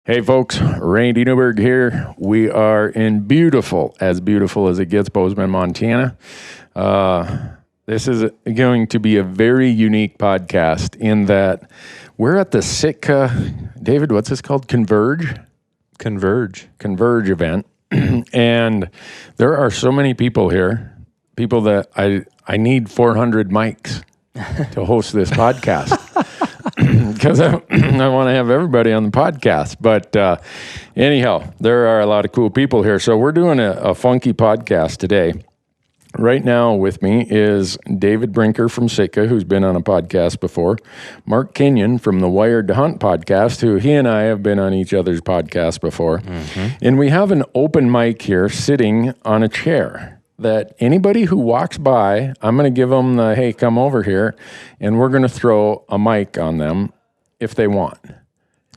Hey folks, Randy Newberg here. We are in beautiful as it gets, Bozeman, Montana. This is going to be a very unique podcast in that we're at the Sitka, David, what's this called? Converge event. And there are so many people here, people that I need 400 mics to host this podcast. Because I want to have everybody on the podcast. But anyhow, there are a lot of cool people here. So we're doing a funky podcast today. Right now with me is David Brinker from Sitka, who's been on a podcast before. Mark Kenyon from the Wired to Hunt podcast, who he and I have been on each other's podcast before. Mm-hmm. And we have an open mic here sitting on a chair that anybody who walks by, I'm going to give them the, hey, come over here, and we're going to throw a mic on them if they want.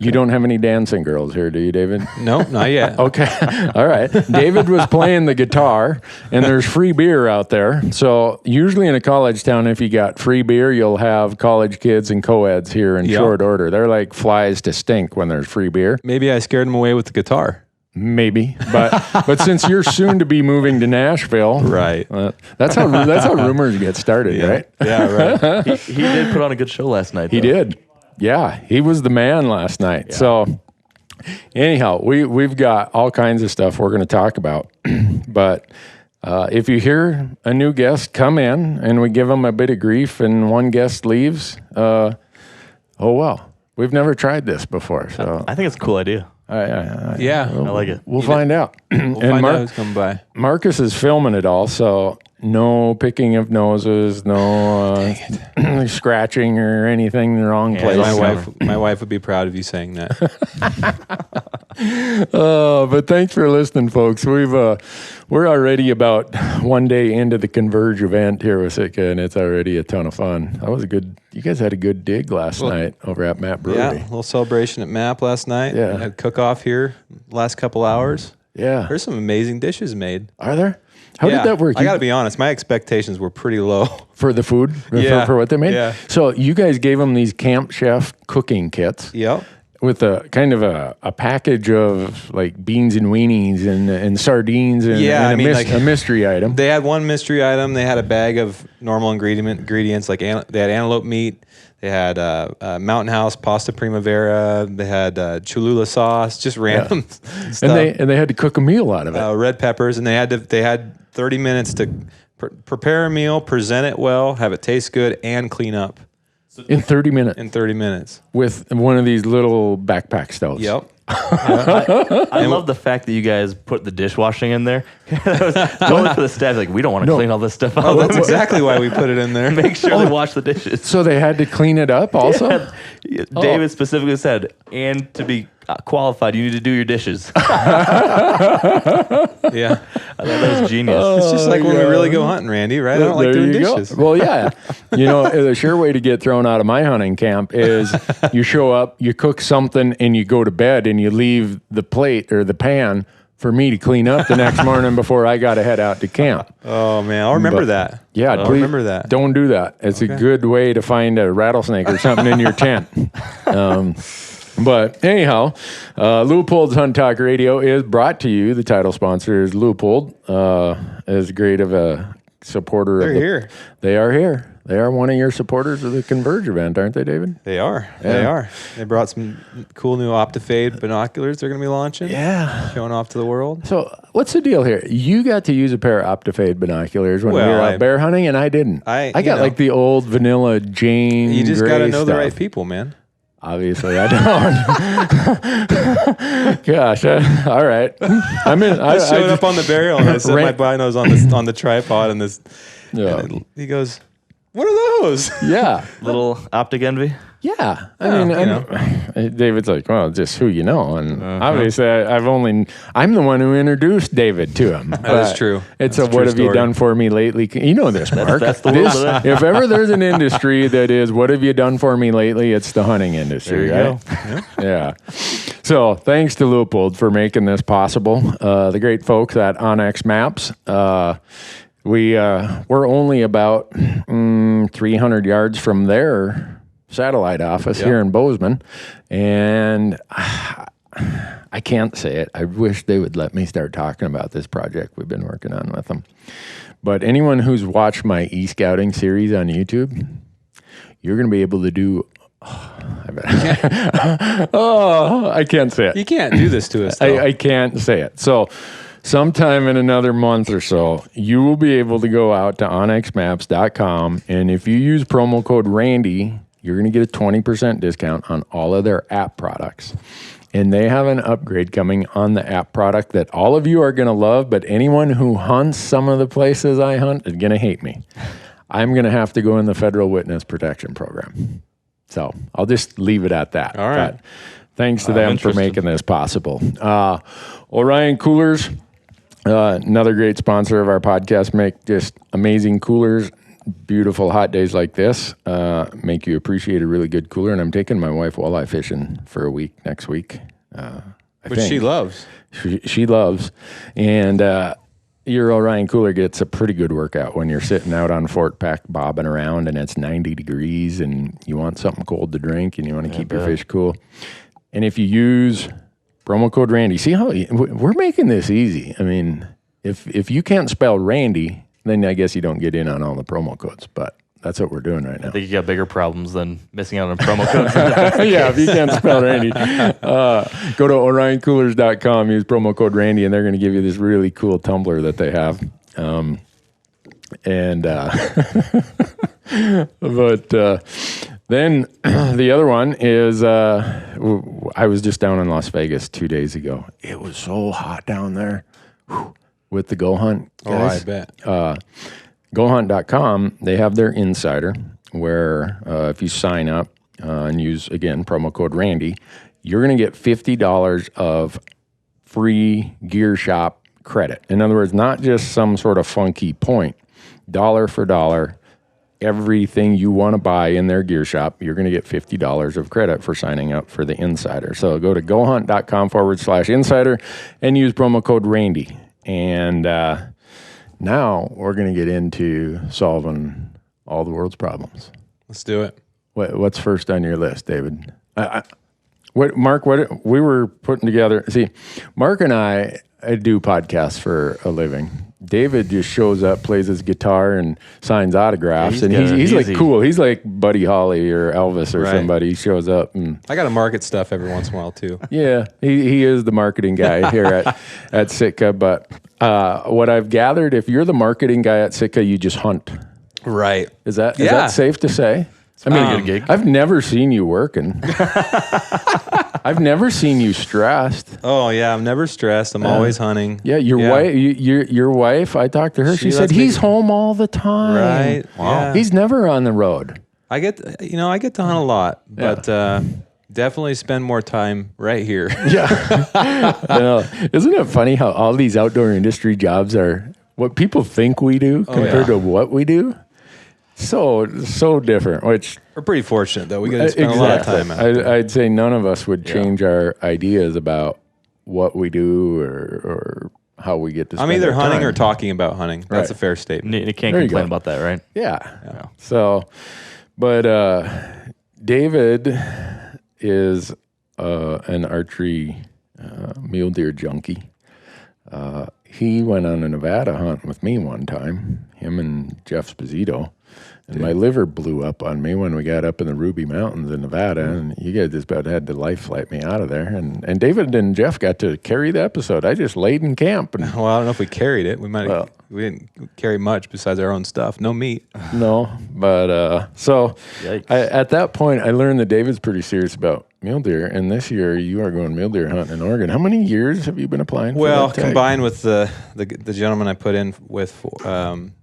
You don't have any dancing girls here, do you, David? No, not yet. Okay. All right. David was playing the guitar, and there's free beer out there. So usually in a college town, if you got free beer, you'll have college kids and co-eds here in short order. They're like flies to stink when there's free beer. Maybe I scared them away with the guitar. Maybe, but since you're soon to be moving to Nashville, right? That's how rumors get started, right? Yeah, right. he did put on a good show last night. He did. Yeah, he was the man last night. Yeah. So anyhow, we've got all kinds of stuff we're going to talk about. But if you hear a new guest come in and we give them a bit of grief and one guest leaves, oh well, we've never tried this before. So I think it's a cool idea. I like it. We'll find out. We'll find out who's coming by. Marcus is filming it all, so no picking of noses, no scratching or anything in the wrong place. My wife would be proud of you saying that. But thanks for listening, folks. We're already about one day into the Converge event here with Sitka, and it's already a ton of fun. That was a good. You guys had a good dig last night over at Map Brewery. Yeah, a little celebration at Map last night. Yeah, had cook-off here last couple hours. Yeah, there's some amazing dishes made. Are there? How did that work? I got to be honest, my expectations were pretty low. For the food? For what they made? Yeah. So you guys gave them these Camp Chef cooking kits. Yep. With a kind of a package of like beans and weenies and sardines and, a mystery item. They had one mystery item. They had a bag of normal ingredients like they had antelope meat. They had Mountain House pasta primavera. They had Cholula sauce, just random stuff. And they had to cook a meal out of it. Red peppers, and they had 30 minutes to prepare a meal, present it well, have it taste good, and clean up. In 30 minutes? In 30 minutes. With one of these little backpack stoves. Yep. I love the fact that you guys put the dishwashing in there. Only for the staff, like, we don't want to clean all this stuff out. Oh, that's exactly why we put it in there. Make sure they wash the dishes. So they had to clean it up also? Yeah. David specifically said, and to be qualified, you need to do your dishes. Yeah. I thought that was genius. It's just like when we really go hunting, Randy, right? I don't like doing dishes. Well, yeah. The sure way to get thrown out of my hunting camp is you show up, you cook something, and you go to bed, and you leave the plate or the pan for me to clean up the next morning before I got to head out to camp. Oh, man. I'll remember that. Yeah. I'll remember that. Don't do that. It's a good way to find a rattlesnake or something in your tent. But anyhow, Leupold's Hunt Talk Radio is brought to you. The title sponsor is Leupold. As great of a supporter. They're here. They are here. They are one of your supporters of the Converge event, aren't they, David? They are. Yeah. They are. They brought some cool new Optifade binoculars they're going to be launching. Yeah. Showing off to the world. So what's the deal here? You got to use a pair of Optifade binoculars when we were out bear hunting, and I didn't. I got like the old vanilla Jane You just got to know the right people, man. Obviously, I don't. Gosh, all right. I showed up on the burial and I set my binos on the tripod and this. Yeah. And he goes, "What are those?" Yeah, little optic envy. Yeah, I mean, David's like, well, just who you know, and obviously, I'm the one who introduced David to him. That's true. It's what have you done for me lately? You know this, Mark. That's the world. If ever there's an industry that is, what have you done for me lately? It's the hunting industry, there you right? Go. Yeah. So thanks to Leupold for making this possible. The great folks at Onyx Maps. We're only about 300 yards from their satellite office here in Bozeman, and I can't say it. I wish they would let me start talking about this project we've been working on with them. But anyone who's watched my e-scouting series on YouTube, you're going to be able to do. I can't say it. You can't do this to us, though. I can't say it. So sometime in another month or so, you will be able to go out to onxmaps.com, and if you use promo code Randy, you're going to get a 20% discount on all of their app products. And they have an upgrade coming on the app product that all of you are going to love, but anyone who hunts some of the places I hunt is going to hate me. I'm going to have to go in the Federal Witness Protection Program. So I'll just leave it at that. All right. But thanks to them for making this possible. Orion Coolers, another great sponsor of our podcast, make just amazing coolers. Beautiful hot days like this make you appreciate a really good cooler. And I'm taking my wife walleye fishing for a week next week. Which she loves. She loves. And your Orion cooler gets a pretty good workout when you're sitting out on Fort Peck bobbing around and it's 90 degrees and you want something cold to drink and you want to keep your fish cool. And if you use promo code Randy, see how we're making this easy. I mean, if you can't spell Randy, then I guess you don't get in on all the promo codes, but that's what we're doing right now. I think you got bigger problems than missing out on promo codes. Yeah, if you can't spell Randy, go to orioncoolers.com, use promo code Randy, and they're going to give you this really cool tumbler that they have. Then the other one is I was just down in Las Vegas 2 days ago. It was so hot down there. With the Go Hunt guys. Oh, I bet. GoHunt.com, they have their insider where if you sign up and use, again, promo code Randy, you're going to get $50 of free gear shop credit. In other words, not just some sort of funky point. Dollar for dollar, everything you want to buy in their gear shop, you're going to get $50 of credit for signing up for the insider. So go to GoHunt.com/insider and use promo code Randy. And now we're going to get into solving all the world's problems. Let's do it. What's first on your list, David? Mark, what we were putting together. See, Mark and I do podcasts for a living. David just shows up, plays his guitar, and signs autographs. And he's like cool. He's like Buddy Holly or Elvis or somebody. He shows up. And I got to market stuff every once in a while, too. Yeah, he is the marketing guy here at Sitka. But what I've gathered, if you're the marketing guy at Sitka, you just hunt. Right. Is that safe to say? I mean, gig. I've never seen you working. I've never seen you stressed. Oh yeah, I'm never stressed. I'm always hunting. Yeah, your wife. I talked to her. She said he's home all the time. Right. Wow. Yeah. He's never on the road. I get to hunt a lot, but definitely spend more time right here. Yeah. Isn't it funny how all these outdoor industry jobs are what people think we do compared to what we do? So different, which we're pretty fortunate though. We get to spend a lot of time out there. I'd say none of us would change our ideas about what we do or how we get to spend I'm either our hunting time. or talking about hunting. That's a fair statement. You can't complain about that, right? Yeah. So, but David is an archery mule deer junkie. He went on a Nevada hunt with me one time, him and Jeff Sposito. And my liver blew up on me when we got up in the Ruby Mountains in Nevada, and you guys just about had to life flight me out of there. And David and Jeff got to carry the episode. I just laid in camp. And, well, I don't know if we carried it. We didn't carry much besides our own stuff. No meat. No, but at that point, I learned that David's pretty serious about mule deer. And this year, you are going mule deer hunting in Oregon. How many years have you been applying for that tag? Combined with the gentleman I put in with,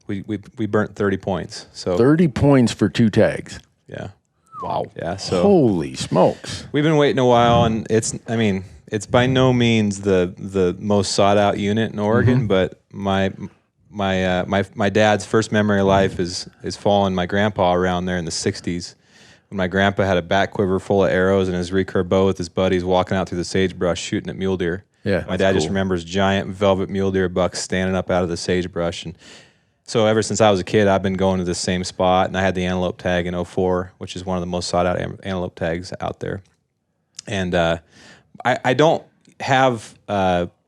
we burnt 30 points. So 30 points for 2 tags. Yeah. Wow. Yeah. So holy smokes. We've been waiting a while, and it's by no means the most sought out unit in Oregon, but my dad's first memory of life is following my grandpa around there in the 60s. When my grandpa had a back quiver full of arrows and his recurve bow with his buddies walking out through the sagebrush shooting at mule deer. Yeah. My dad just remembers giant velvet mule deer bucks standing up out of the sagebrush. And so ever since I was a kid, I've been going to this same spot, and I had the antelope tag in 04, which is one of the most sought out antelope tags out there. And I don't, have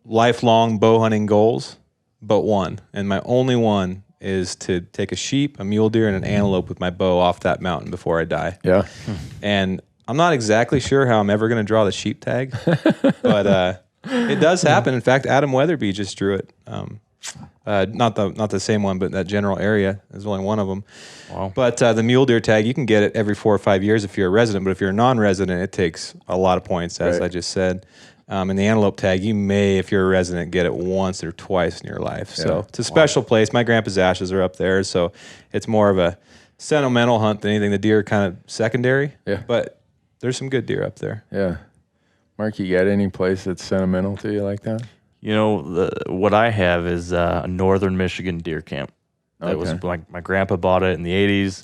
lifelong bow hunting goals, but one, and my only one is to take a sheep, a mule deer, and an antelope with my bow off that mountain before I die. Yeah. And I'm not exactly sure how I'm ever going to draw the sheep tag, but it does happen. In fact, Adam Weatherby just drew it. Not the same one, but that general area. There's only one of them. Wow. But the mule deer tag, you can get it every 4 or 5 years if you're a resident. But if you're a non-resident, it takes a lot of points, as Right. I just said. And the antelope tag, you may, if you're a resident, get it once or twice in your life. So Yeah. it's a special place. My grandpa's ashes are up there, so it's more of a sentimental hunt than anything. The deer are kind of secondary. Yeah. But there's some good deer up there. Yeah. Mark, you got any place that's sentimental to you like that? You know, what I have is a northern Michigan deer camp. That was Okay. like my grandpa bought it in the 80s.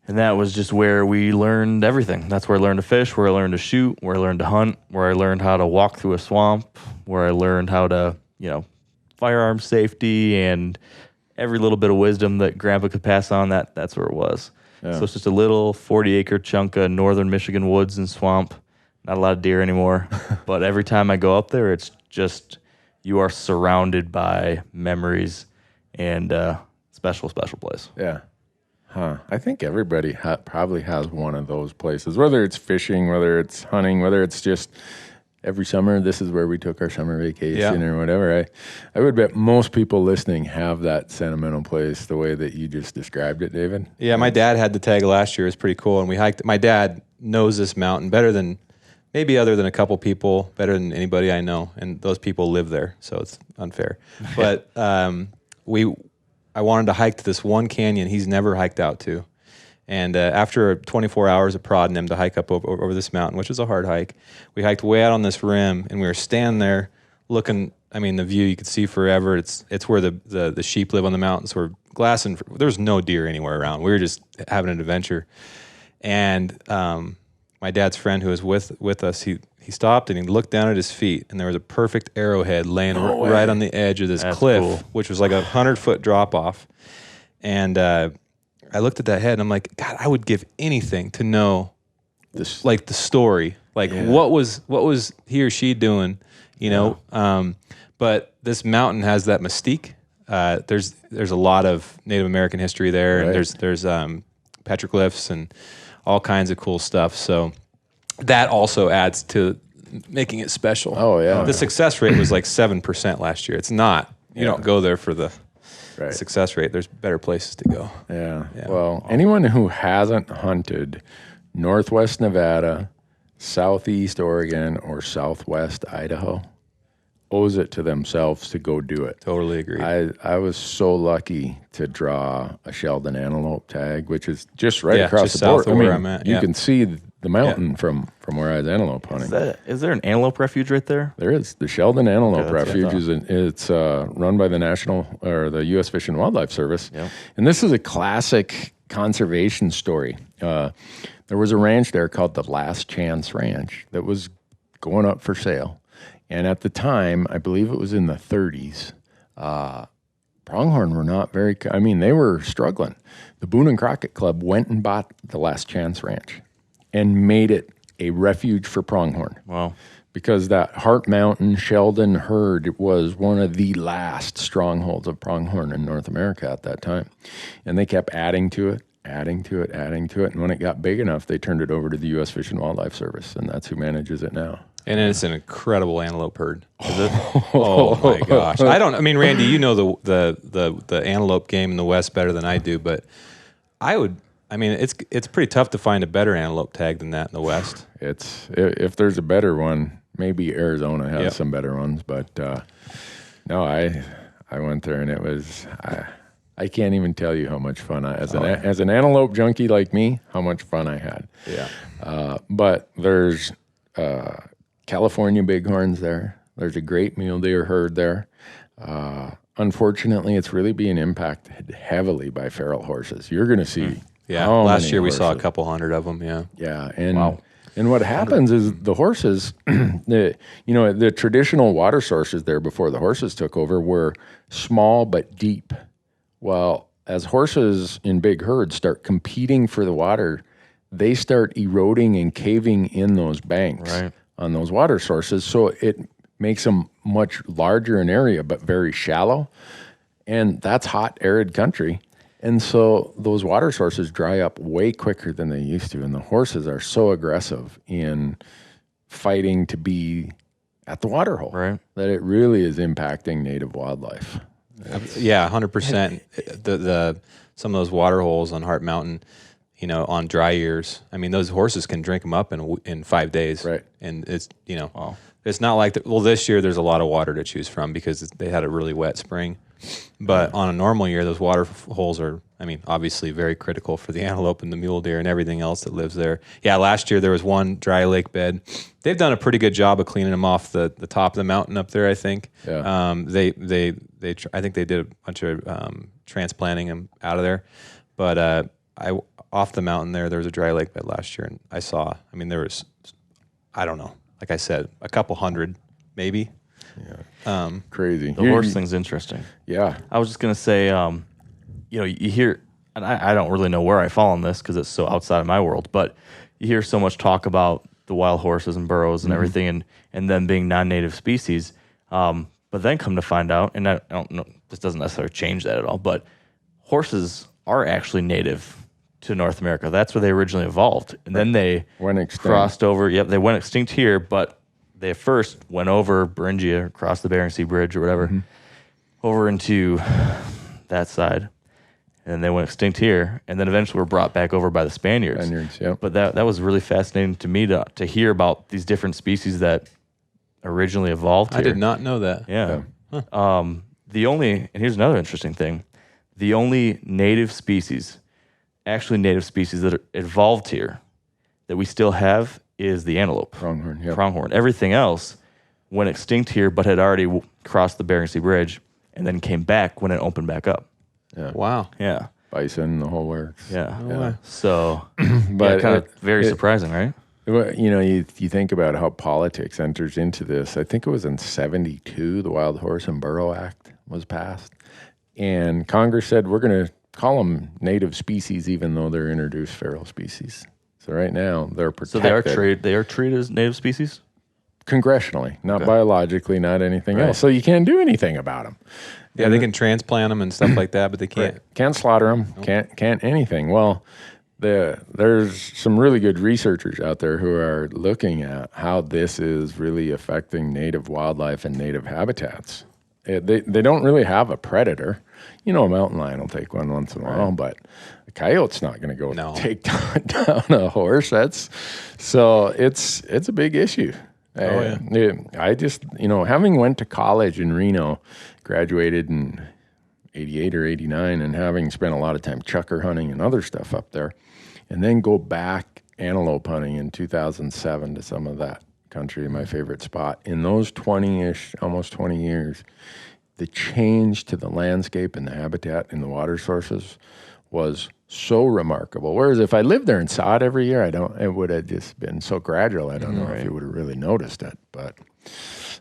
And that was just where we learned everything. That's where I learned to fish, where I learned to shoot, where I learned to hunt, where I learned how to walk through a swamp, where I learned how to, firearm safety and every little bit of wisdom that grandpa could pass on. That's where it was. Yeah. So it's just a little 40-acre chunk of northern Michigan woods and swamp. Not a lot of deer anymore. But every time I go up there, it's just you are surrounded by memories and special place. Yeah. Huh. I think everybody probably has one of those places, whether it's fishing, whether it's hunting, whether it's just every summer, this is where we took our summer vacation or whatever. I would bet most people listening have that sentimental place the way that you just described it, David. Yeah, my dad had the tag last year. It was pretty cool. And we hiked. My dad knows this mountain better than, maybe other than a couple people, better than anybody I know. And those people live there, so it's unfair. But I wanted to hike to this one canyon he's never hiked out to. And after 24 hours of prodding him to hike up over this mountain, which is a hard hike, we hiked way out on this rim, and we were standing there looking. I mean, the view you could see forever. It's where the sheep live on the mountain. So we're glassing. There's no deer anywhere around. We were just having an adventure. And my dad's friend who was with us, he stopped and he looked down at his feet, and there was a perfect arrowhead laying right on the edge of this cliff, which was like 100-foot drop off. And I looked at that head, and I'm like, God, I would give anything to know this, like the story, like what was he or she doing, But this mountain has that mystique. There's a lot of Native American history there, and there's petroglyphs and all kinds of cool stuff. So that also adds to making it special. Oh, yeah. The success rate was like 7% last year. It's not. You don't go there for the success rate. There's better places to go. Yeah. Well, anyone who hasn't hunted Northwest Nevada, Southeast Oregon, or Southwest Idaho owes it to themselves to go do it. Totally agree. I was so lucky to draw a Sheldon antelope tag, which is just right across just the board. south of where I'm at. You can see the mountain from where I was antelope hunting. Is there an antelope refuge right there? There is. The Sheldon Antelope Okay, that's what I Refuge it's run by the the U.S. Fish and Wildlife Service. Yep. And this is a classic conservation story. There was a ranch there called the Last Chance Ranch that was going up for sale. And at the time, I believe it was in the 30s, Pronghorn were not very, they were struggling. The Boone and Crockett Club went and bought the Last Chance Ranch and made it a refuge for pronghorn. Wow. Because that Heart Mountain Sheldon herd was one of the last strongholds of pronghorn in North America at that time. And they kept adding to it. And when it got big enough, they turned it over to the U.S. Fish and Wildlife Service, and that's who manages it now. And it's an incredible antelope herd. Is it? Oh my gosh! Randy, you know the antelope game in the West better than I do, but it's pretty tough to find a better antelope tag than that in the West. If there's a better one, maybe Arizona has some better ones, but no, I went there and it was. I can't even tell you how much fun as an antelope junkie like me, how much fun I had. Yeah. But there's California bighorns there. There's a great mule deer herd there. Unfortunately, it's really being impacted heavily by feral horses. You're going to see. Yeah. Last year we saw a couple hundred of them. Yeah. Yeah. And what happens is the horses, the traditional water sources there before the horses took over were small but deep. Well, as horses in big herds start competing for the water, they start eroding and caving in those banks. Right. on those water sources. So it makes them much larger in area, but very shallow. And that's hot, arid country. And so those water sources dry up way quicker than they used to. And the horses are so aggressive in fighting to be at the water hole that it really is impacting native wildlife. Yeah, 100%. The some of those water holes on Heart Mountain, you know, on dry years, I mean, those horses can drink them up in 5 days. Right. And it's, you know, it's not like, this year there's a lot of water to choose from because they had a really wet spring. But on a normal year, those water holes are, I mean, obviously very critical for the antelope and the mule deer and everything else that lives there. Yeah, last year there was one dry lake bed. They've done a pretty good job of cleaning them off the top of the mountain up there, I think. Yeah. I think they did a bunch of transplanting them out of there. But off the mountain there was a dry lake bed last year, and there was, I don't know, like I said, a couple hundred maybe. Yeah. Crazy. The horse thing's interesting. Yeah. I was just going to say, you know, you hear, and I don't really know where I fall on this because it's so outside of my world, but you hear so much talk about the wild horses and burros and everything and them being non-native species. But then come to find out, and I don't know, this doesn't necessarily change that at all, but horses are actually native to North America. That's where they originally evolved. And then they crossed over. Yep, they went extinct here, but they first went over Beringia, across the Bering Sea Bridge or whatever, over into that side. And they went extinct here, and then eventually were brought back over by the Spaniards. Yeah. But that was really fascinating to me to hear about these different species that originally evolved here. I did not know that. Yeah. Huh. And here's another interesting thing. The only native species that are evolved here that we still have is the antelope. Pronghorn, yeah. Pronghorn. Everything else went extinct here, but had already crossed the Bering Sea Bridge and then came back when it opened back up. Yeah. Wow. Yeah. Bison, the whole works. Yeah. Yeah. So, but kind of very surprising, right? You know, you think about how politics enters into this. I think it was in 1972, the Wild Horse and Burro Act was passed. And Congress said, we're going to call them native species, even though they're introduced feral species. So right now, they're protected. So they are treated as native species? Congressionally, not biologically, not anything else. So you can't do anything about them. Yeah, they can transplant them and stuff like that, but they can't. Can't slaughter them, can't anything. Well, there's some really good researchers out there who are looking at how this is really affecting native wildlife and native habitats. They don't really have a predator. You know, a mountain lion will take one once in a while, but a coyote's not going to go take down a horse. It's a big issue. I just, having went to college in Reno, graduated in 88 or 89, and having spent a lot of time chucker hunting and other stuff up there, and then go back antelope hunting in 2007 to some of that country, my favorite spot. In those 20-ish, almost 20 years, the change to the landscape and the habitat and the water sources was so remarkable. Whereas if I lived there and saw it every year, it would have just been so gradual. I don't know if you would have really noticed it. But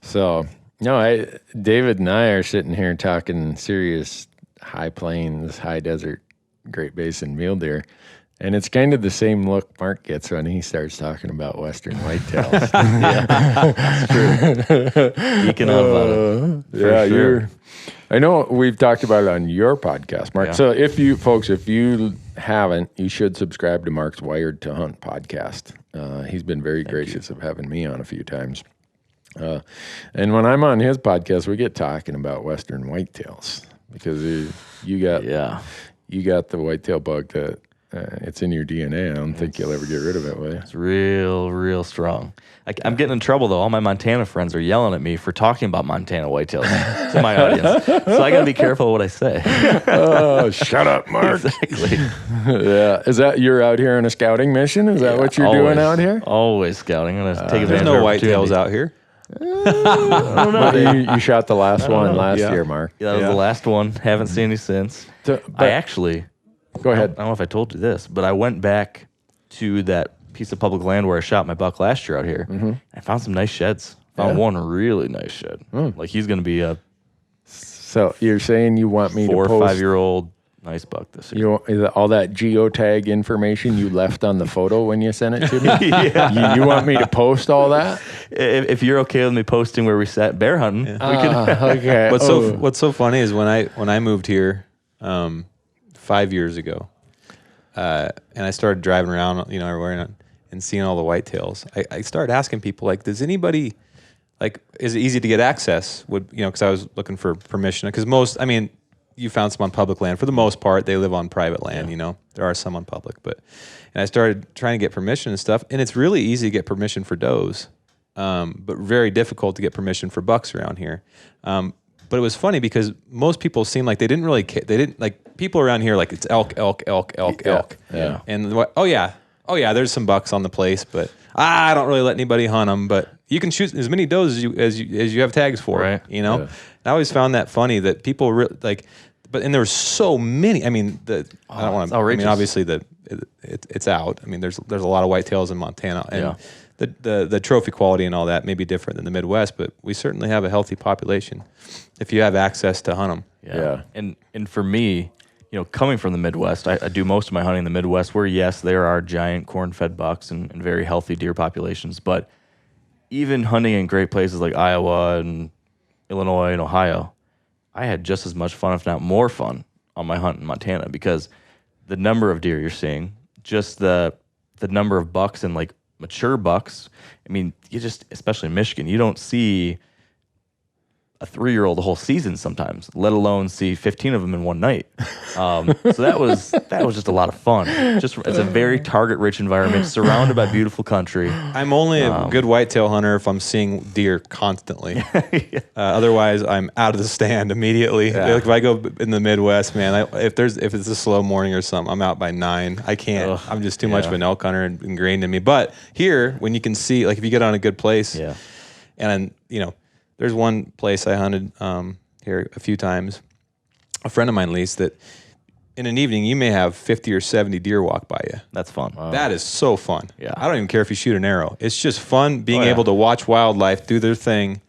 so, David and I are sitting here talking serious high plains, high desert, Great Basin mule deer. And it's kind of the same look Mark gets when he starts talking about western whitetails. That's true. Geeking out about it. Sure. I know we've talked about it on your podcast, Mark. Yeah. So if you haven't, you should subscribe to Mark's Wired to Hunt podcast. He's been very gracious of having me on a few times. And when I'm on his podcast, we get talking about western whitetails because you got the whitetail bug that it's in your DNA. I don't think you'll ever get rid of it, will you? It's real strong. I'm getting in trouble, though. All my Montana friends are yelling at me for talking about Montana whitetails to my audience. So I got to be careful what I say. Oh, shut up, Mark. Exactly. Yeah. Is that you're out here on a scouting mission? Is that what you're doing out here? Always scouting. I'm going to take advantage of no whitetails out here. I don't know. You shot the last one last year, Mark. Yeah, that was the last one. Haven't seen any since. I actually... Go ahead. I don't know if I told you this, but I went back to that piece of public land where I shot my buck last year out here. Mm-hmm. I found some nice sheds. Found one really nice shed. Like he's going to be a... So you're saying you want me to post... 4 or 5 year old Nice buck this year. All that geotag information you left on the photo when you sent it to me? You want me to post all that? If you're okay with me posting where we sat bear hunting, we can. Okay. What's so funny is when I moved here 5 years ago, and I started driving around, everywhere and seeing all the whitetails, I started asking people, like, does anybody, like, is it easy to get access? Because I was looking for permission. Because you found some on public land. For the most part, they live on private land, There are some on public. And I started trying to get permission and stuff, and it's really easy to get permission for does, but very difficult to get permission for bucks around here. But it was funny because most people seem like they didn't really care. They didn't, like, people around here, like, it's elk. Yeah. And oh yeah, there's some bucks on the place, but I don't really let anybody hunt them. But you can shoot as many does as you have tags for, right? Yeah. I always found that funny that people like, and there were so many. I don't want to. Obviously it's out. There's a lot of whitetails in Montana, and the trophy quality and all that may be different than the Midwest, but we certainly have a healthy population if you have access to hunt them. Yeah. And for me, coming from the Midwest, I do most of my hunting in the Midwest, where yes, there are giant corn-fed bucks and very healthy deer populations, but even hunting in great places like Iowa and Illinois and Ohio, I had just as much fun, if not more fun, on my hunt in Montana, because the number of deer you're seeing, just the number of bucks and, like, mature bucks. You just, especially in Michigan, you don't see a 3-year-old the whole season sometimes, let alone see 15 of them in one night. So that was just a lot of fun. It's a very target-rich environment, surrounded by beautiful country. I'm only a good whitetail hunter if I'm seeing deer constantly. Otherwise, I'm out of the stand immediately. Yeah. Like, if I go in the Midwest, man, if it's a slow morning or something, I'm out by 9. I can't. Ugh, I'm just too much of an elk hunter and ingrained in me. But here, when you can see, like, if you get on a good place, and there's one place I hunted here a few times. A friend of mine leased that in an evening you may have 50 or 70 deer walk by you. That's fun. Wow. That is so fun. Yeah. I don't even care if you shoot an arrow. It's just fun being able to watch wildlife do their thing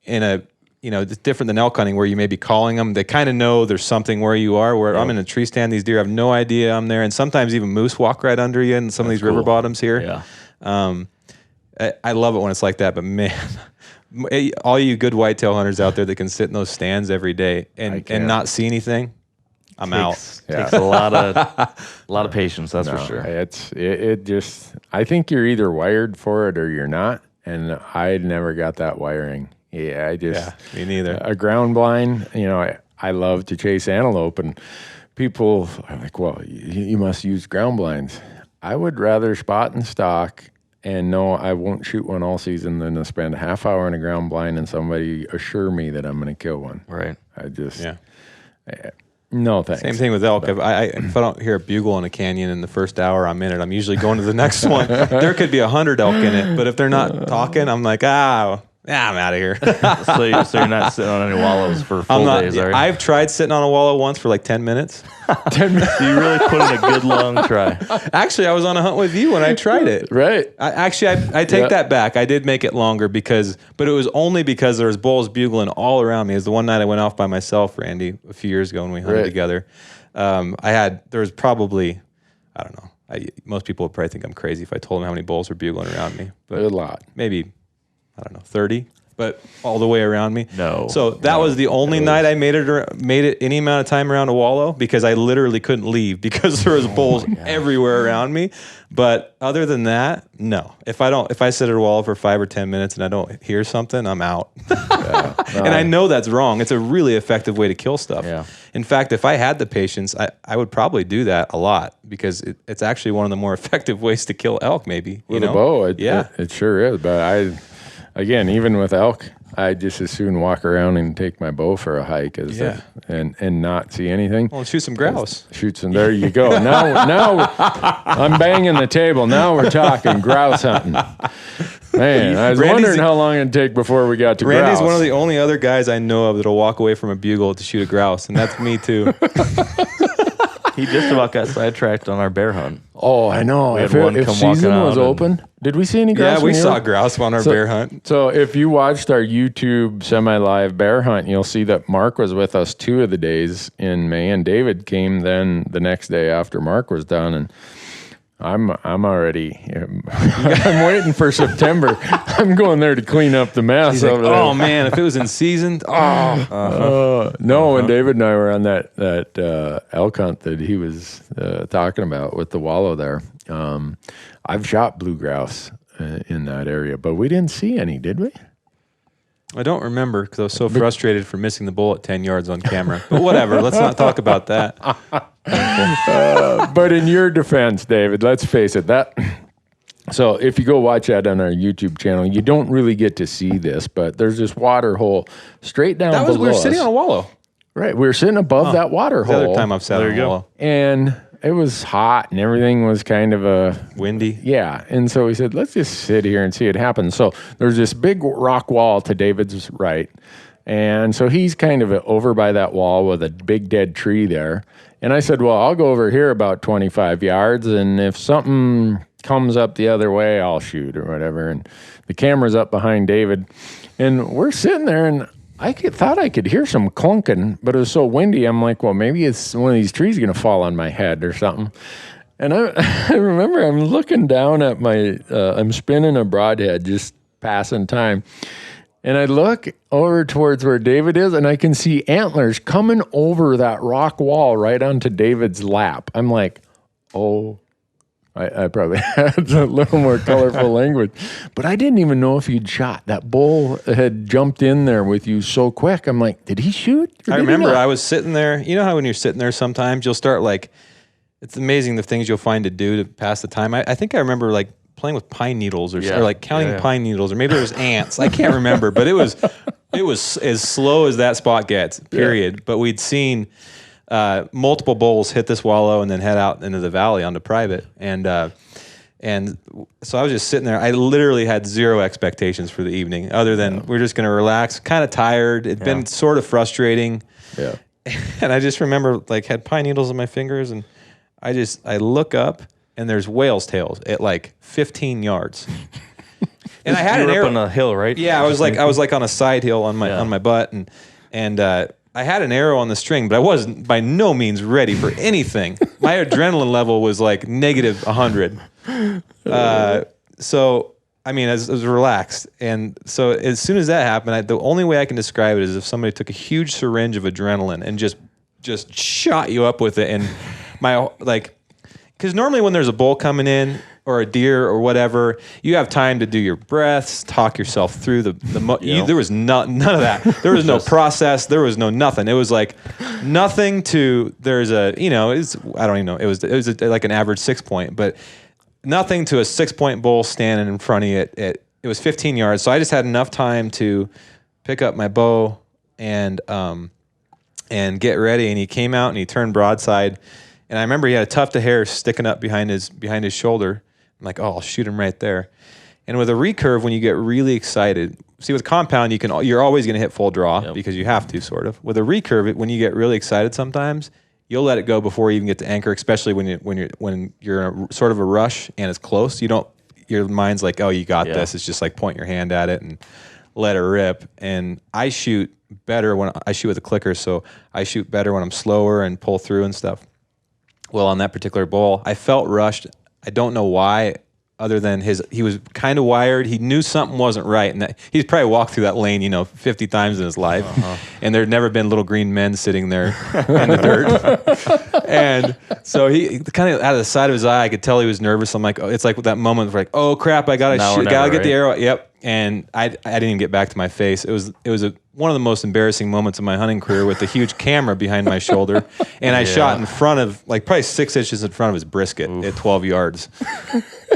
in a, it's different than elk hunting where you may be calling them. They kind of know there's something where you are. Where I'm in a tree stand, these deer have no idea I'm there. And sometimes even moose walk right under you in some of these river bottoms here. Yeah. I love it when it's like that, but man, all you good whitetail hunters out there that can sit in those stands every day and not see anything, I'm out. Takes a lot of patience, that's for sure. It just, I think you're either wired for it or you're not, and I never got that wiring. Me neither. A ground blind, I love to chase antelope, and people are like, well, you must use ground blinds. I would rather spot and stalk and know I won't shoot one all season than to spend a half hour in a ground blind and somebody assure me that I'm going to kill one. Right. No thanks. Same thing with elk. If I don't hear a bugle in a canyon in the first hour I'm in it, I'm usually going to the next one. There could be 100 elk in it, but if they're not talking, I'm like, I'm out of here. So you're not sitting on any wallows for full days, are you? I've tried sitting on a wallow once for like 10 minutes. 10 minutes. You really put in a good long try. Actually, I was on a hunt with you when I tried it. Right. I take that back. I did make it longer but it was only because there was bulls bugling all around me. It was the one night I went off by myself, Randy, a few years ago when we hunted together. There was probably, I don't know. Most people would probably think I'm crazy if I told them how many bulls were bugling around me. But a lot. Maybe, I don't know, 30, but all the way around me. No. So that was the only night I made it any amount of time around a wallow, because I literally couldn't leave because there was bulls everywhere around me. But other than that, no. If I sit at a wallow for 5 or 10 minutes and I don't hear something, I'm out. And I know that's wrong. It's a really effective way to kill stuff. Yeah. In fact, if I had the patience, I would probably do that a lot, because it's actually one of the more effective ways to kill elk, maybe. With a bow, it sure is. But again, even with elk, I just as soon walk around and take my bow for a hike and not see anything. Well, shoot some grouse. Shoot some. There you go. Now I'm banging the table. Now we're talking grouse hunting. Man, I was wondering how long it'd take before we got to grouse. Randy's one of the only other guys I know of that'll walk away from a bugle to shoot a grouse, and that's me too. He just about got sidetracked on our bear hunt. Oh, I know. We If, had one if come walking season was out and- open, did we see any grouse? Yeah, we when you saw were- grouse on our bear hunt. So if you watched our YouTube semi-live bear hunt, you'll see that Mark was with us 2 of the days in May, and David came then the next day after Mark was done. And I'm already I'm waiting for September. I'm going there to clean up the mess. He's like, over there. oh man, if it was in season, No, when David and I were on that elk hunt that he was talking about with the wallow there, I've shot blue grouse in that area, but we didn't see any, did we? I don't remember because I was so frustrated for missing the bull at 10 yards on camera. But whatever, let's not talk about that. But in your defense, David, let's face it, that. So if you go watch that on our YouTube channel, you don't really get to see this, but there's this water hole straight down That was below we were sitting us. on a wallow. Right, we were sitting above that water The hole. other time I've sat There on a you go. wallow. And it was hot and everything was kind of Windy. yeah. And so we said, let's just sit here and see it happen. So there's this big rock wall to David's right. And so he's kind of over by that wall with a big dead tree there. And I said, well, I'll go over here about 25 yards. And if something comes up the other way, I'll shoot or whatever. And the camera's up behind David. And we're sitting there and thought I could hear some clunking, but it was so windy. I'm like, well, maybe it's one of these trees going to fall on my head or something. And I remember I'm looking down at I'm spinning a broadhead, just passing time. And I look over towards where David is, and I can see antlers coming over that rock wall right onto David's lap. I'm like, oh, I probably had a little more colorful language. But I didn't even know if you'd shot. That bull had jumped in there with you so quick. I'm like, did he shoot? I remember I was sitting there. You know how when you're sitting there sometimes you'll start like, it's amazing the things you'll find to do to pass the time. I think I remember like playing with pine needles or like counting pine needles, or maybe it was ants. I can't remember, but it was as slow as that spot gets, period. Yeah. But we'd seen multiple bulls hit this wallow and then head out into the valley onto private. And so I was just sitting there. I literally had zero expectations for the evening other than we're just going to relax, kind of tired. It'd been sort of frustrating. Yeah. And I just remember like had pine needles in my fingers, and I look up and there's whale's tails at like 15 yards. And I had an arrow up on a hill, right? Yeah, I was like on a side hill on my butt, and I had an arrow on the string, but I wasn't by no means ready for anything. My adrenaline level was like negative 100. So I mean, I was relaxed, and so as soon as that happened, the only way I can describe it is if somebody took a huge syringe of adrenaline and just shot you up with it, and because normally when there's a bull coming in or a deer or whatever, you have time to do your breaths, talk yourself through there was none of that. There was no process. There was no nothing. It was like nothing to, there's a, I don't even know. It was like an average 6-point, but nothing to a 6-point bull standing in front of you. It was 15 yards. So I just had enough time to pick up my bow and get ready. And he came out and he turned broadside. And I remember he had a tuft of hair sticking up behind his shoulder. I'm like, oh, I'll shoot him right there. And with a recurve, when you get really excited, see with compound, you're always going to hit full draw because you have to, sort of. With a recurve, when you get really excited, sometimes you'll let it go before you even get to anchor, especially when you're in a sort of a rush and it's close. Your mind's like, oh, you got this. It's just like point your hand at it and let it rip. And I shoot better when I shoot with a clicker, so I shoot better when I'm slower and pull through and stuff. Well, on that particular bull, I felt rushed. I don't know why, other than he was kind of wired. He knew something wasn't right, and that he's probably walked through that lane, 50 times in his life, and there'd never been little green men sitting there in the dirt. And so he kind of out of the side of his eye, I could tell he was nervous. I'm like, oh, it's like that moment where like, oh crap, I gotta get the arrow. Yep. And I didn't even get back to my face. It was one of the most embarrassing moments of my hunting career with the huge camera behind my shoulder. And I shot in front of, like probably 6 inches in front of his brisket at 12 yards.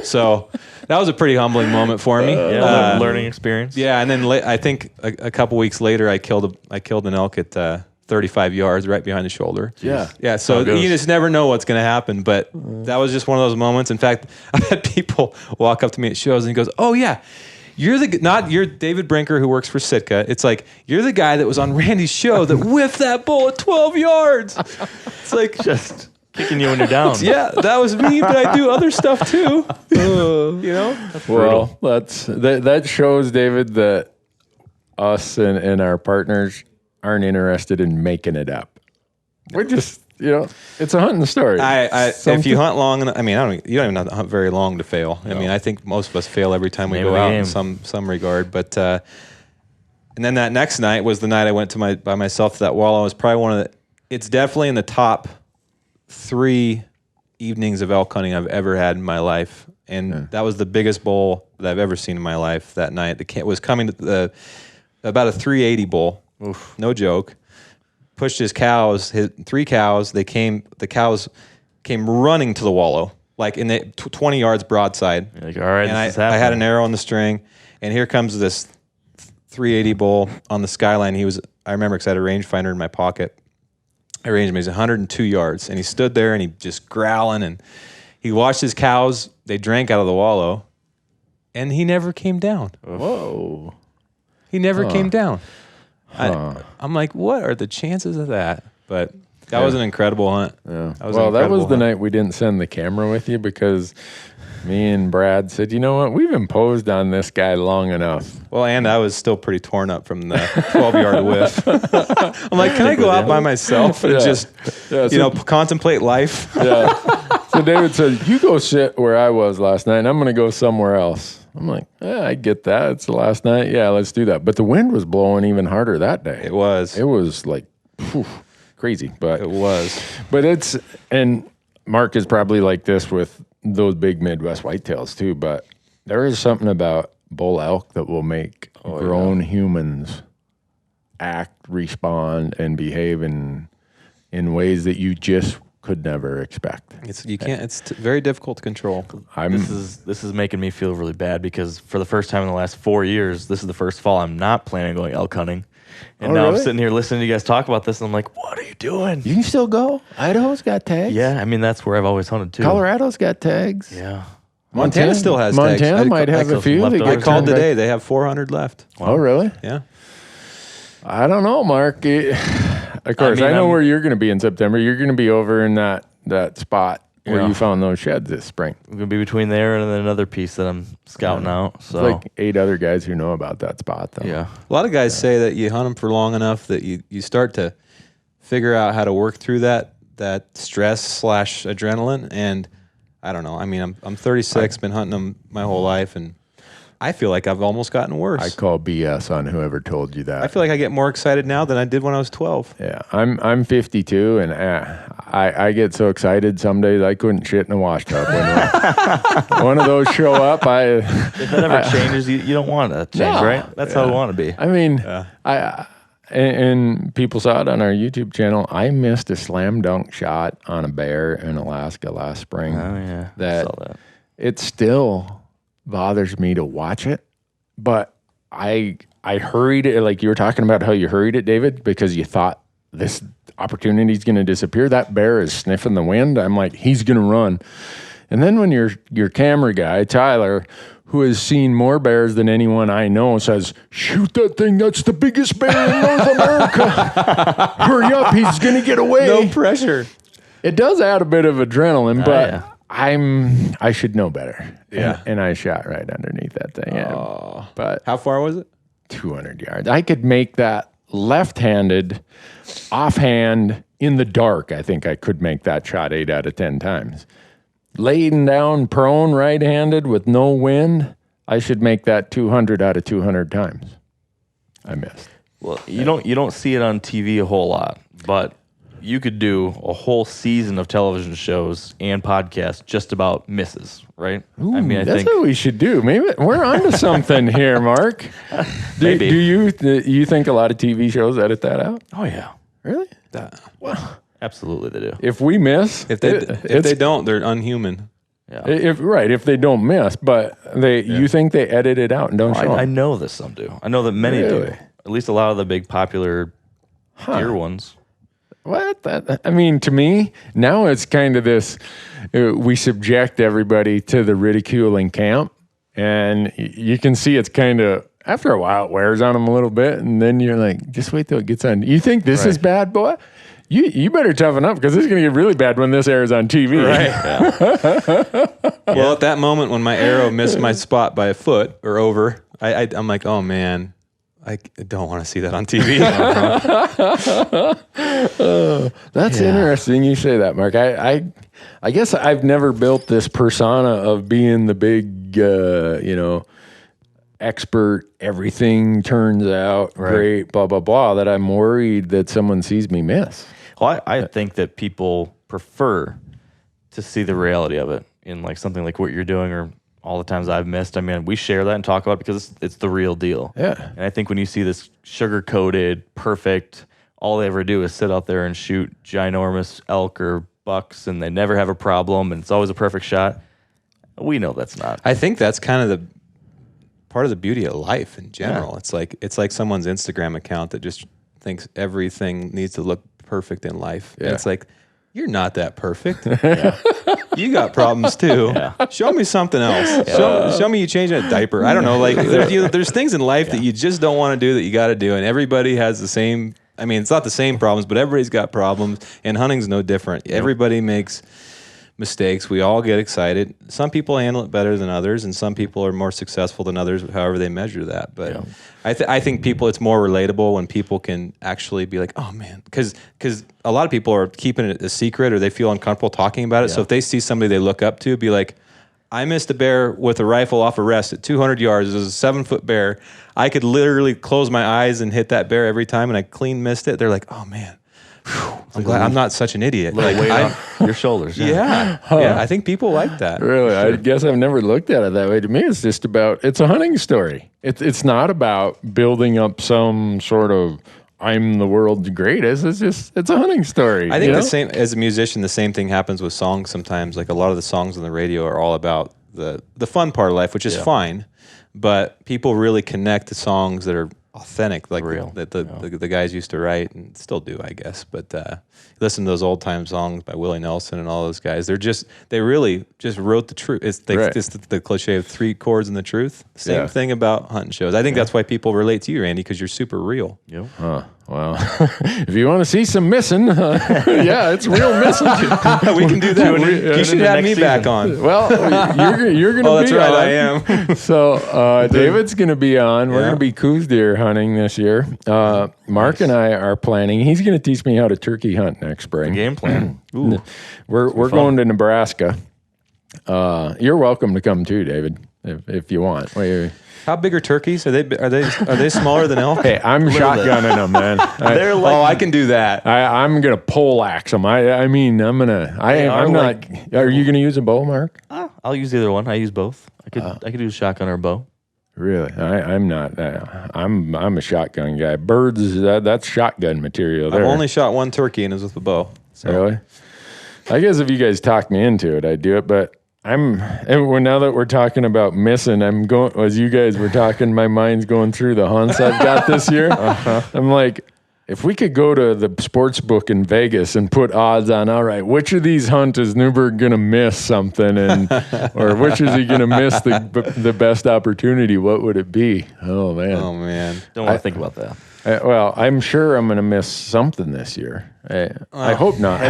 So that was a pretty humbling moment for me. Learning experience. Yeah, and then I think a couple weeks later, I killed an elk at 35 yards right behind the shoulder. Yeah. So you just never know what's going to happen. But that was just one of those moments. In fact, I've had people walk up to me at shows and he goes, "Oh yeah, you're David Brinker who works for Sitka. It's like, you're the guy that was on Randy's show that whiffed that bull at 12 yards. It's like, Kicking you when you're down. Yeah, that was me, but I do other stuff too. You know? Well, that shows, David, that us and our partners aren't interested in making it up. We're just, it's a hunting story. If you hunt long enough, I mean, you don't even have to hunt very long to fail. I mean, I think most of us fail every time we go out in some regard. But and then that next night was the night I went to by myself to that wallow. It was probably it's definitely in the top 3 evenings of elk hunting I've ever had in my life. And that was the biggest bull that I've ever seen in my life that night. It was coming to about a 380 bull. Oof. No joke. Pushed his 3 cows. The cows came running to the wallow, like in the 20 yards broadside. You're like, all right, and I had an arrow on the string, and here comes this 380 bull on the skyline. I remember because I had a rangefinder in my pocket. I ranged him. He's 102 yards, and he stood there and he just growling, and he watched his cows. They drank out of the wallow, and he never came down. Whoa. He never came down. I'm like, what are the chances of that? But that was an incredible hunt. Yeah. That was the night we didn't send the camera with you because me and Brad said, you know what? We've imposed on this guy long enough. Well, and I was still pretty torn up from the 12-yard whiff. I'm like, can I go out by myself and just, contemplate life? Yeah. So David said, you go sit where I was last night, and I'm going to go somewhere else. I'm like, I get that. It's the last night. Yeah, let's do that. But the wind was blowing even harder that day. It was. It was like crazy. But it was. But and Mark is probably like this with those big Midwest whitetails too. But there is something about bull elk that will make grown humans act, respond, and behave in ways that you just could never expect. It's very difficult to control. This is making me feel really bad because for the first time in the last 4 years, this is the first fall I'm not planning on going elk hunting. And now I'm sitting here listening to you guys talk about this, and I'm like, what are you doing? You can still go. Idaho's got tags. Yeah, I mean, that's where I've always hunted too. Colorado's got tags. Yeah. Montana still has tags. Montana might have a few. I called today. They have 400 left. Wow. Oh, really? Yeah. I don't know, Mark. Of course, I know where you're going to be in September. You're going to be over in that spot where you found those sheds this spring. We're going to be between there and then another piece that I'm scouting out. So there's like 8 other guys who know about that spot, though. Yeah. A lot of guys say that you hunt them for long enough that you start to figure out how to work through that stress / adrenaline. And I don't know. I mean, I'm 36, been hunting them my whole life, and I feel like I've almost gotten worse. I call BS on whoever told you that. I feel like I get more excited now than I did when I was 12. Yeah, I'm 52, and I get so excited some days I couldn't shit in a wash tub. When one of those show up, if that ever changes, you don't want to change, right? That's how I want to be. I mean, and people saw it on our YouTube channel. I missed a slam dunk shot on a bear in Alaska last spring. Oh yeah, I saw that. It still bothers me to watch it, but I hurried it, like you were talking about how you hurried it, David, because you thought this opportunity is going to disappear. That bear is sniffing the wind. I'm like, he's going to run. And then when your camera guy, Tyler, who has seen more bears than anyone I know, says, shoot that thing, that's the biggest bear in North America. Hurry up, he's going to get away. No pressure. It does add a bit of adrenaline, but I should know better. Yeah. And I shot right underneath that thing. Yeah. But how far was it? 200 yards. I could make that left-handed, offhand, in the dark. I think I could make that shot 8 out of 10 times. Laying down prone right-handed with no wind, I should make that 200 out of 200 times. I missed. Well, you don't see it on TV a whole lot, but you could do a whole season of television shows and podcasts just about misses, right? Ooh, I mean, that's what we should do. Maybe we're onto something here, Mark. Do you think a lot of TV shows edit that out? Oh yeah, really? Well, absolutely they do. If we miss, if they don't, they're unhuman. Yeah. If they don't miss, but you think they edit it out and don't show. I know that some do. I know that many do. At least a lot of the big popular deer ones. What? I mean, to me, now it's kind of this, we subject everybody to the ridicule in camp, and you can see it's kind of, after a while, it wears on them a little bit, and then you're like, just wait till it gets on. You think this is bad, boy? You better toughen up because it's going to get really bad when this airs on TV. Right. Well, at that moment when my arrow missed my spot by a foot or over, I'm like, oh man, I don't want to see that on TV. That's interesting you say that, Mark. I guess I've never built this persona of being the big, expert, everything turns out great, blah, blah, blah, that I'm worried that someone sees me miss. Well, I think that people prefer to see the reality of it in like something like what you're doing or all the times I've missed. I mean, we share that and talk about it because it's the real deal. Yeah. And I think when you see this sugar-coated, perfect, all they ever do is sit out there and shoot ginormous elk or bucks and they never have a problem and it's always a perfect shot. We know that's not. I think that's kind of the part of the beauty of life in general. Yeah. It's like someone's Instagram account that just thinks everything needs to look perfect in life. Yeah. And it's like, you're not that perfect. Yeah. You got problems too. Yeah. Show me something else. Show me you changed a diaper. I don't know. Like there's things in life that you just don't want to do that you got to do, and everybody has the same. I mean, it's not the same problems, but everybody's got problems, and hunting's no different. Yep. Everybody makes mistakes. We all get excited. Some people handle it better than others, and some people are more successful than others, however they measure that. But I think people, it's more relatable when people can actually be like, oh man, because a lot of people are keeping it a secret or they feel uncomfortable talking about it. So if they see somebody they look up to, be like, I missed a bear with a rifle off a rest at 200 yards. It was a 7-foot bear. I could literally close my eyes and hit that bear every time, and I clean missed it. They're like, oh man. I'm glad I'm not such an idiot. Like weight off your shoulders. Yeah. Yeah. I think people like that. Really? Sure. I guess I've never looked at it that way. To me, it's just it's a hunting story. It's not about building up some sort of I'm the world's greatest. It's a hunting story. I think the same as a musician, the same thing happens with songs sometimes. Like a lot of the songs on the radio are all about the fun part of life, which is fine. But people really connect to songs that are authentic, like real. The guys used to write and still do, I guess. But listen to those old time songs by Willie Nelson and all those guys. They really just wrote the truth. It's the cliche of 3 chords and the truth. Same thing about hunting shows. I think that's why people relate to you, Randy, because you're super real. Yep. Well, if you want to see some missing, it's real missing. We can do that. You should have me back on. Well, you're going to be on. That's right, I am. So David's going to be on. We're going to be coos deer hunting this year. Mark and I are planning. He's going to teach me how to turkey hunt next spring. The game plan. We're going to Nebraska. You're welcome to come too, David, if you want. How big are turkeys? Are they smaller than elk? Hey, I'm shotgunning them, man. I can do that. I'm gonna poleaxe them. I'm not. Are you gonna use a bow, Mark? I'll use either one. I use both. I could do a shotgun or a bow. Really? I'm not. I'm a shotgun guy. Birds, that's shotgun material. There. I've only shot one turkey and it was with a bow. So. Really? I guess if you guys talked me into it, I'd do it. But now that we're talking about missing, I'm going, as you guys were talking, my mind's going through the hunts I've got this year. I'm like, if we could go to the sports book in Vegas and put odds on, all right, which of these hunts is Newberg going to miss something, or which is he going to miss the best opportunity? What would it be? Oh man. Don't want to think about that. Well, I'm sure I'm going to miss something this year. I hope not. I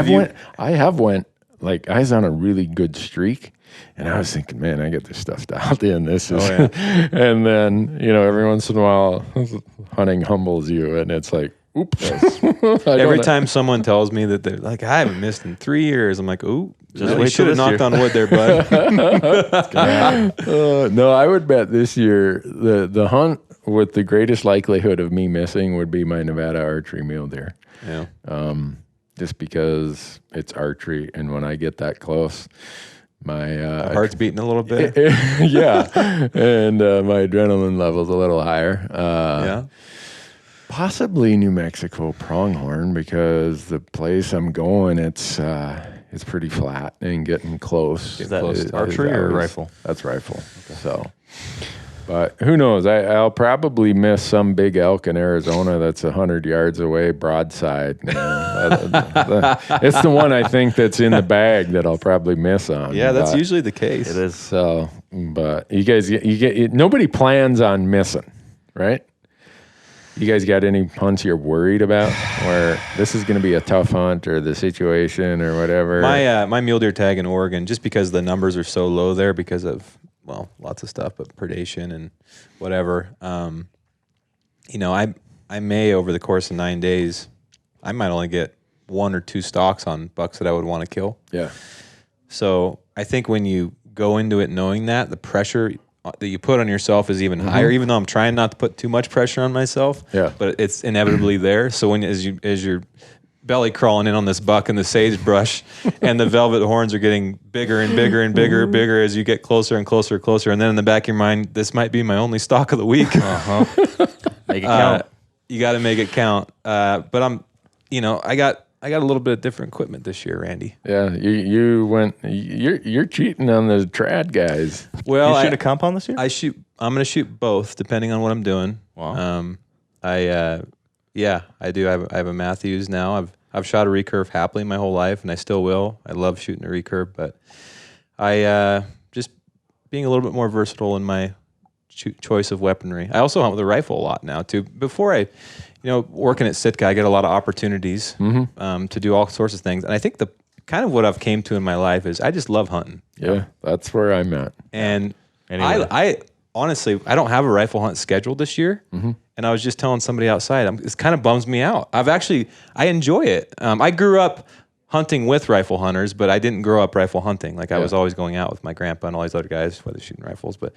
was on a really good streak. And I was thinking, man, I get this stuff dialed in. And then, every once in a while, hunting humbles you, and it's like, oops. Every time someone tells me that they're like, I haven't missed in 3 years, I'm like, ooh, you should have knocked on wood there, bud. No, I would bet this year the hunt with the greatest likelihood of me missing would be my Nevada archery mule deer. Yeah. Just because it's archery, and when I get that close, my heart's beating a little bit. Yeah, and my adrenaline level's a little higher. Possibly New Mexico pronghorn, because the place I'm going, it's pretty flat and getting close. Is that archery or rifle? That's rifle. Okay. So, but who knows? I'll probably miss some big elk in Arizona that's 100 yards away, broadside. It's the one I think that's in the bag that I'll probably miss on. Yeah, that's usually the case. It is. So, but you guys, nobody plans on missing, right? You guys got any hunts you're worried about where this is going to be a tough hunt or the situation or whatever? My mule deer tag in Oregon, just because the numbers are so low there because of, well, lots of stuff, but predation and whatever. You know, I may, over the course of 9 days, I might only get 1 or 2 stalks on bucks that I would want to kill. Yeah. So I think when you go into it knowing that, the pressure that you put on yourself is even higher, even though I'm trying not to put too much pressure on myself. Yeah. But it's inevitably there. So as you're belly crawling in on this buck in the sagebrush and the velvet horns are getting bigger and bigger and bigger as you get closer and closer and closer. And then in the back of your mind, this might be my only stalk of the week. Make it count. You got to make it count. But I got a little bit of different equipment this year, Randy. Yeah, you're cheating on the trad guys. Well, You shoot a compound this year? I'm going to shoot both depending on what I'm doing. Wow. I do. I have a Matthews now. I've shot a recurve happily my whole life, and I still will. I love shooting a recurve, but I just being a little bit more versatile in my choice of weaponry. I also hunt with a rifle a lot now too. Before working at Sitka, I get a lot of opportunities to do all sorts of things, and I think the kind of what I've came to in my life is I just love hunting. Yeah, that's where I'm at. And Anyway. I honestly, I don't have a rifle hunt scheduled this year. And I was just telling somebody outside, it kind of bums me out. I enjoy it. I grew up hunting with rifle hunters, but I didn't grow up rifle hunting. Like I was always going out with my grandpa and all these other guys, whether shooting rifles. But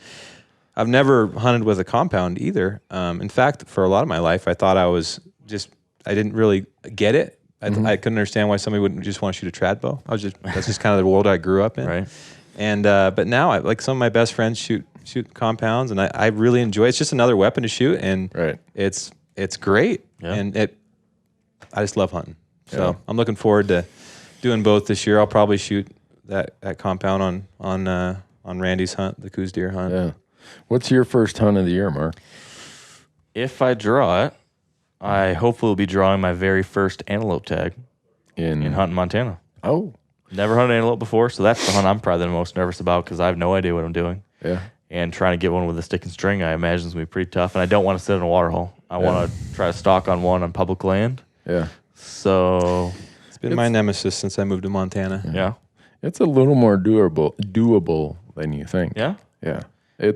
I've never hunted with a compound either. In fact, for a lot of my life, I thought I didn't really get it. I couldn't understand why somebody wouldn't just want to shoot a trad bow. That's just kind of the world I grew up in. Right. And but now, like some of my best friends shoot compounds, and I really enjoy it. It's just another weapon to shoot, and it's great. Yeah. And I just love hunting. So I'm looking forward to doing both this year. I'll probably shoot that compound on Randy's hunt, the Coos deer hunt. Yeah. What's your first hunt of the year, Mark? If I draw it, I hopefully will be drawing my very first antelope tag in hunting Montana. Oh. Never hunted antelope before, so that's the hunt I'm probably the most nervous about because I have no idea what I'm doing. Yeah. And trying to get one with a stick and string, I imagine, is going to be pretty tough. And I don't want to sit in a water hole. I want to try to stalk on one on public land. Yeah. So It's been my nemesis since I moved to Montana. yeah. It's a little more doable than you think. Yeah? Yeah. You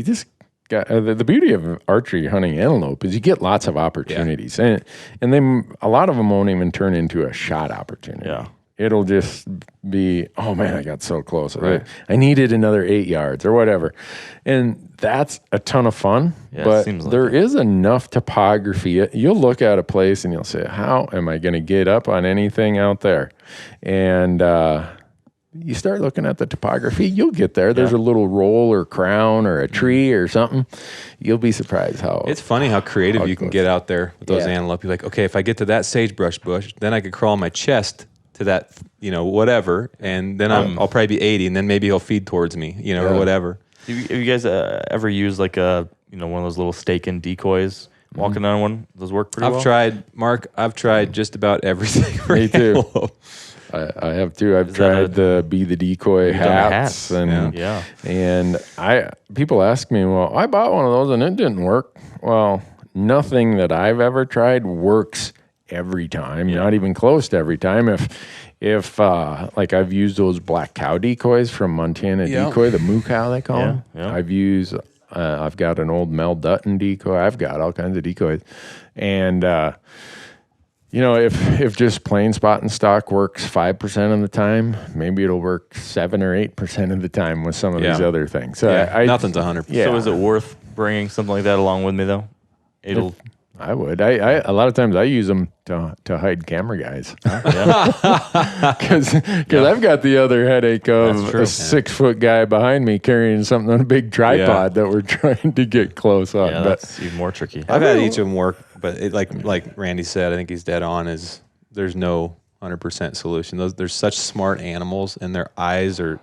just got the beauty of archery hunting antelope is you get lots of opportunities, and then a lot of them won't even turn into a shot opportunity. Yeah. It'll just be, oh man, I got so close. Right. I needed another 8 yards or whatever, and that's a ton of fun. Yeah, but it seems like there it. is enough topography. You'll look at a place and you'll say, how am I going to get up on anything out there? And you start looking at the topography, you'll get there. There's a little roll or crown or a tree or something. You'll be surprised how... It's funny how creative you can get out there with those antelope. You're like, okay, if I get to that sagebrush bush, then I could crawl on my chest to that, whatever, and then I'll probably be 80, and then maybe he'll feed towards me, or whatever. Have you guys ever used like one of those little stake-in decoys? Walking on one, those work pretty well? I've tried just about everything. Me too. I have too. I've tried the Be the Decoy hats. And people ask me, well, I bought one of those and it didn't work. Well, nothing that I've ever tried works every time, not even close to every time. If like I've used those black cow decoys from Montana Decoy, the moo cow they call them. Yeah. I've got an old Mel Dutton decoy. I've got all kinds of decoys. And, if just plain spot and stock works 5% of the time, maybe it'll work 7 or 8% of the time with some of these other things. So nothing's 100%. Yeah. So is it worth bringing something like that along with me, though? I would. I a lot of times I use them to hide camera guys. Because I've got the other headache of a 6-foot guy behind me carrying something on a big tripod that we're trying to get close on. Yeah, that's even more tricky. I've had each of them work, but like Randy said, I think he's dead on, is there's no 100% solution. They're such smart animals, and their eyes are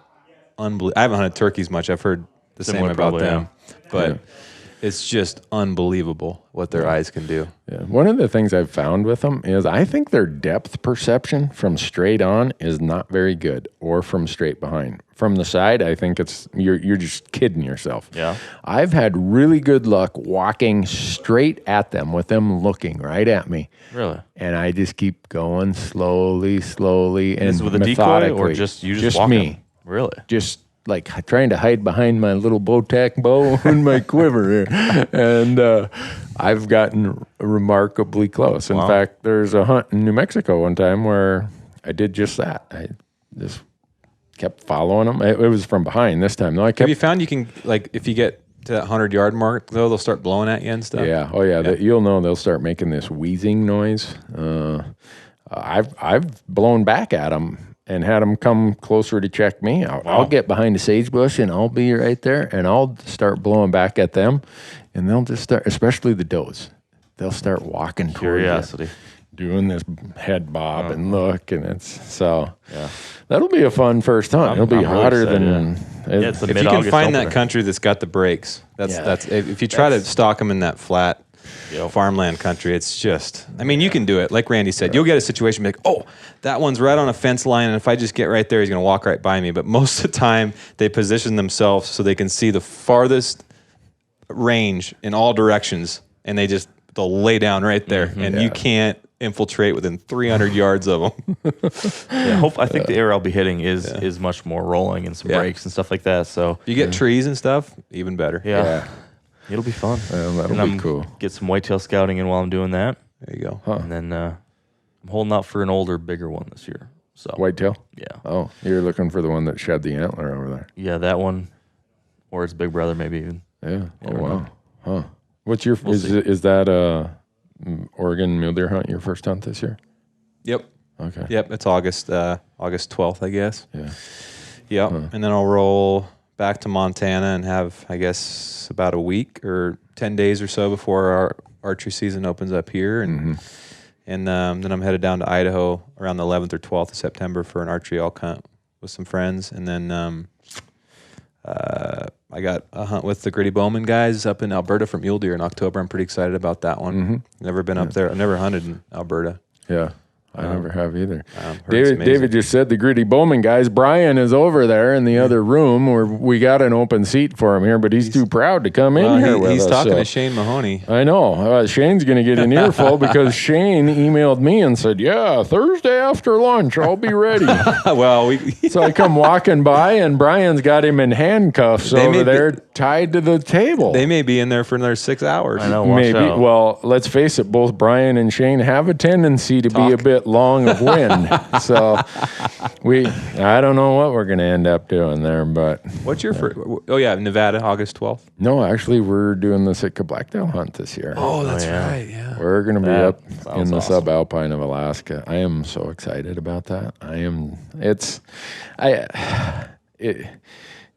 unbelievable. I haven't hunted turkeys much. I've heard the same about them. But It's just unbelievable what their eyes can do. Yeah. One of the things I've found with them is I think their depth perception from straight on is not very good, or from straight behind. From the side, I think it's you're just kidding yourself. Yeah. I've had really good luck walking straight at them with them looking right at me. Really? And I just keep going slowly, and This is with a decoy, methodically. or just you just walking? me. Really? Just like trying to hide behind my little Bowtac bow and my quiver here. And I've gotten remarkably close. In fact, there's a hunt in New Mexico one time where I did just that. I just kept following them. It was from behind this time. No, I kept. Have you found you can, like, if you get to that 100-yard mark, though, they'll start blowing at you and stuff? Yeah. Oh, yeah. You'll know they'll start making this wheezing noise. I've blown back at them and had them come closer to check me. I'll get behind a sage bush and I'll be right there and I'll start blowing back at them, and they'll just start, especially the does. They'll start walking towards Curiosity. you, doing this head bob and look, and that'll be a fun first hunt. It'll be I'm really hotter excited, than. It's the If you can mid-August find opener. that country that's got the breaks, that's if you try to stalk them in that flat farmland country, it's just, I mean, you can do it. Like Randy said, you'll get a situation like, oh, that one's right on a fence line, and if I just get right there, he's going to walk right by me. But most of the time, they position themselves so they can see the farthest range in all directions, and they'll lay down right there, and you can't infiltrate within 300 yards of them. I think the area I'll be hitting is much more rolling and some breaks and stuff like that. So You get trees and stuff, even better. Yeah. It'll be fun. That'll be cool. Get some whitetail scouting in while I'm doing that. There you go. And then I'm holding out for an older, bigger one this year. So Whitetail? Yeah. Oh, you're looking for the one that shed the antler over there. Yeah, that one, or its big brother, maybe even. Yeah. Oh, Never wow. know. Huh. What's your, is that Oregon mule deer hunt your first hunt this year? Yep. Okay. Yep. It's August 12th, I guess. Yeah. Yep. And then I'll roll back to Montana and have, I guess, about a week or 10 days or so before our archery season opens up here. And then I'm headed down to Idaho around the 11th or 12th of September for an archery elk hunt with some friends. And then I got a hunt with the Gritty Bowmen guys up in Alberta for mule deer in October. I'm pretty excited about that one. Never been up there. I've never hunted in Alberta. Yeah. I never have either. heard it's amazing. David just said the Gritty Bowman guys. Brian is over there in the other room where we got an open seat for him here, but he's too proud to come in here with us. He's talking to Shane Mahoney. I know. Shane's going to get an earful because Shane emailed me and said, yeah, Thursday after lunch, I'll be ready. Well, So I come walking by, and Brian's got him in handcuffs over there tied to the table. they may be in there for another 6 hours. I know. Watch Maybe. out. Well, let's face it, both Brian and Shane have a tendency to be a bit long of wind. So I don't know what we're going to end up doing there, but. What's your first? Oh, yeah, Nevada, August 12th. No, actually, we're doing the Sitka blacktail hunt this year. Oh, that's yeah. right, yeah. We're going to be That up sounds in the awesome. subalpine of Alaska. I am so excited about that.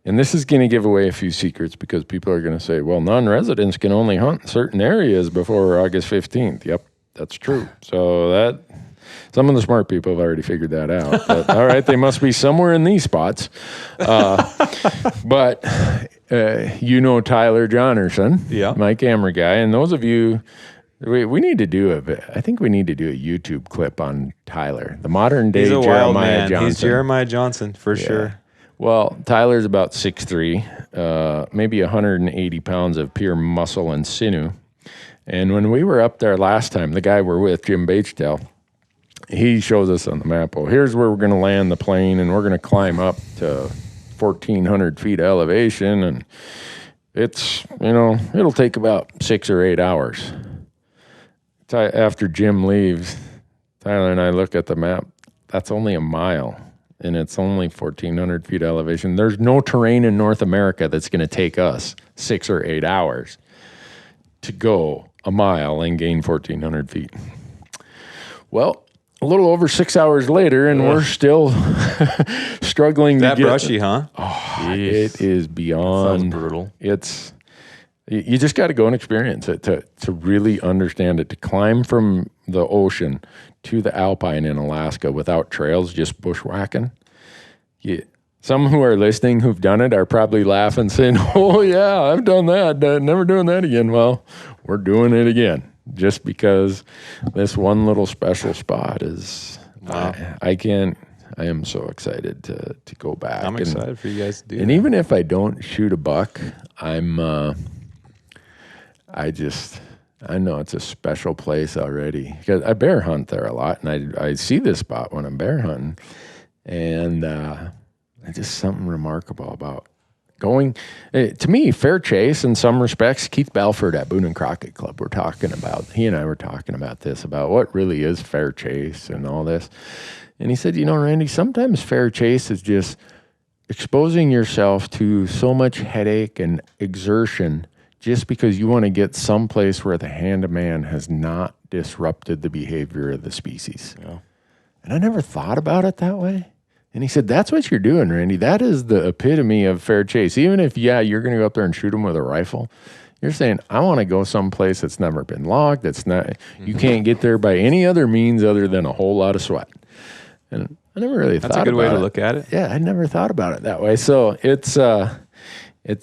And this is going to give away a few secrets because people are going to say, well, non-residents can only hunt certain areas before August 15th. Yep, that's true. So some of the smart people have already figured that out. But, all right, they must be somewhere in these spots. But Tyler Jonerson, my camera guy, and those of you, we need to do I think we need to do a YouTube clip on Tyler, the modern day He's a wild Jeremiah man. Johnson. He's Jeremiah Johnson, for sure. Well, Tyler's about 6'3", maybe 180 pounds of pure muscle and sinew. And when we were up there last time, the guy we're with, Jim Batesdale, he shows us on the map, well, here's where we're going to land the plane, and we're going to climb up to 1,400 feet elevation, and it's, it'll take about 6 or 8 hours. After Jim leaves, Tyler and I look at the map. That's only a mile. And it's only 1,400 feet elevation. There's no terrain in North America that's going to take us 6 or 8 hours to go a mile and gain 1,400 feet. Well, a little over 6 hours later, and we're still struggling to get... That brushy, huh? Oh, it is beyond... Sounds brutal. You just got to go and experience it to really understand it. To climb from the ocean to the alpine in Alaska without trails, just bushwhacking. some who are listening who've done it are probably laughing, saying, "Oh yeah, I've done that. Never doing that again." Well, we're doing it again just because this one little special spot is. Wow. I am so excited to go back. I'm excited for you guys to do and that. even if I don't shoot a buck, I know it's a special place already. Because I bear hunt there a lot, and I see this spot when I'm bear hunting. And it's just something remarkable about going. To me, fair chase in some respects. Keith Balford at Boone and Crockett Club he and I were talking about this, about what really is fair chase and all this. And he said, Randy, sometimes fair chase is just exposing yourself to so much headache and exertion just because you want to get someplace where the hand of man has not disrupted the behavior of the species. Yeah. And I never thought about it that way. And he said, that's what you're doing, Randy. That is the epitome of fair chase. Even if, you're going to go up there and shoot them with a rifle, you're saying, I want to go someplace that's never been logged, that's not, you can't get there by any other means other than a whole lot of sweat. And I never really thought about it. That's a good way to look at it. Yeah, I never thought about it that way. So it's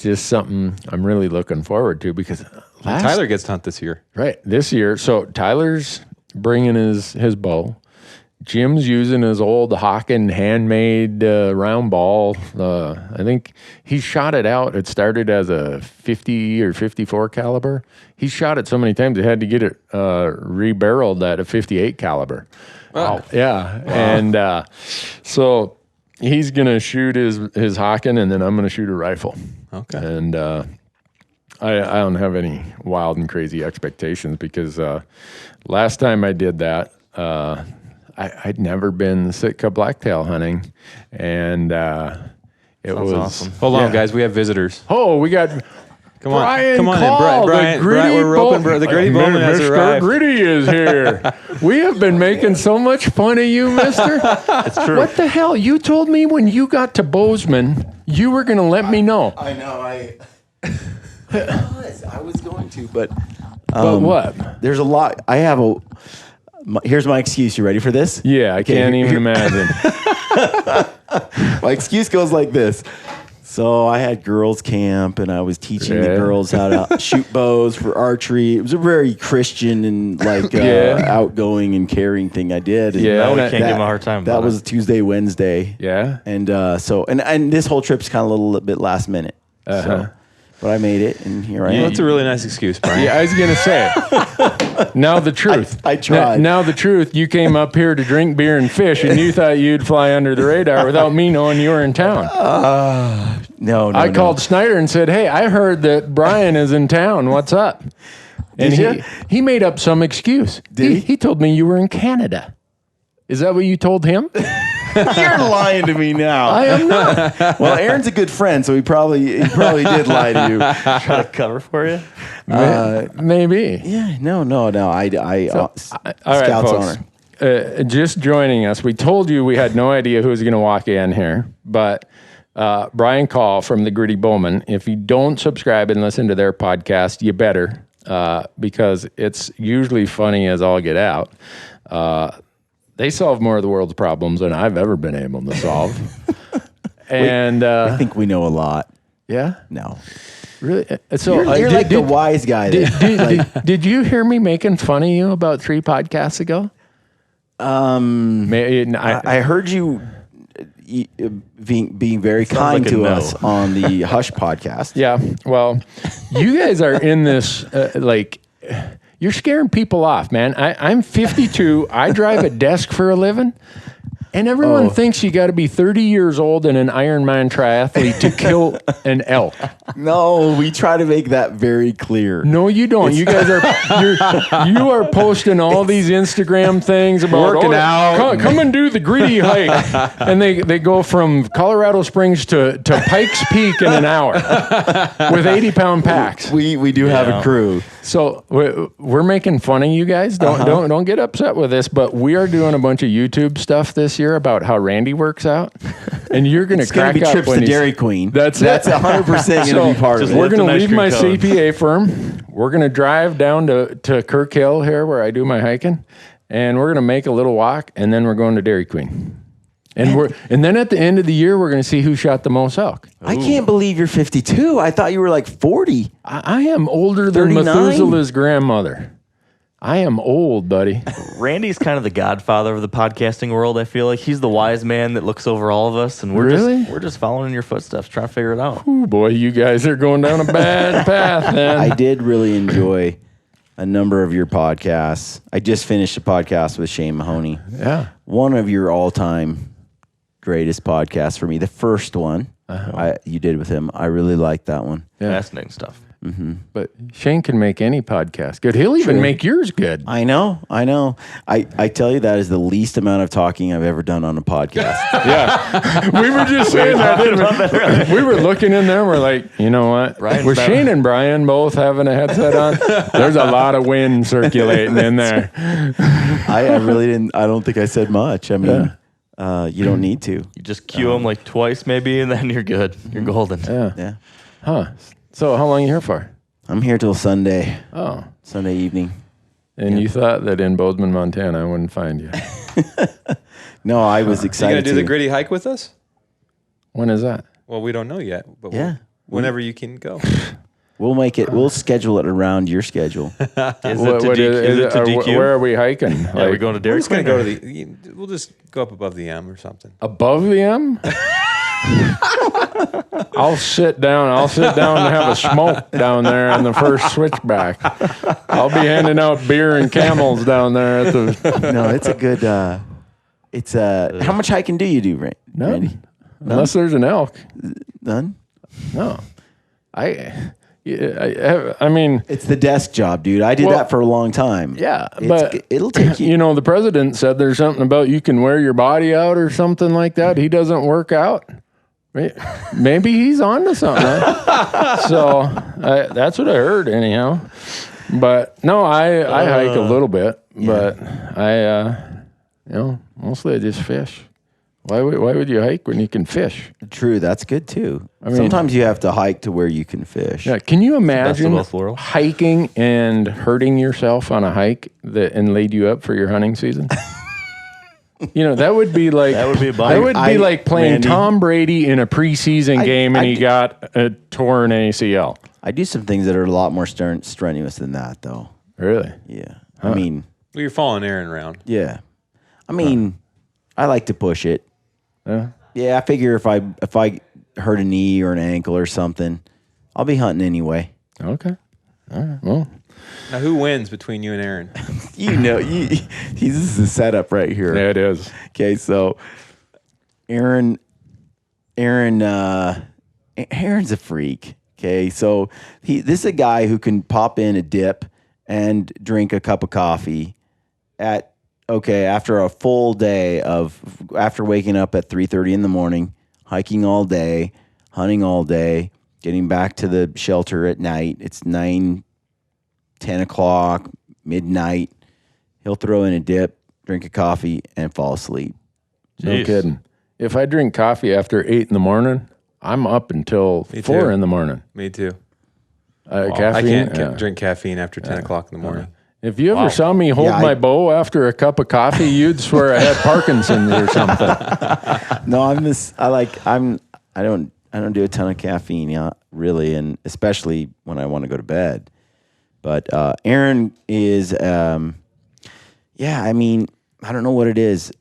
just something I'm really looking forward to because Tyler gets to hunt this year. Right, this year. So Tyler's bringing his bow. Jim's using his old Hawken handmade round ball. I think he shot it out. It started as a 50 or 54 caliber. He shot it so many times he had to get it rebarreled at a 58 caliber. Wow. Yeah. Wow. And so he's going to shoot his Hawken, and then I'm going to shoot a rifle. Okay. And I don't have any wild and crazy expectations because last time I did that, I'd never been Sitka blacktail hunting, and it was awesome. Hold on, guys. We have visitors. Oh, we got Come on, Brian come on Call, in, Brian. the Gritty We're roping. Bowmen. The Gritty Bowmen has Mr. arrived. Gritty is here. We have been making so much fun of you, mister. It's true. What the hell? You told me when you got to Bozeman, you were going to let me know. I know. I was going to, but But what? there's a lot. Here's my excuse. You ready for this? Yeah, I can't even imagine. My excuse goes like this. So I had girls camp, and I was teaching the girls how to shoot bows for archery. It was a very Christian and outgoing and caring thing I did. And we can't give them a hard time. That was Tuesday, Wednesday. Yeah. And and this whole trip's kind of a little bit last minute. So, but I made it, and here I am. That's a really nice excuse, Brian. Yeah, I was going to say. Now the truth. I tried. Now the truth. You came up here to drink beer and fish, and you thought you'd fly under the radar without me knowing you were in town. No. I called Snyder and said, "Hey, I heard that Brian is in town. What's up?" And he made up some excuse. Did he? He told me you were in Canada. Is that what you told him? You're lying to me now. I am not. Well, Aaron's a good friend, so he probably did lie to you. Try to cover for you. Maybe. Yeah, no. All right, Scout's folks. honor. Just joining us. We told you we had no idea who was going to walk in here, but Brian Call from the Gritty Bowmen. If you don't subscribe and listen to their podcast, you better, because it's usually funny as all get out. They solve more of the world's problems than I've ever been able to solve. And I think we know a lot. Yeah? No. Really? So You're like the wise guy. Did you hear me making fun of you about 3 podcasts ago? I heard you being very kind like a to no. us on the Hush podcast. Yeah. Well, you guys are in this, you're scaring people off, man. I'm 52. I drive a desk for a living. And everyone thinks you got to be 30 years old and an Ironman triathlete to kill an elk. No, we try to make that very clear. No, you don't. You guys you are posting all these Instagram things about Working out. Come and do the Gritty hike, and they go from Colorado Springs to Pikes Peak in an hour with 80-pound packs. We do have a crew. So we're making fun of you guys. Don't get upset with this, but we are doing a bunch of YouTube stuff this year about how Randy works out, and you're going to crack be up trips when to he's- Dairy Queen. That's 100% going to be part of just it. We're going to Lift leave an my ice cream cone. CPA firm. We're going to drive down to Kirk Hill here where I do my hiking, and we're going to make a little walk, and then we're going to Dairy Queen. And then at the end of the year, we're going to see who shot the most elk. I can't believe you're 52. I thought you were like 40. I am older than 39? Methuselah's grandmother. I am old, buddy. Randy's kind of the godfather of the podcasting world. I feel like he's the wise man that looks over all of us, and we're just following in your footsteps, trying to figure it out. Ooh, boy, you guys are going down a bad path, man. I did really enjoy a number of your podcasts. I just finished a podcast with Shane Mahoney. Yeah. One of your all-time greatest podcasts for me. The first one you did with him. I really liked that one. Yeah. Fascinating stuff. But Shane can make any podcast good. He'll even make yours good. I know. I tell you, that is the least amount of talking I've ever done on a podcast. Yeah. We were just saying that, didn't we? We were looking in there and we're like, you know what? With Shane and Brian both having a headset on, there's a lot of wind circulating in there. I really didn't. I don't think I said much. I mean, you don't need to. You just cue them like twice maybe, and then you're good. You're golden. Yeah. Huh. So how long are you here for? I'm here till Sunday. Oh. Sunday evening. And you thought that in Bozeman, Montana, I wouldn't find you. No, I was excited. You gonna do the gritty hike with us? When is that? Well, we don't know yet, but whenever you can go. We'll make it. We'll schedule it around your schedule. Is it to DQ? Where are we hiking? Are we going to Dairy We're just gonna Queen? go to we'll just go up above the M or something. Above the M? I'll sit down and have a smoke down there on the first switchback. I'll be handing out beer and camels down there at the. No, it's a good. How much hiking do you do, Randy? None. Unless there's an elk. None. No. I mean, it's the desk job, dude. I did that for a long time. Yeah, but it'll take you. You know, the president said there's something about you can wear your body out or something like that. He doesn't work out. Maybe he's on to something. So that's what I heard, anyhow. But no, I hike a little bit, but mostly I just fish. Why would you hike when you can fish? True, that's good too. I mean, sometimes you have to hike to where you can fish. Yeah, can you imagine hiking and hurting yourself on a hike and laid you up for your hunting season? You know, that would be like like playing Randy, Tom Brady in a preseason game and he got a torn ACL. I do some things that are a lot more strenuous than that, though. Really? Yeah. Huh. I mean, you're following Aaron around. Yeah. I mean, I like to push it. Yeah. I figure if I hurt a knee or an ankle or something, I'll be hunting anyway. Okay. All right. Well. Now, who wins between you and Aaron? This is the setup right here. Yeah, it is. Okay, so Aaron's a freak. Okay, so this is a guy who can pop in a dip and drink a cup of coffee after a full day after waking up at 3:30 in the morning, hiking all day, hunting all day, getting back to the shelter at night. It's 9, 10 o'clock, midnight. He'll throw in a dip, drink a coffee, and fall asleep. Jeez. No kidding. If I drink coffee after 8 in the morning, I'm up until 4 in the morning. Me too. Caffeine? I can't drink caffeine after 10 o'clock in the morning. If you ever saw me hold my bow after a cup of coffee, you'd swear I had Parkinson's or something. No, I don't do a ton of caffeine, really, and especially when I want to go to bed. But Aaron is, I mean, I don't know what it is.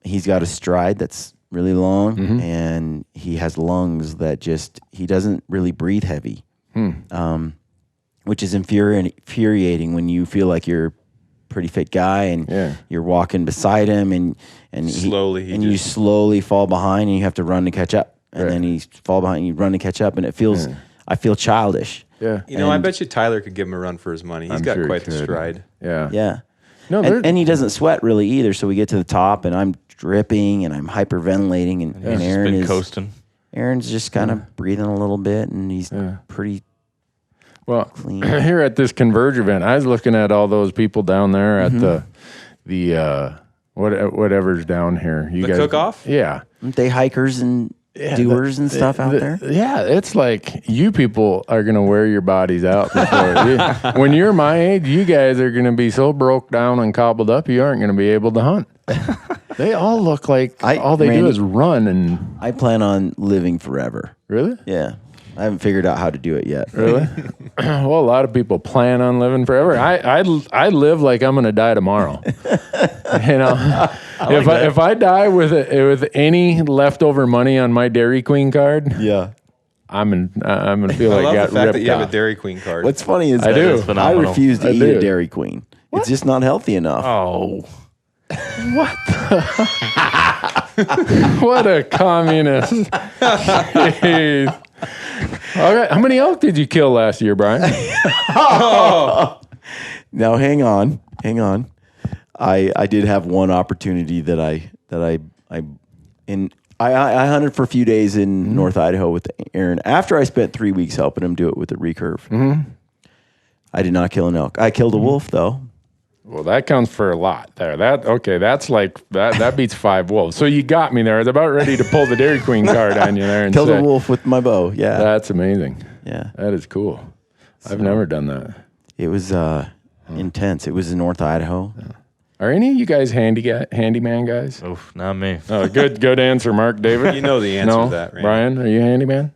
He's got a stride that's really long, and he has lungs that he doesn't really breathe heavy, which is infuriating when you feel like you're a pretty fit guy and you're walking beside him and you slowly fall behind and you have to run to catch up. And then you fall behind and you run to catch up, and I feel childish. Yeah. I bet you Tyler could give him a run for his money. He's got quite the stride. Yeah. Yeah. No, and he doesn't sweat really either. So we get to the top, and I'm dripping, and I'm hyperventilating, and Aaron is coasting. Aaron's just kind of breathing a little bit, and he's pretty clean. Here at this Converge event, I was looking at all those people down there at the whatever's down here. You the guys, cook-off? Yeah. Aren't they hikers and doers and stuff out there? Yeah, it's like you people are going to wear your bodies out before. When you're my age, you guys are going to be so broke down and cobbled up, you aren't going to be able to hunt. They all look like all they do Randy, is run and. I plan on living forever. Really? Yeah. I haven't figured out how to do it yet. Really? Well, a lot of people plan on living forever. I live like I'm going to die tomorrow. If I die with any leftover money on my Dairy Queen card, Yeah. I'm gonna feel I like love I got the fact ripped that you have off. a Dairy Queen card. What's funny is I do. Is I phenomenal. refuse to I eat do. a Dairy Queen. It's just not healthy enough. Oh, What a communist! Jeez. All right, how many elk did you kill last year, Brian? Now hang on. I did have one opportunity that I hunted for a few days in North Idaho with Aaron. After I spent 3 weeks helping him do it with the recurve, I did not kill an elk. I killed a wolf though. Well, that counts for a lot there. That's like that beats 5 wolves. So you got me there. I was about ready to pull the Dairy Queen card on you there and Killed say, a wolf with my bow. Yeah, That's amazing. yeah. That is cool. I've never done that. It was intense. It was in North Idaho. Are any of you guys handyman guys? oof, not me. Oh, good answer, Mark. David? You know the answer No? to that, Randy. Brian, are you a handyman?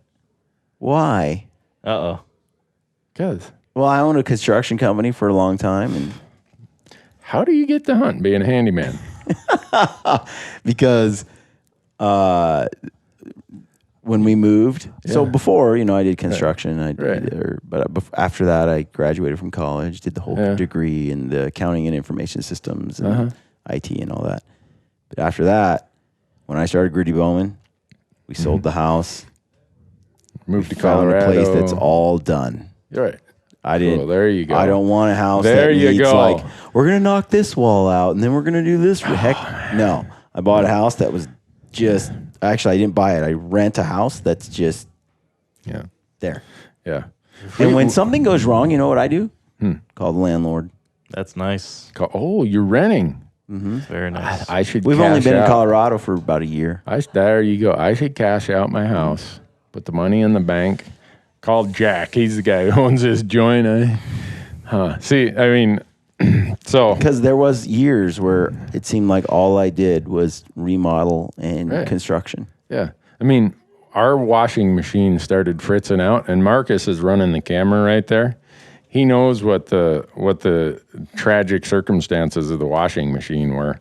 Why? Uh-oh. Because Well, I owned a construction company for a long time, and how do you get to hunt being a handyman? because when we moved, so before I did construction, but after that I graduated from college, did the whole degree in the accounting and information systems and IT and all that. But after that, when I started Gritty Bowmen, we sold the house, Moved to found Colorado. a place that's all done. Right. I didn't. Cool, there you go. I don't want a house There that you needs go. like we're gonna knock this wall out and then we're gonna do this. Heck, no. I bought a house that was just. Actually, I didn't buy it. I rent a house that's just Yeah. there. Yeah. And when something goes wrong, you know what I do? Call the landlord. That's nice. Oh, you're renting. Very nice. I should. We've only cash been in out. Colorado for about a year. There you go. I should cash out my house, put the money in the bank, call Jack. He's the guy who owns this joint. See, I mean, so Because there was years where it seemed like all I did was remodel and construction. yeah, I mean, our washing machine started fritzing out, and Marcus is running the camera right there. He knows what the tragic circumstances of the washing machine were.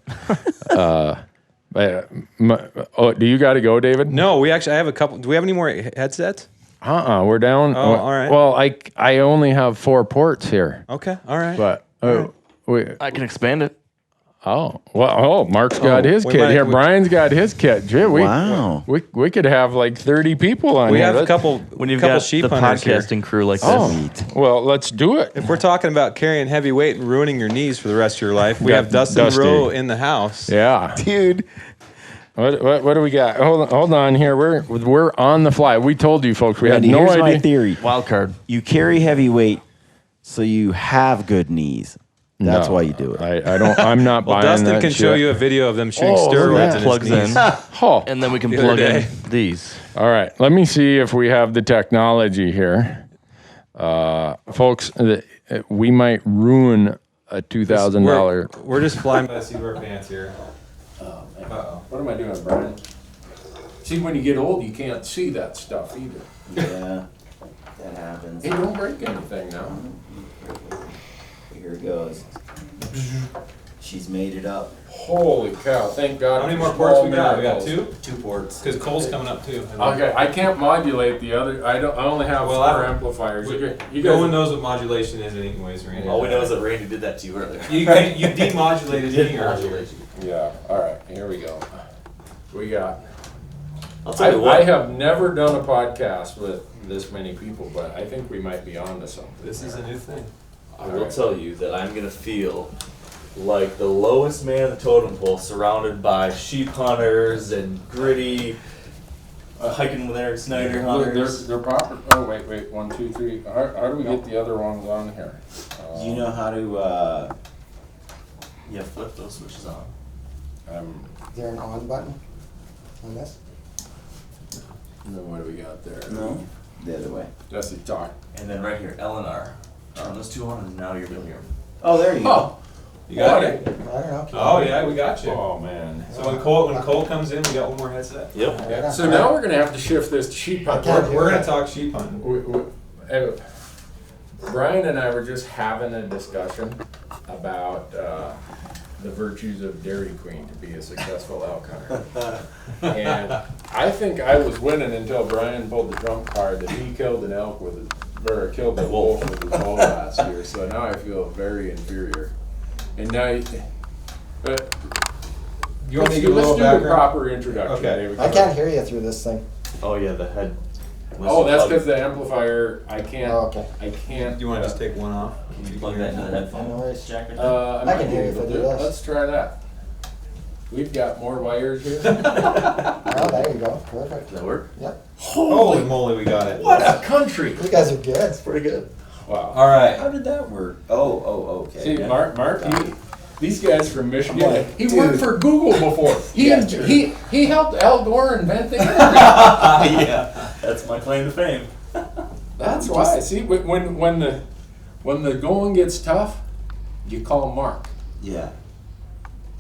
Do you got to go, David? No, I have a couple. Do we have any more headsets? We're down. Oh, all right. Well, I only have 4 ports here, Okay, all right. but I can expand it. Mark's got his we kit might- here. we- Brian's got his kit. Gee, Wow. we could have like 30 people on we here. have a Let's- couple. When you've couple got sheep the hunters here. podcasting crew like Oh, this. well, let's do it. If we're talking about carrying heavy weight and ruining your knees for the rest of your life, we Got have Dustin Dusty. Roe in the house. Yeah. Dude. What do we got? Hold on here. We're on the fly. We told you folks. We Randy, had no here's idea. my theory. Wild card. You carry heavy weight so you have good knees. That's No, why you do it. I don't. I'm not Well, buying Dustin that can shit. show you a video of them shooting Oh, look at steroids that. in Plugs his knees. in. Oh, And then we can The plug other in day. these. all right. Let me see if we have the technology here, folks. We might ruin a $2,000. We're just flying by the seat of our pants here. What am I doing, Brian? See, when you get old, you can't see that stuff either. Yeah, that happens. Hey, don't break anything now. Here it goes. She's made it up. Holy cow! Thank God. How many for more ports small we got? We got miracles. 2? 2 ports. Because Cole's coming up too. Okay, I can't modulate the other. I only have Well, 4 amplifiers. You No one guys, knows what modulation is anyways, Randy. All we know is that Randy did that to you earlier. You demodulated me earlier. yeah. All right, here we go. We got. I'll tell you what. I have never done a podcast with this many people, but I think we might be on to something. This is a new thing. I will tell you that I'm going to feel like the lowest man in the totem pole surrounded by sheep hunters and gritty hiking with Eric Snyder hunters. They're proper. Oh wait, 1, 2, 3. How do we get the other ones on here? Do you know how to, Yeah, flip those switches on. Is there an on button on this? And then what do we got there? no? The other way. That's the talk. And then right here, L and R. Turn those two on and now you're going to hear them. Oh, there you go. Oh, You got it? I don't know. Oh yeah, we got you. Oh man. So when Cole comes in, we got one more headset. Yep. Yeah. So now we're gonna have to shift this to sheep hunt. We're gonna talk sheep hunting. Brian and I were just having a discussion about the virtues of Dairy Queen to be a successful elk hunter. And I think I was winning until Brian pulled the trump card that he killed an elk killed a wolf with his bow last year. So now I feel very inferior. And now, You want me to give a let's little do the background? proper introduction. Okay. David. I can't hear you through this thing. Oh yeah, the head. Oh, that's because the amplifier. I can't. Oh, okay. I can't. Do you want to just take one off? Can you plug that into the headphone No worries. jack? I I might can be hear you able if I to do this. Let's try that. We've got more wires here. Oh, there you go. Perfect. Does that work? Yep. Holy moly, we got it. What a country! You guys are good. That's pretty good. Wow. All right. How did that work? Oh, okay. See, Yeah. Mark, these guys from Michigan. I'm like, he dude. worked for Google before. He helped Al Gore invent the internet. Yeah, that's my claim to fame. That's why. See, when the going gets tough, you call Mark. Yeah.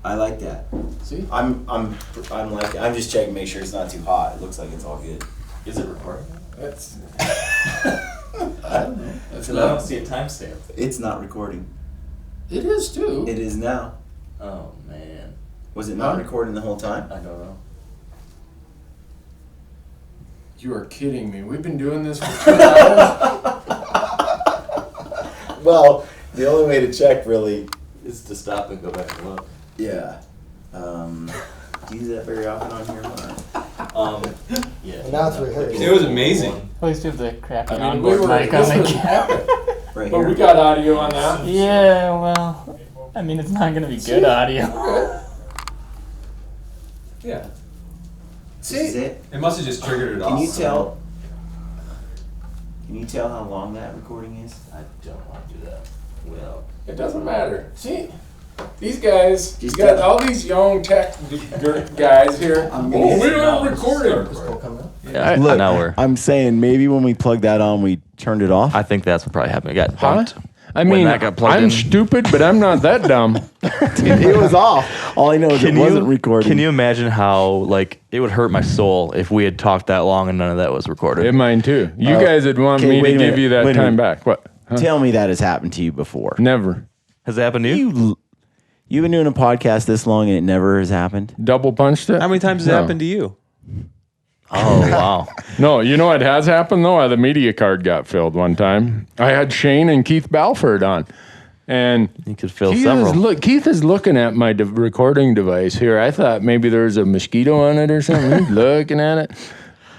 I like that. See? I'm just checking, make sure it's not too hot. It looks like it's all good. Is it recording? That's. I don't know. That's Because I don't see a timestamp. It's not recording. It is too. It is now. Oh man, Was it not Huh? recording the whole time? I don't know. You are kidding me. We've been doing this for 2 hours. Well, the only way to check really, Is to stop and go back and look. yeah. Do you use that very often on here? Yeah. And now it's rehearsed. It was amazing. At least you have the crappy I mean, onboard mic on this was the epic. Right But here. we got audio on that. Yeah, well, I mean, it's not going to be good audio. Yeah. This is it. It must have just triggered it off. Can you tell? Can you tell how long that recording is? I don't want to do that. Well, It doesn't matter. See, these guys, you Just got tell- all these young tech guys here. I'm Oh, gonna we hit are now. recording. Is Cole coming up? yeah. Look, Now we're. I'm saying maybe when we plug that on, we turned it off. I think that's what probably happened. It got Huh? bumped. I When mean, that got plugged I'm in. stupid, but I'm not that dumb. It was off. All I know is it wasn't recording. Can you imagine how like it would hurt my soul if we had talked that long and none of that was recorded? Yeah, mine too. You guys would want okay, me wait to a give minute, you that wait a time minute. back. What? Huh? Tell me that has happened to you before. Never. Has that happened to you? You've been doing a podcast this long and it never has happened? Double punched it? How many times has it No. happened to you? Oh wow. No, you know what has happened though? The media card got filled one time. I had Shane and Keith Balford on. And You could fill Keith several. Keith is looking at my recording device here. I thought maybe there was a mosquito on it or something. He's looking at it.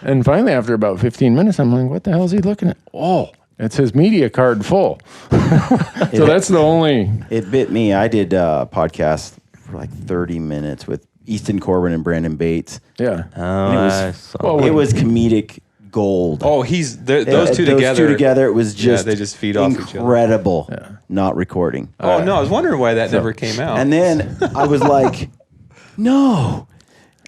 And finally, after about 15 minutes, I'm like, what the hell is he looking at? Oh, it says media card full. So that's the only. It bit me. I did a podcast for like 30 minutes with Easton Corbin and Brandon Bates. Yeah. Oh, it was- I saw well, that. It was comedic gold. Oh, those two together. It was just they just feed off each other. incredible. Not recording. Oh no, I was wondering why that never came out. And then I was like, no.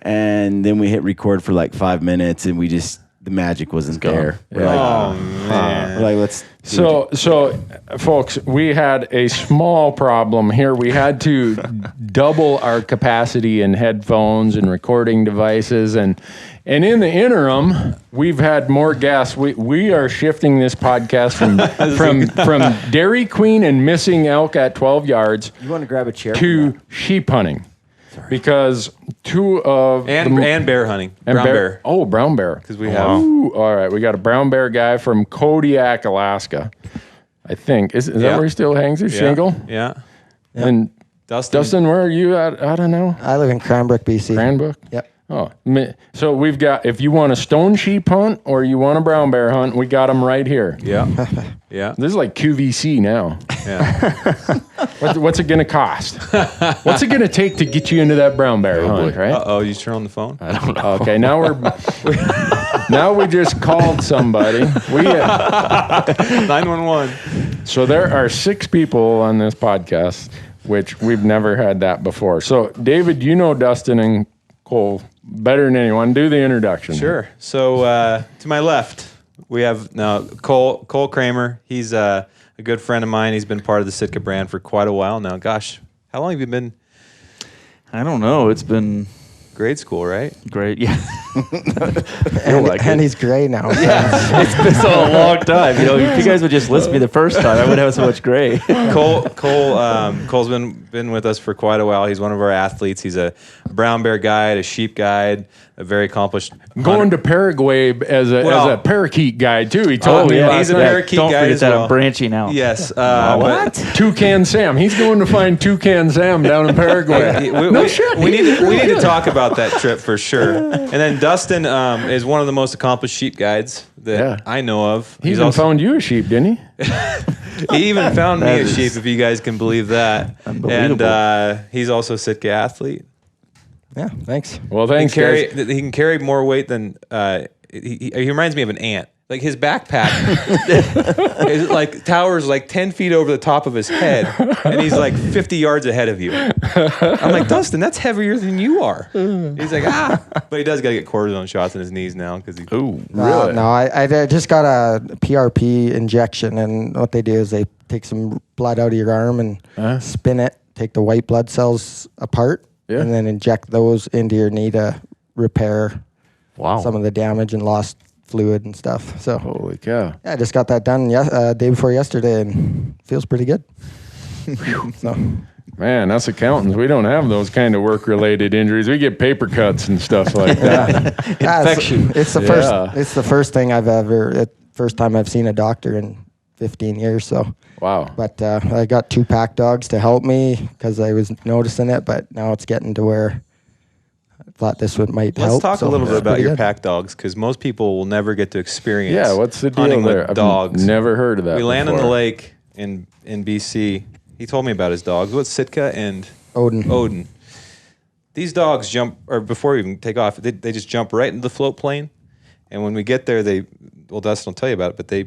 And then we hit record for like 5 minutes and the magic wasn't there. We're like, oh man. we're like, let's. So, folks, we had a small problem here. We had to double our capacity in headphones and recording devices, and in the interim, we've had more guests. We are shifting this podcast from Dairy Queen and missing elk at 12 yards You want to grab a chair? to sheep hunting, because two of And bear hunting. and Brown bear. Oh, brown bear. Because we have Ooh, all right, we got a brown bear guy from Kodiak, Alaska. I think is that Yeah. where he still hangs his shingle? Yeah. And Dustin, where are you at? I don't know. I live in Cranbrook, BC. Cranbrook. Yep. Oh, so we've got, if you want a stone sheep hunt or you want a brown bear hunt, we got them right here. Yeah. Yeah. This is like QVC now. Yeah. What's it going to cost? What's it going to take to get you into that brown bear hunt, right? Uh-oh, you turn on the phone? I don't know. Okay, now now we just called somebody. 911. So there are 6 people on this podcast, which we've never had that before. So David, you know Dustin and Cole better than anyone. Do the introduction. Sure. So to my left, we have now Cole Kramer. He's a good friend of mine. He's been part of the Sitka brand for quite a while now. Gosh, How long have you been I don't know. It's been grade school, right? great. Yeah. And he's gray now. It's been so a long time. You know, if you guys would just listen to me the first time, I wouldn't have so much gray. Cole's been with us for quite a while. He's one of our athletes. He's a brown bear guide, a sheep guide, a very accomplished Going to Paraguay as a parakeet guide too. He told me he's a last night. parakeet Don't guy forget as that well. I'm branching out. Yes. Toucan Sam. He's going to find Toucan Sam down in Paraguay. We need to talk about that trip for sure. And then Dustin is one of the most accomplished sheep guides that I know of. He even found you a sheep, didn't he? He even found me That a is sheep, if you guys can believe that. unbelievable. And he's also a Sitka athlete. Yeah, thanks. Well, thanks, guys. He can carry more weight than he reminds me of an ant. Like his backpack is like towers like 10 feet over the top of his head, and he's like 50 yards ahead of you. I'm like, Dustin, that's heavier than you are. He's like, but he does got to get cortisone shots in his knees now because he. Ooh, really? No, I just got a PRP injection, and what they do is they take some blood out of your arm and spin it, take the white blood cells apart, and then inject those into your knee to repair some of the damage and lost fluid and stuff. So Holy cow. yeah, I just got that done day before yesterday, and feels pretty good. So Man, us accountants, we don't have those kind of work-related injuries. We get paper cuts and stuff like that. Infection. It's the first. It's the first thing I've ever. First time I've seen a doctor in 15 years. So Wow. But I got 2 pack dogs to help me because I was noticing it. But now it's getting to where I thought this might help. Let's talk a little bit about your good. pack dogs, because most people will never get to experience. Yeah, what's the deal hunting there? with I've dogs. never heard of that. We land on the before. lake in BC. He told me about his dogs. What's Sitka and Odin. These dogs jump, or before we even take off, they just jump right into the float plane. And when we get there, Dustin will tell you about it, but they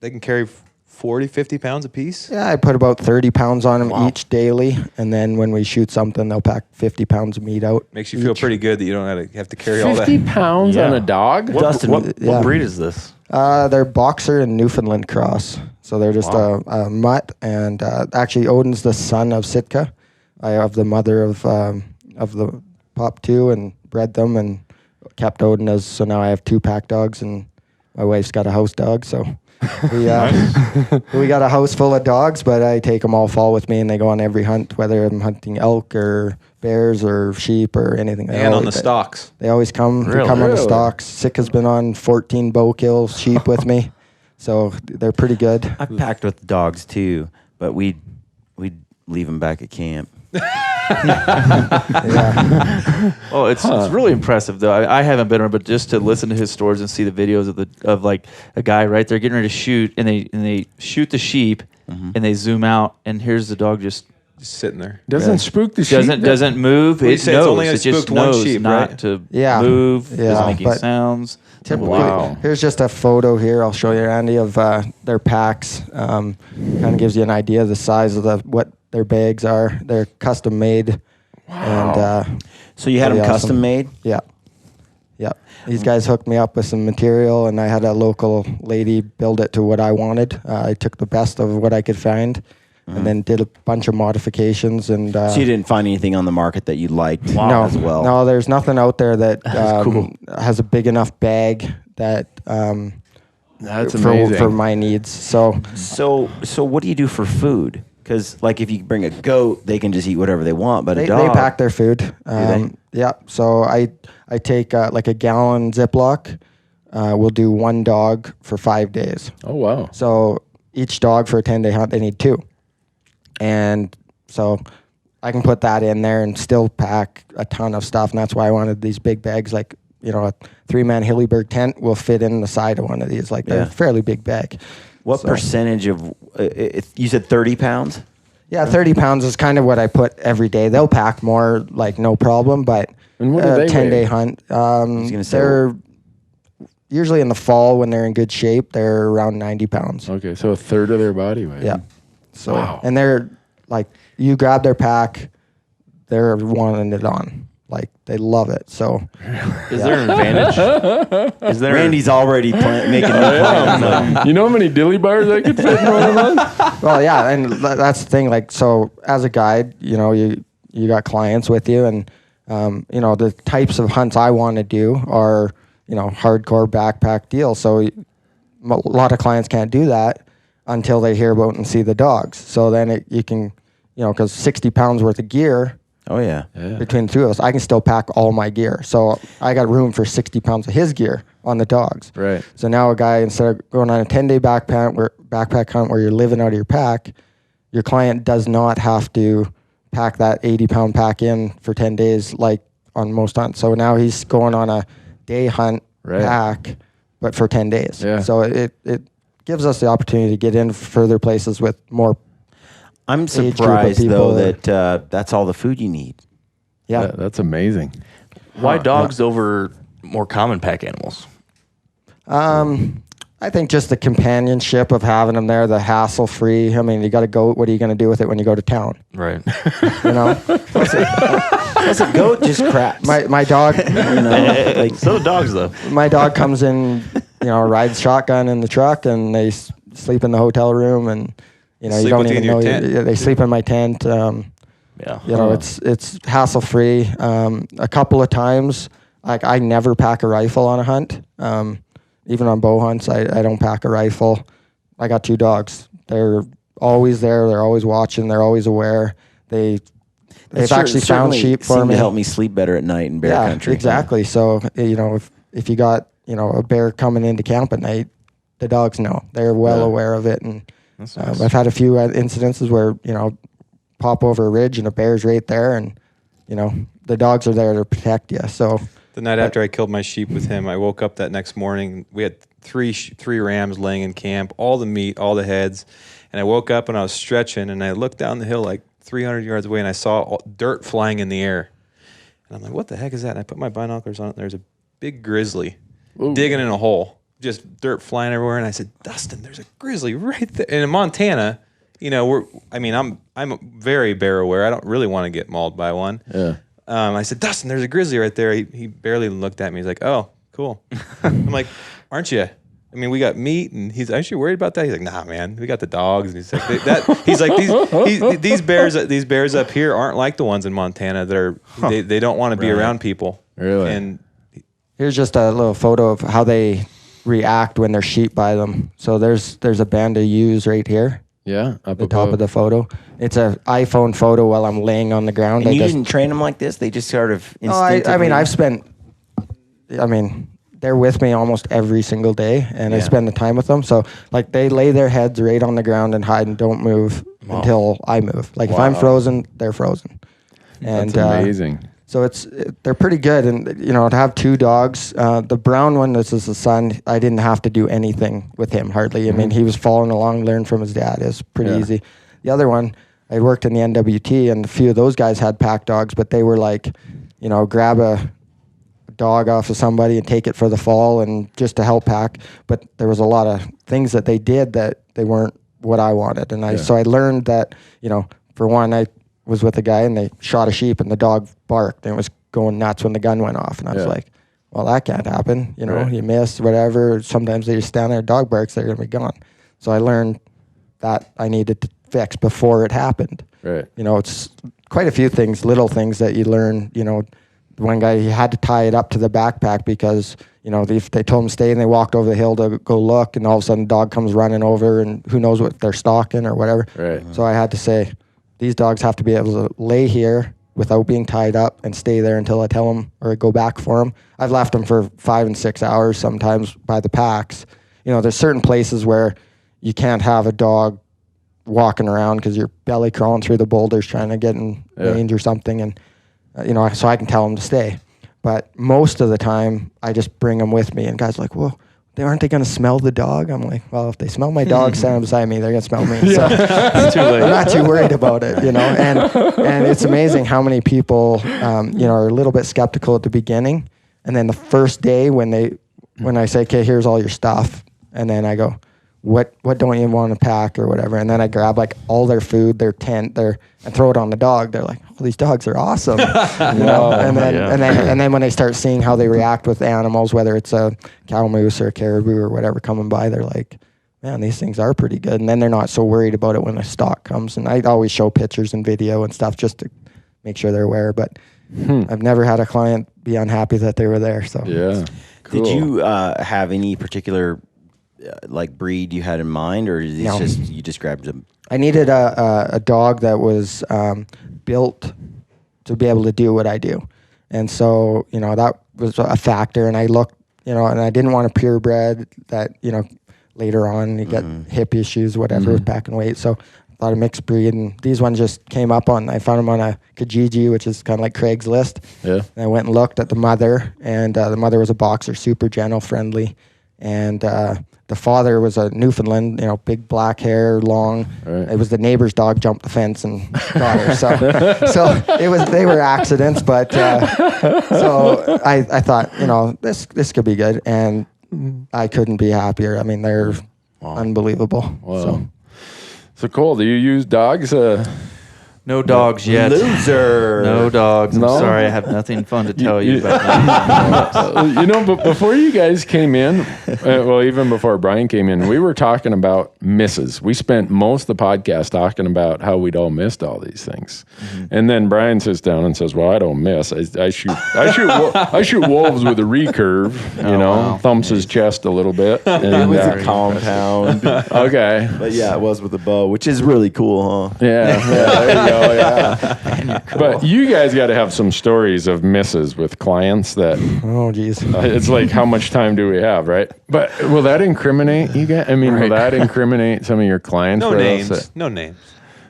can carry 40, 50 pounds a piece. Yeah, I put about 30 pounds on them each daily, and then when we shoot something, they'll pack 50 pounds of meat out. Makes you feel pretty good that you don't have to carry all that. 50 pounds on a dog? Dustin, what breed is this? They're Boxer and Newfoundland cross. So they're just a mutt. And actually, Odin's the son of Sitka. I have the mother of the pup too, and bred them and kept Odin as. So now I have 2 pack dogs, and my wife's got a house dog. So we got a house full of dogs, but I take them all fall with me, and they go on every hunt, whether I'm hunting elk or bears or sheep or anything. And on the stalks. They always come. Really? They come on the Really? stalks. Sitka's been on 14 bow kill sheep with me, so they're pretty good. I packed with dogs too, but we'd leave them back at camp. Yeah. Oh, it's really impressive though. I haven't been there, but just to listen to his stories and see the videos of like a guy right there getting ready to shoot, and they shoot the sheep, and they zoom out, and here's the dog just sitting there. Doesn't spook the sheep? doesn't move. Well, you It say it's knows. only It just spooked one knows sheep, not right? to Yeah. move. Yeah, Doesn't make any but sounds. Typically, Wow. here's just a photo here. I'll show you, Randy, of their packs. Kind of gives you an idea of the size of what their bags are. They're custom made. Wow. And So you had them pretty awesome. custom made? Yeah. Yeah. These guys hooked me up with some material, and I had a local lady build it to what I wanted. I took the best of what I could find, and then did a bunch of modifications. And So you didn't find anything on the market that you liked no, as well? no, there's nothing out there that cool. has a big enough bag that That's amazing. for my needs. So So what do you do for food? Because like if you bring a goat, they can just eat whatever they want, but they a dog. pack their food. they? Yeah. So I take like a gallon Ziploc. We'll do 1 dog for 5 days. Oh, wow. So each dog for a 10-day hunt, they need 2. And so I can put that in there and still pack a ton of stuff. And that's why I wanted these big bags. Like, a 3-man Hillyberg tent will fit in the side of one of these. Like, they're a fairly big bag. What So- percentage of, you said 30 pounds? Yeah, 30 pounds is kind of what I put every day. They'll pack more, like, no problem. But And what do they 10-day weigh? hunt, gonna say- they're usually in the fall when they're in good shape, they're around 90 pounds. Okay, so a third of their body weight. Yeah. So, Wow. and they're like, you grab their pack, they're wanting it on. Like, they love it. So, Is there an advantage? Is there? Randy's already making new plans. You know how many dilly bars I could fit in one of those? Well, yeah, and that's the thing. Like, so as a guide, you know, you got clients with you, and you know, the types of hunts I want to do are, you know, hardcore backpack deal. So a lot of clients can't do that until they hear about and see the dogs. So then you can, you know, because 60 pounds worth of gear. Oh yeah. Between the two of us, I can still pack all my gear. So I got room for 60 pounds of his gear on the dogs. Right. So now a guy, instead of going on a 10-day backpack hunt where you're living out of your pack, your client does not have to pack that 80-pound pack in for 10 days like on most hunts. So now he's going on a day hunt pack, but for 10 days. Yeah. So it gives us the opportunity to get in further places with more. I'm surprised though that that's all the food you need. Yeah. That's amazing. Why dogs over more common pack animals? I think just the companionship of having them there, the hassle-free. I mean, you got a goat. What are you going to do with it when you go to town? Right. You know? Plus a goat just craps. My dog, you know, Like, so do dogs, though. my dog comes in, you know, rides shotgun in the truck, and they sleep in the hotel room, and, you know, you Sleep don't with you even in know. your tent? They sleep in my tent. Yeah. You know, it's hassle-free. A couple of times, like, I never pack a rifle on a hunt. Even on bow hunts, I don't pack a rifle. I got 2 dogs. They're always there. They're always watching. They're always aware. They've actually found sheep for me. To help me sleep better at night in bear country. Exactly. So, you know, if you got, you know, a bear coming into camp at night, the dogs know. They're well aware of it. And That's nice. I've had a few incidences where, you know, pop over a ridge and a bear's right there, and, you know, the dogs are there to protect you. So The night after I killed my sheep with him, I woke up that next morning. We had three rams laying in camp, all the meat, all the heads. And I woke up and I was stretching, and I looked down the hill like 300 yards away, and I saw dirt flying in the air. And I'm like, what the heck is that? And I put my binoculars on, and there's a big grizzly digging in a hole, just dirt flying everywhere. And I said, Dustin, there's a grizzly right there. And in Montana, you know, I'm very bear aware. I don't really want to get mauled by one. Yeah. I said, Dustin, there's a grizzly right there. He barely looked at me. He's like, oh, cool. I'm like, aren't you? I mean, we got meat, and aren't you worried about that? He's like, nah, man, we got the dogs. And he's like, these bears up here aren't like the ones in Montana that are, they don't want to be around people. Really? And here's just a little photo of how they react when there's sheep by them. So there's a band of ewes right here. Yeah. Up The top of the photo. It's an iPhone photo while I'm laying on the ground. And you didn't train them like this? They just sort of instinctively... I mean, they're with me almost every single day, and I spend the time with them. So, like, they lay their heads right on the ground and hide and don't move until I move. Like, if I'm frozen, they're frozen. And, That's amazing. So they're pretty good. And, you know, to have 2 dogs, the brown one, this is the son, I didn't have to do anything with him, hardly. I mean, he was following along, learned from his dad. It was pretty easy. The other one, I worked in the NWT, and a few of those guys had pack dogs, but they were like, you know, grab a dog off of somebody and take it for the fall and just to help pack. But there was a lot of things that they did that they weren't what I wanted. And so I learned that, you know, for one, I was with a guy and they shot a sheep and the dog barked and it was going nuts when the gun went off. And I was like, well, that can't happen. You know, you miss, whatever. Sometimes they just stand there, dog barks, they're going to be gone. So I learned that I needed to fix before it happened. Right. You know, it's quite a few things, little things that you learn. You know, one guy, he had to tie it up to the backpack because, you know, they told him to stay and they walked over the hill to go look, and all of a sudden the dog comes running over and who knows what they're stalking or whatever. Right. So I had to say, these dogs have to be able to lay here without being tied up and stay there until I tell them or go back for them. I've left them for 5 and 6 hours sometimes by the packs. You know, there's certain places where you can't have a dog walking around because you're belly crawling through the boulders trying to get in range or something. And, you know, so I can tell them to stay. But most of the time, I just bring them with me. And guys are like, well, aren't they going to smell the dog? I'm like, well, if they smell my dog standing beside me, they're going to smell me. So I'm not too worried about it, you know. And it's amazing how many people, you know, are a little bit skeptical at the beginning. And then the first day when I say, okay, here's all your stuff. And then I go, what don't you want to pack or whatever? And then I grab like all their food, their tent, and throw it on the dog. They're like, oh, these dogs are awesome. You know? And then when they start seeing how they react with animals, whether it's a cow moose or a caribou or whatever coming by, they're like, man, these things are pretty good. And then they're not so worried about it when the stock comes. And I always show pictures and video and stuff just to make sure they're aware. But I've never had a client be unhappy that they were there. So Yeah. Cool. Did you have any particular like breed you had in mind, or is No. just you just grabbed them? I needed a dog that was built to be able to do what I do. And so, that was a factor. And I looked, and I didn't want a purebred that, later on you get hip issues, whatever, with packing weight. So I thought a mixed breed. And these ones just came up I found them on a Kijiji, which is kind of like Craigslist. Yeah. And I went and looked at the mother, and the mother was a boxer, super gentle, friendly. And the father was a Newfoundland, big black hair, long. Right. It was the neighbor's dog jumped the fence and got her. So they were accidents, but so I thought, this could be good, and I couldn't be happier. I mean, they're unbelievable. Wow. So Cole, do you use dogs? No dogs yet. Loser. No dogs. I'm No? sorry. I have nothing fun to tell you about. But before you guys came in, even before Brian came in, we were talking about misses. We spent most of the podcast talking about how we'd all missed all these things, and then Brian sits down and says, "Well, I don't miss. I shoot. I shoot wolves with a recurve. Wow. Thumps his chest a little bit. It And, was a compound. okay. But yeah, it was with a bow, which is really cool, huh? Yeah, there you go. Yeah. But you guys got to have some stories of misses with clients that Oh, geez. it's like, how much time do we have, right? But will that incriminate you guys? I mean, will that incriminate some of your clients? No for names. those No names.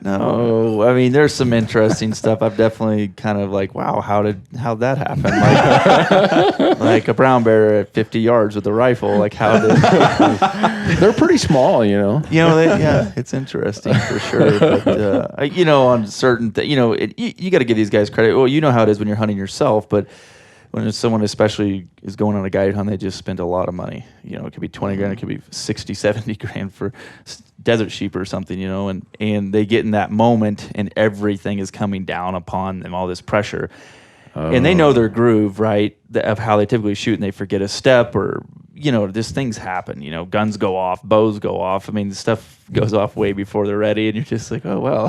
No, I mean, there's some interesting stuff. I've definitely kind of like, wow, how'd that happen? Like a brown bear at 50 yards with a rifle. Like, how did? They're pretty small, Yeah, it's interesting for sure. But on certain things, you got to give these guys credit. Well, you know how it is when you're hunting yourself, but when someone especially is going on a guide hunt, they just spend a lot of money. It could be 20 grand, it could be 60, 70 grand for desert sheep or something, and they get in that moment and everything is coming down upon them, all this pressure. And they know their groove, right, of how they typically shoot, and they forget a step or, just things happen. Guns go off, bows go off. I mean, the stuff goes off way before they're ready, and you're just like, oh, well.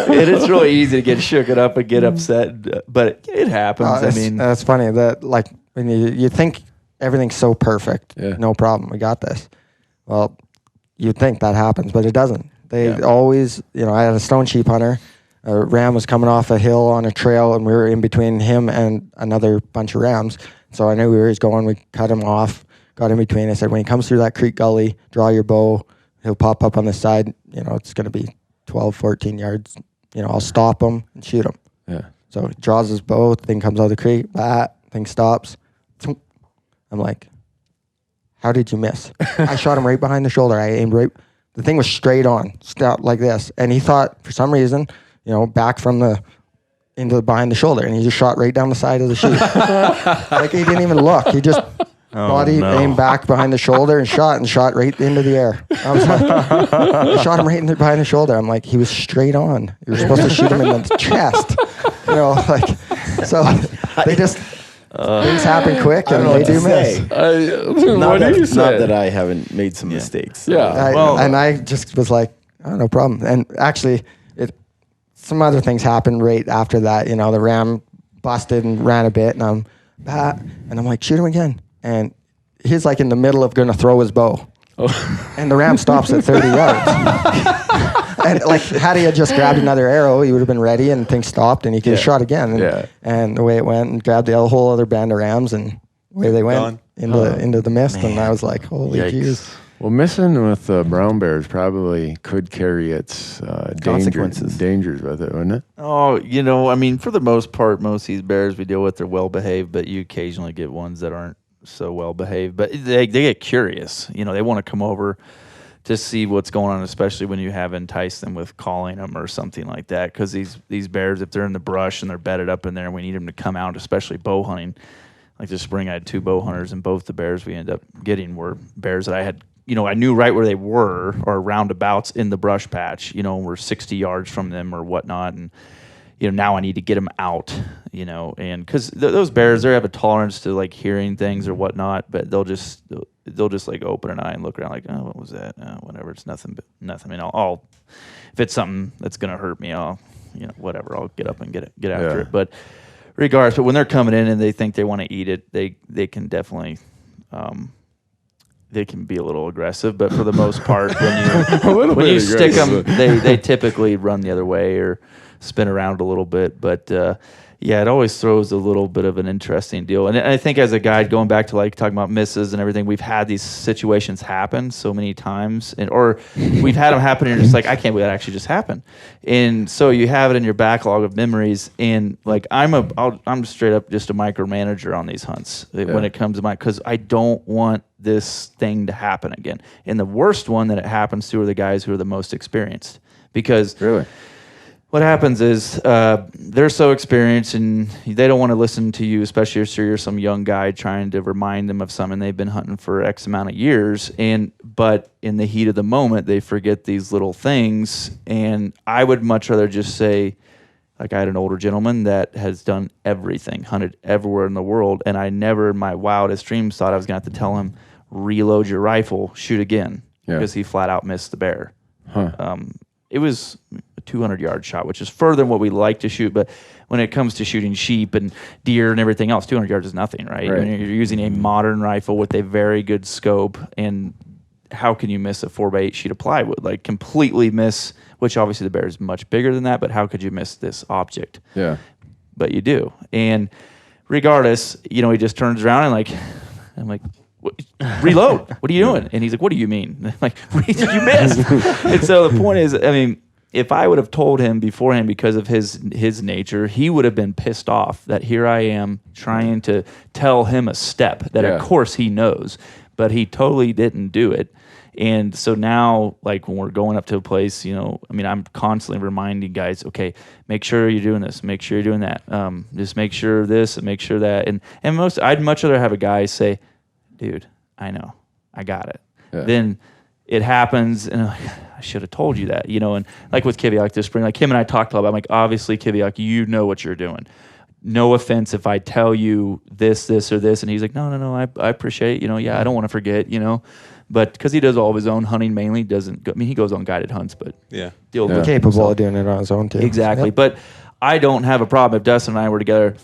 And it's really easy to get shooken up and get upset, but it happens. That's funny that, like, when you think everything's so perfect, no problem, we got this. Well, you'd think that happens, but it doesn't. They always, I had a stone sheep hunter. A ram was coming off a hill on a trail, and we were in between him and another bunch of rams. So I knew where he was going. We cut him off, got in between. I said, when he comes through that creek gully, draw your bow. He'll pop up on the side. It's going to be 12, 14 yards. I'll stop him and shoot him. Yeah. So he draws his bow. Thing comes out of the creek. Thing stops. I'm like, how did you miss? I shot him right behind the shoulder. I aimed right. The thing was straight on, stopped like this. And he thought, for some reason, back from behind the shoulder, and he just shot right down the side of the sheep. Like, he didn't even look. He just aimed back behind the shoulder and shot right into the air. I was like, shot him right behind the shoulder. I'm like, he was straight on. You were supposed to shoot him in the chest. So they just, things happen quick, and they do miss. What do you say? Not that I haven't made some mistakes. So. Yeah. And I just was like, oh, no problem. And actually, some other things happened right after that. The ram busted and ran a bit, and I'm like, shoot him again. And he's like in the middle of going to throw his bow. Oh. And the ram stops at 30 yards. And like, had he just grabbed another arrow, he would have been ready, and things stopped, and he could have shot again. And the way it went, and grabbed the whole other band of rams, and away they went into the mist. Man. And I was like, holy jeez. Well, missing with brown bears probably could carry its dangers with it, wouldn't it? Oh, for the most part, most of these bears we deal with are well behaved, but you occasionally get ones that aren't so well behaved. But they get curious. They want to come over to see what's going on, especially when you have enticed them with calling them or something like that. Because these bears, if they're in the brush and they're bedded up in there, and we need them to come out, especially bow hunting. Like this spring, I had 2 bow hunters, and both the bears we ended up getting were bears that I had. I knew right where they were, or roundabouts in the brush patch, we're 60 yards from them or whatnot. And, now I need to get them out, and because those bears, they have a tolerance to like hearing things or whatnot, but they'll just like open an eye and look around like, oh, what was that? Whatever, it's nothing. But nothing. I mean, I'll if it's something that's gonna hurt me, I'll whatever. I'll get up and get after it. But regardless, but when they're coming in and they think they want to eat it, they can definitely. They can be a little aggressive, but for the most part, when you stick them, they typically run the other way or spin around a little bit. But it always throws a little bit of an interesting deal. And I think as a guide, going back to like talking about misses and everything, we've had these situations happen so many times, or we've had them happen, and you're just like, I can't believe that actually just happened. And so you have it in your backlog of memories. And like I'm straight up just a micromanager on these hunts when it comes to because I don't want this thing to happen again. And the worst one that it happens to are the guys who are the most experienced, because what happens is they're so experienced and they don't want to listen to you, especially if you're some young guy trying to remind them of something they've been hunting for X amount of years. But in the heat of the moment, they forget these little things. And I would much rather just say, like, I had an older gentleman that has done everything, hunted everywhere in the world, and I never in my wildest dreams thought I was going to have to tell him, reload your rifle, shoot again, because he flat out missed the bear. It was a 200-yard shot, which is further than what we like to shoot, but when it comes to shooting sheep and deer and everything else, 200 yards is nothing, right? I mean, you're using a modern rifle with a very good scope, and how can you miss a 4x8 sheet of plywood? Like, completely miss, which obviously the bear is much bigger than that, but how could you miss this object? Yeah. But you do. And regardless, he just turns around and I'm like, reload. What are you doing? And he's like, what do you mean? I'm like, you missed. And so the point is, I mean, if I would have told him beforehand because of his nature, he would have been pissed off that here I am trying to tell him a step that of course he knows, but he totally didn't do it. And so now, like, when we're going up to a place, I mean, I'm constantly reminding guys, okay, make sure you're doing this, make sure you're doing that. Just make sure this and make sure that. And I'd much rather have a guy say, dude, I know, I got it. Then it happens, and I should have told you that, And like with Kodiak this spring, like him and I talked a lot about, I'm like, obviously, Kodiak, you know what you're doing. No offense if I tell you this, or this. And he's like, no, I appreciate, I don't want to forget, But because he does all of his own hunting mainly, he goes on guided hunts, but capable of doing it on his own too. Exactly. Yep. But I don't have a problem if Dustin and I were together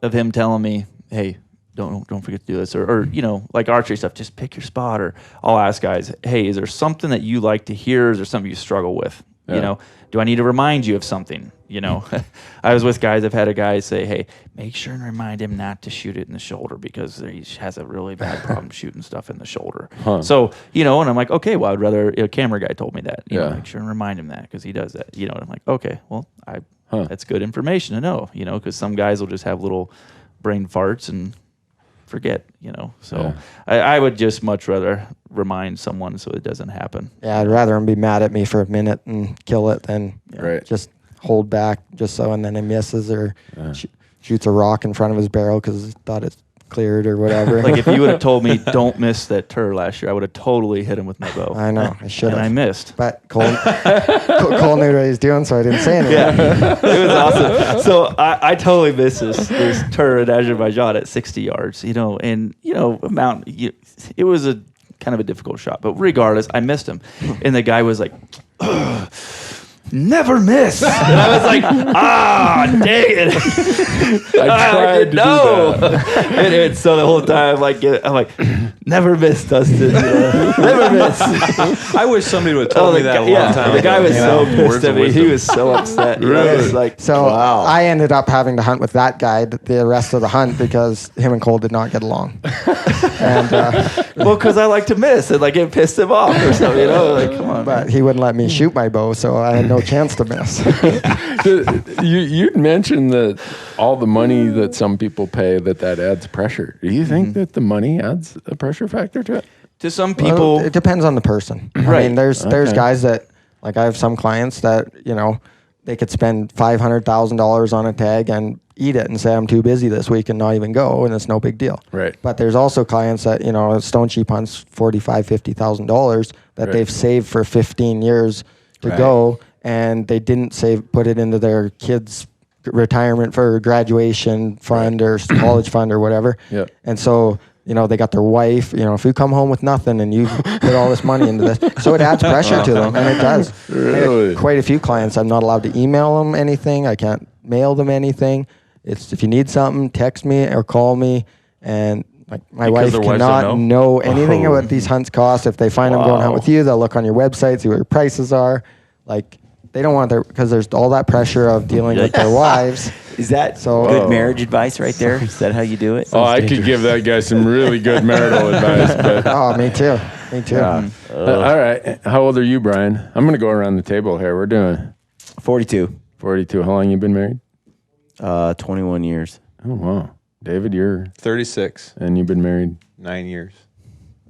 of him telling me, hey, don't forget to do this, or like archery stuff, just pick your spot. Or I'll ask guys, hey, is there something that you like to hear? Is there something you struggle with? Do I need to remind you of something? I was with guys, I've had a guy say, hey, make sure and remind him not to shoot it in the shoulder because he has a really bad problem shooting stuff in the shoulder. So, and I'm like, okay, well, I'd rather, a camera guy told me that, make sure and remind him that because he does that, and I'm like, okay, well, that's good information to know, because some guys will just have little brain farts and forget, So I would just much rather remind someone so it doesn't happen. Yeah, I'd rather him be mad at me for a minute and kill it than just hold back and then he misses or shoots a rock in front of his barrel because he thought it cleared or whatever. Like if you would have told me don't miss that tur last year, I would have totally hit him with my bow. I know, I should have. And I missed. But Cole knew what he was doing, so I didn't say anything. Yeah, it was awesome. So I totally missed this tur in Azerbaijan at 60 yards, and it was a kind of a difficult shot, but regardless, I missed him. And the guy was like, never miss. And I was like, dang it. I tried to do that. And so the whole time, I'm like, never miss, Dustin. Never miss. I wish somebody would have told me that a long time ago. The guy was so pissed at me. He was so upset. Really? Was like, so wow. I ended up having to hunt with that guy the rest of the hunt because him and Cole did not get along. And well, because I like to miss, and like it pissed him off or something. Like, come on. But he wouldn't let me shoot my bow, so I had no chance to miss. You'd mentioned that all the money that some people pay that adds pressure. Do you think that the money adds a pressure factor to it? To some people, it depends on the person. Right. I mean, there's guys that, like, I have some clients that they could spend $500,000 on a tag and eat it and say I'm too busy this week and not even go, and it's no big deal. Right. But there's also clients that stone sheep hunts $45,000-$50,000 that they've saved for 15 years to go, and they didn't put it into their kids' retirement for graduation fund or college fund or whatever. Yep. And so they got their wife. If you come home with nothing and you put all this money into this, so it adds pressure to them, and it does. Really? I have quite a few clients. I'm not allowed to email them anything. I can't mail them anything. It's if you need something, text me or call me. And like my wife cannot know anything about these hunts cost. If they find I'm going hunt with you, they'll look on your website, see what your prices are. Like they don't want because there's all that pressure of dealing with their wives. Is that good marriage advice right there? Is that how you do it? I could give that guy some really good marital advice. But me too. Me too. All right. How old are you, Brian? I'm going to go around the table here. We're doing 42. 42. How long you been married? 21 years. Oh, wow. David, you're 36. And you've been married 9 years.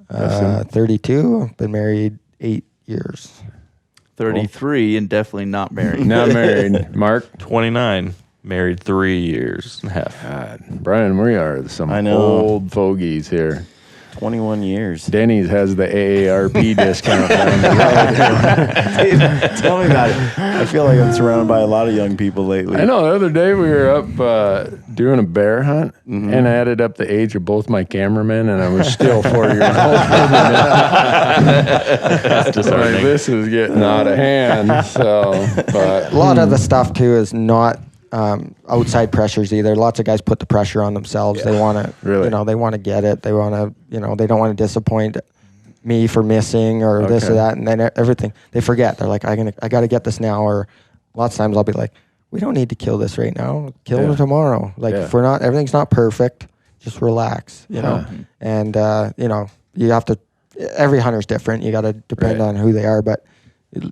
32. I've been married 8 years. 33 and definitely not married. Not married. Mark? 29. Married 3 years and a half. God. Brian, we are some old fogies here. 21 years. Denny's has the AARP discount down the road. Tell me about it. I feel like I'm surrounded by a lot of young people lately. I know. The other day we were up doing a bear hunt, and I added up the age of both my cameramen, and I was still 4 years old. That's disheartening. Like, this is getting out of hand. So, but a lot of the stuff too is not outside pressures either. Lots of guys put the pressure on themselves. They want to, they want to get it. They want to, they don't want to disappoint me for missing or this or that, and then everything they forget. They're like, I got to get this now. Or lots of times I'll be like, we don't need to kill this right now. Kill them tomorrow. Like if we're not, everything's not perfect. Just relax, and you have to. Every hunter's different. You got to depend on who they are, but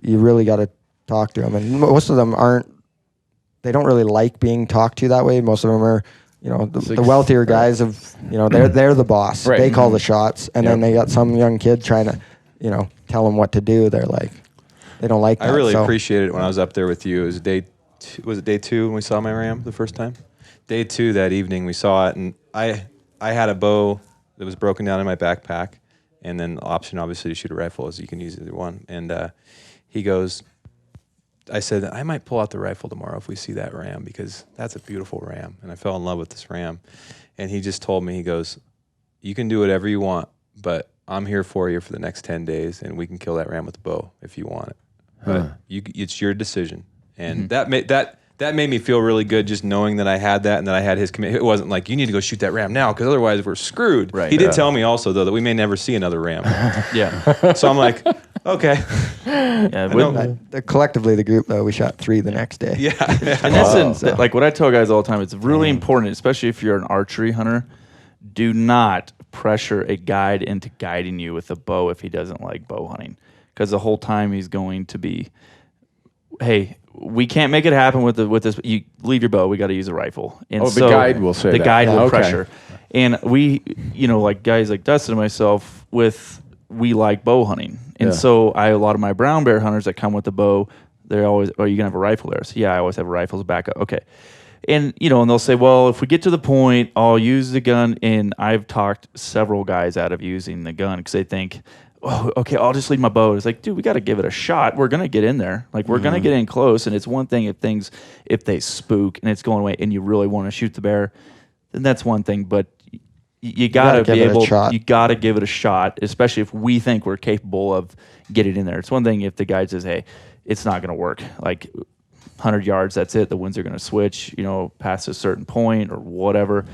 you really got to talk to them. And most of them aren't. They don't really like being talked to that way. Most of them are, the wealthier guys they're the boss. Right. They call the shots, and then they got some young kid trying to, tell them what to do. They're like, they don't like that. I really appreciated it when I was up there with you. It was day two when we saw my ram the first time? Day 2 that evening we saw it, and I had a bow that was broken down in my backpack, and then the option obviously to shoot a rifle is you can use either one. And he goes, I said, I might pull out the rifle tomorrow if we see that ram because that's a beautiful ram. And I fell in love with this ram. And he just told me, he goes, you can do whatever you want, but I'm here for you for the next 10 days and we can kill that ram with the bow if you want it. But it's your decision. And that made me feel really good just knowing that I had that and that I had his commitment. It wasn't like, you need to go shoot that ram now because otherwise we're screwed. Right. He did tell me also, though, that we may never see another ram. So I'm like, okay. Collectively, the group, though, we shot 3 the next day. And that's like what I tell guys all the time. It's really important, especially if you're an archery hunter. Do not pressure a guide into guiding you with a bow if he doesn't like bow hunting. Because the whole time he's going to be, hey, we can't make it happen with this. You leave your bow. We got to use a rifle. And the guide will say the that. guide will pressure. And we, like guys like Dustin and myself, we like bow hunting. And so a lot of my brown bear hunters that come with the bow, they're always, you can have a rifle there. So I always have a rifle as a backup. Okay. And, and they'll say, well, if we get to the point, I'll use the gun. And I've talked several guys out of using the gun because they think, oh, okay, I'll just leave my bow. It's like, dude, we got to give it a shot. We're going to get in there. Like, we're going to get in close. And it's one thing if they spook and it's going away and you really want to shoot the bear, then that's one thing. But you got to be able, you got to give it a shot, especially if we think we're capable of getting in there. It's one thing if the guide says, hey, it's not going to work. Like 100 yards, that's it. The winds are going to switch, past a certain point or whatever.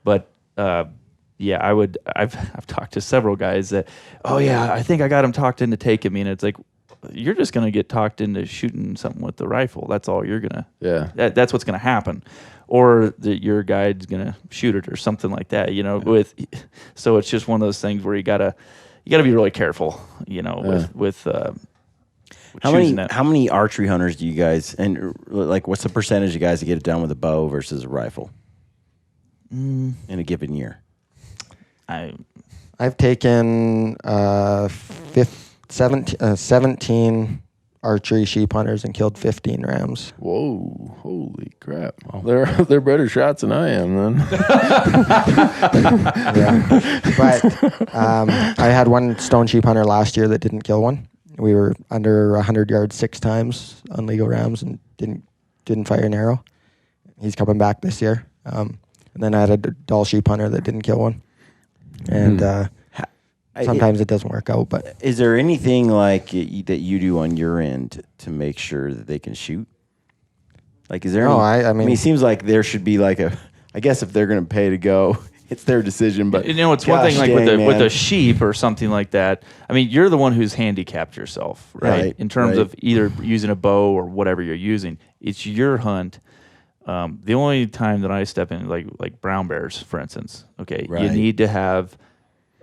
But, I've talked to several guys that, I think I got him talked into taking me. And it's like, you're just going to get talked into shooting something with the rifle. That's all you're going to, that's what's going to happen. Or your guide's going to shoot it or something like that, so it's just one of those things where you gotta be really careful, with how many archery hunters do you guys, and like, what's the percentage of guys that get it done with a bow versus a rifle in a given year? I've taken 17 archery sheep hunters and killed 15 rams. Whoa, holy crap. They're better shots than I am then. But I had one stone sheep hunter last year that didn't kill one. We were under 100 yards 6 times on legal rams and didn't fire an arrow. He's coming back this year. And then I had a doll sheep hunter that didn't kill one. And sometimes it doesn't work out. But is there anything like that you do on your end to make sure that they can shoot? Like, is there? No, I mean, it seems like there should be like I guess if they're going to pay to go, it's their decision. But you know, it's one thing like with a sheep or something like that. I mean, you're the one who's handicapped yourself, right? In terms of either using a bow or whatever you're using, it's your hunt. The only time that I step in, like brown bears, for instance, you need to have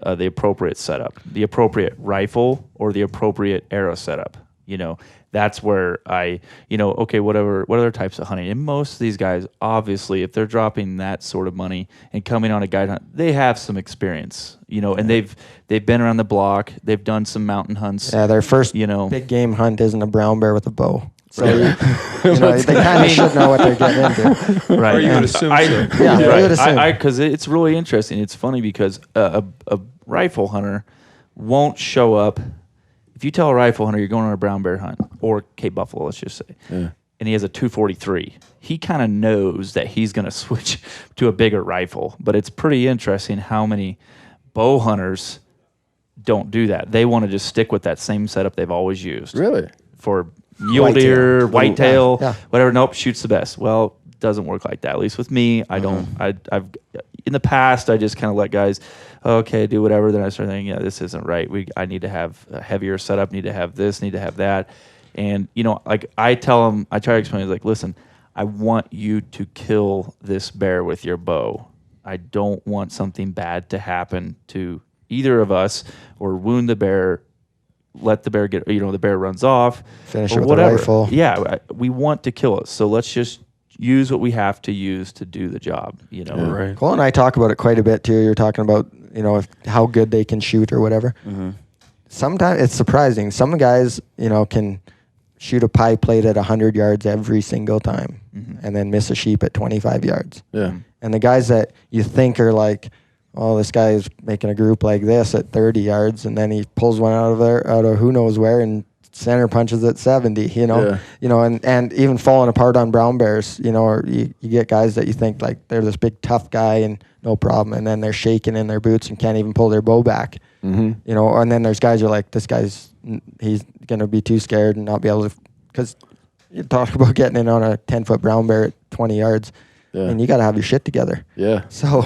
the appropriate setup, the appropriate rifle or the appropriate arrow setup. You know, that's where what other types of hunting. And most of these guys, obviously, if they're dropping that sort of money and coming on a guide hunt, they have some experience, and they've been around the block. They've done some mountain hunts. Yeah, their first big game hunt isn't a brown bear with a bow. So they kind of should know what they're getting into. Right. Or you would assume so. Yeah, right. I would assume. Because it's really interesting. It's funny because a rifle hunter won't show up. If you tell a rifle hunter you're going on a brown bear hunt, or Cape Buffalo, let's just say, and he has a 243, he kind of knows that he's going to switch to a bigger rifle. But it's pretty interesting how many bow hunters don't do that. They want to just stick with that same setup they've always used. Really? For mule deer, whitetail, yeah. whatever. Nope, shoots the best. Well, it doesn't work like that. At least with me, I don't. I've in the past, I just kind of let guys, okay, do whatever. Then I start thinking, yeah, this isn't right. I need to have a heavier setup. Need to have this. Need to have that. And like I tell them, I try to explain, like, listen, I want you to kill this bear with your bow. I don't want something bad to happen to either of us or wound the bear. Let the bear get, the bear runs off. Finish or it with whatever. a rifle. Yeah, we want to kill it. So let's just use what we have to use to do the job, Right. Cole and I talk about it quite a bit too. You're talking about, how good they can shoot or whatever. Mm-hmm. Sometimes it's surprising. Some guys, can shoot a pie plate at 100 yards every single time and then miss a sheep at 25 yards. Yeah. And the guys that you think are like, oh, this guy is making a group like this at 30 yards, and then he pulls one out of who knows where and center punches at 70, and even falling apart on brown bears, or you get guys that you think like they're this big tough guy and no problem, and then they're shaking in their boots and can't even pull their bow back, and then there's guys you're like, this guy's, he's going to be too scared and not be able to, because you talk about getting in on a 10-foot brown bear at 20 yards, and you got to have your shit together. Yeah. So,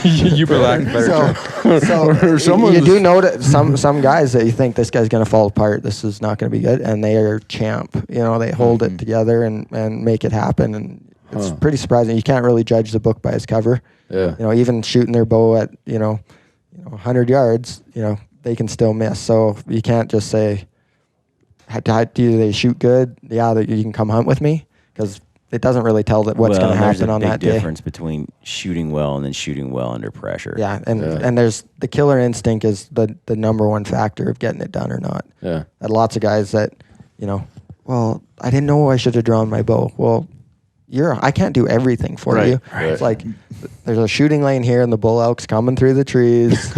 you for lack of better term. So you do know that some guys that you think this guy's going to fall apart, this is not going to be good, and they are champ. They hold it together and make it happen, and it's pretty surprising. You can't really judge the book by its cover. Yeah. Even shooting their bow at 100 yards, they can still miss. So you can't just say, do they shoot good? Yeah, you can come hunt with me, because it doesn't really tell that what's going to happen on that day. There's a big difference between shooting well and then shooting well under pressure. Yeah, and there's the killer instinct is the number one factor of getting it done or not. Yeah. And lots of guys that, well, I didn't know I should have drawn my bow. Well, I can't do everything for you. Right. It's like there's a shooting lane here and the bull elk's coming through the trees.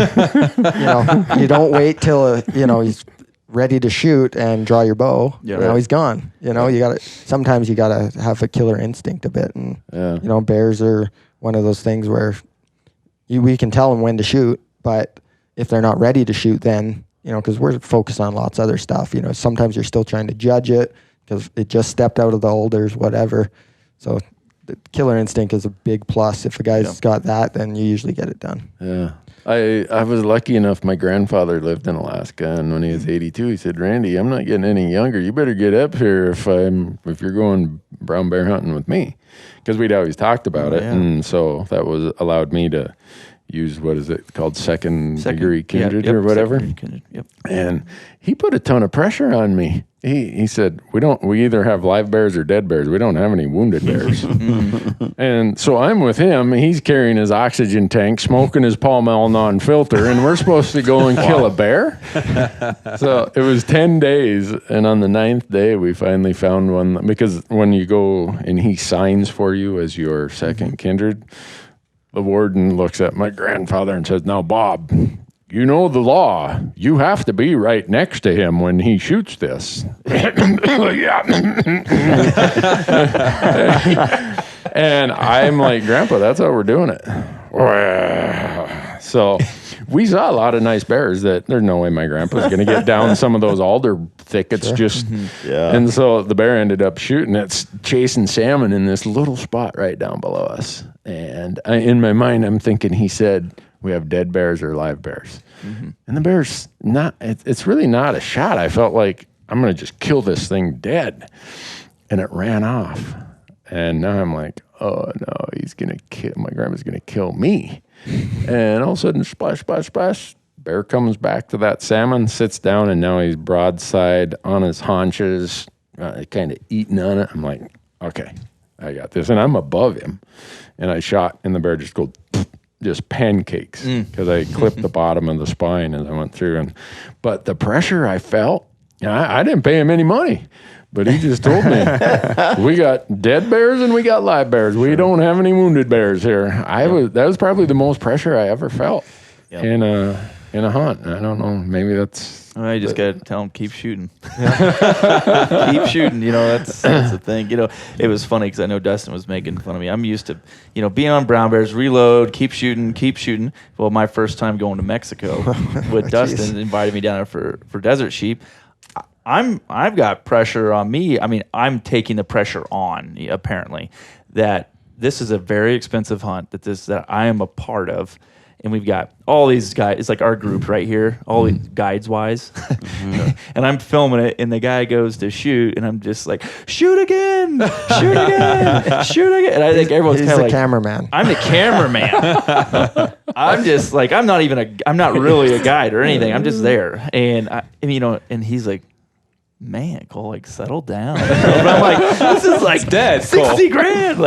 You don't wait till he's ready to shoot and draw your bow. Yeah, he's gone. Sometimes you gotta have a killer instinct a bit, and bears are one of those things where we can tell them when to shoot, but if they're not ready to shoot, then because we're focused on lots of other stuff. Sometimes you're still trying to judge it because it just stepped out of the holders, whatever. So the killer instinct is a big plus. If a guy's got that, then you usually get it done. Yeah. I was lucky enough, my grandfather lived in Alaska, and when he was 82, he said, Randy, I'm not getting any younger. You better get up here if you're going brown bear hunting with me. Because we'd always talked about it, and so that allowed me to use, what is it called, second degree kindred or whatever. Yep. And he put a ton of pressure on me. He said, we either have live bears or dead bears. We don't have any wounded bears. And so I'm with him. He's carrying his oxygen tank, smoking his Pall Mall non-filter, and we're supposed to go and kill a bear. So it was 10 days, and on the 9th day, we finally found one. Because when you go and he signs for you as your second kindred, the warden looks at my grandfather and says, now, Bob, you know the law. You have to be right next to him when he shoots this. And I'm like, Grandpa, that's how we're doing it. So we saw a lot of nice bears that there's no way my grandpa's going to get down some of those alder thickets And so the bear ended up shooting. It's chasing salmon in this little spot right down below us. And in my mind, I'm thinking he said, we have dead bears or live bears. And the bear's not, it's really not a shot. I felt like I'm going to just kill this thing dead. And it ran off. And now I'm like, oh no, my grandma's going to kill me. And all of a sudden, splash, splash, splash. Bear comes back to that salmon, sits down, and now he's broadside on his haunches, kind of eating on it. I'm like, okay, I got this. And I'm above him. And I shot, and the bear just goes, just pancakes, because I clipped the bottom of the spine as I went through. But the pressure I felt, I didn't pay him any money. But he just told me, we got dead bears and we got live bears. We don't have any wounded bears here. That was probably the most pressure I ever felt in a hunt. I don't know. Maybe that's. I just got to tell him, keep shooting. Keep shooting. That's the thing. It was funny because I know Dustin was making fun of me. I'm used to, being on brown bears, reload, keep shooting. Well, my first time going to Mexico with Dustin invited me down there for desert sheep. I've got pressure on me. I mean, I'm taking the pressure on, apparently, that this is a very expensive hunt that I am a part of. And we've got all these guys. It's like our group right here, all these guides wise. And I'm filming it, and the guy goes to shoot, and I'm just like, shoot again, shoot again, shoot again. And I think everyone's kind of like, cameraman. I'm the cameraman. I'm just like, I'm not really a guide or anything. I'm just there. And and he's like, man, Cole, settle down. And I'm like, this is like dead, 60 grand.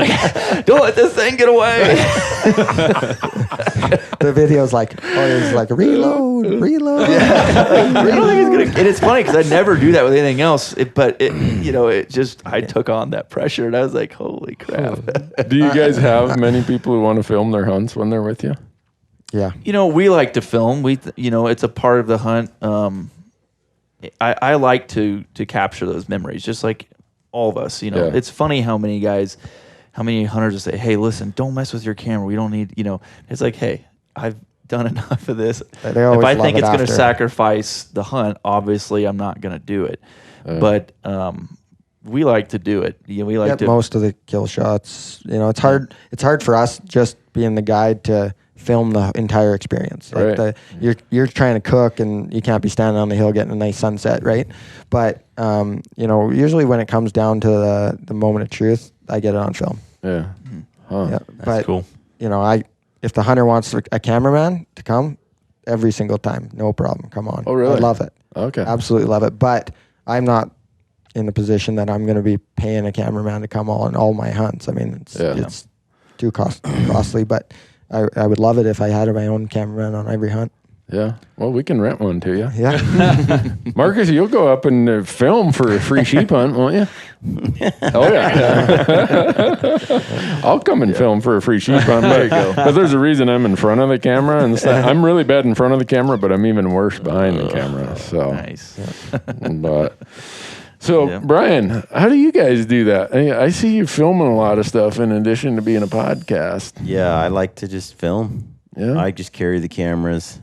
Don't let this thing get away. The video's it's like reload. I don't think it's gonna. And it's funny because I never do that with anything else. I took on that pressure, and I was like, holy crap. Do you guys have many people who want to film their hunts when they're with you? Yeah. We like to film. It's a part of the hunt. I like to capture those memories, just like all of us. It's funny how many hunters will say, "Hey, listen, don't mess with your camera. We don't need." It's like, "Hey, I've done enough of this. If I think it's going to sacrifice the hunt, obviously, I'm not going to do it." But we like to do it. We like to most of the kill shots. It's hard. It's hard for us just being the guide to film the entire experience. You're trying to cook, and you can't be standing on the hill getting a nice sunset, right? But usually when it comes down to the moment of truth, I get it on film. Yeah. Huh. Yeah. That's cool. If the hunter wants a cameraman to come, every single time, no problem. Come on. Oh, really? I love it. Okay. Absolutely love it. But I'm not in the position that I'm going to be paying a cameraman to come on all my hunts. I mean, it's too costly, but I would love it if I had my own cameraman on every hunt. Yeah. Well, we can rent one to you. Yeah. Marcus, you'll go up and film for a free sheep hunt, won't you? Oh, yeah. I'll come and film for a free sheep hunt. There you go. But there's a reason I'm in front of the camera. And I'm really bad in front of the camera, but I'm even worse behind the camera. So. Nice. Brian, how do you guys do that? I see you filming a lot of stuff in addition to being a podcast. Yeah, I like to just film. Yeah. I just carry the cameras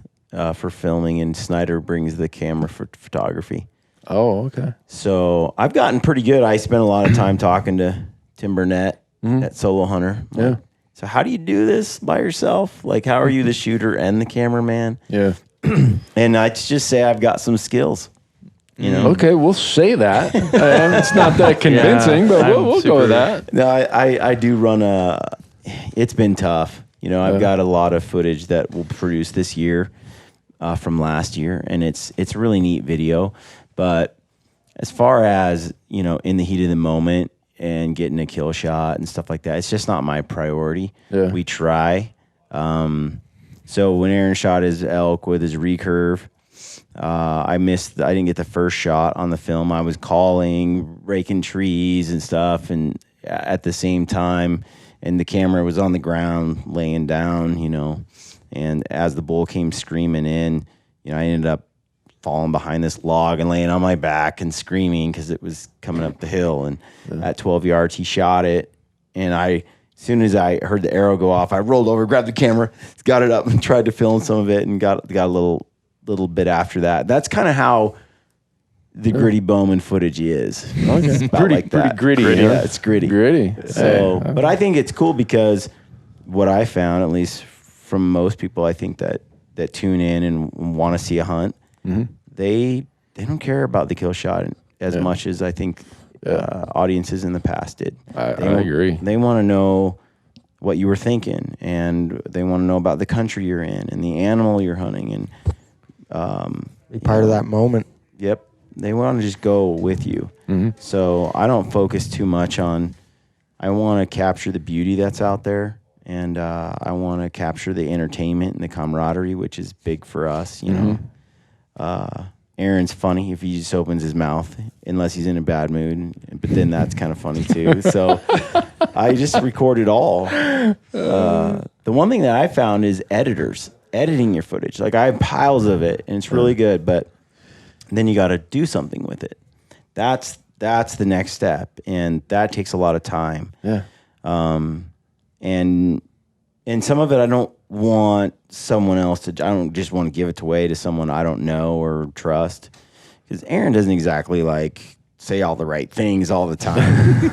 for filming, and Snyder brings the camera for photography. Oh, okay. So I've gotten pretty good. I spent a lot of time talking to Tim Burnett at Solo Hunter. Yeah. So how do you do this by yourself? How are you the shooter and the cameraman? Yeah. And I just say I've got some skills. Okay, we'll say that. It's not that convincing, but we'll go with that. No, I do run it's been tough. I've got a lot of footage that we'll produce this year from last year, and it's a really neat video. But as far as, in the heat of the moment and getting a kill shot and stuff like that, it's just not my priority. Yeah. We try. So when Aaron shot his elk with his recurve, I didn't get the first shot on the film. I was calling, raking trees and stuff, and at the same time, and the camera was on the ground laying down, and as the bull came screaming in, I ended up falling behind this log and laying on my back and screaming because it was coming up the hill, and at 12 yards he shot it, and I as soon as I heard the arrow go off, I rolled over, grabbed the camera, got it up, and tried to film some of it, and got a little bit after that. That's kind of how the gritty Bowmen footage is. It's about pretty gritty. Yeah, it's gritty. Gritty. So, but I think it's cool because what I found, at least from most people, I think that tune in and want to see a hunt, they don't care about the kill shot as much as I think audiences in the past did. I agree. They want to know what you were thinking, and they want to know about the country you're in and the animal you're hunting, and Be part of that moment. Yep. They want to just go with you. So I don't focus too much on, I want to capture the beauty that's out there, and I want to capture the entertainment and the camaraderie, which is big for us, you know. Aaron's funny if he just opens his mouth, unless he's in a bad mood, but then that's kind of funny too. So I just record it all. The one thing that I found is editing your footage. Like, I have piles of it, and it's really good, but then you got to do something with it. That's the next step, and that takes a lot of time. Yeah. And some of it I don't want someone else to. I don't just want to give it away to someone I don't know or trust, because Aaron doesn't exactly like say all the right things all the time.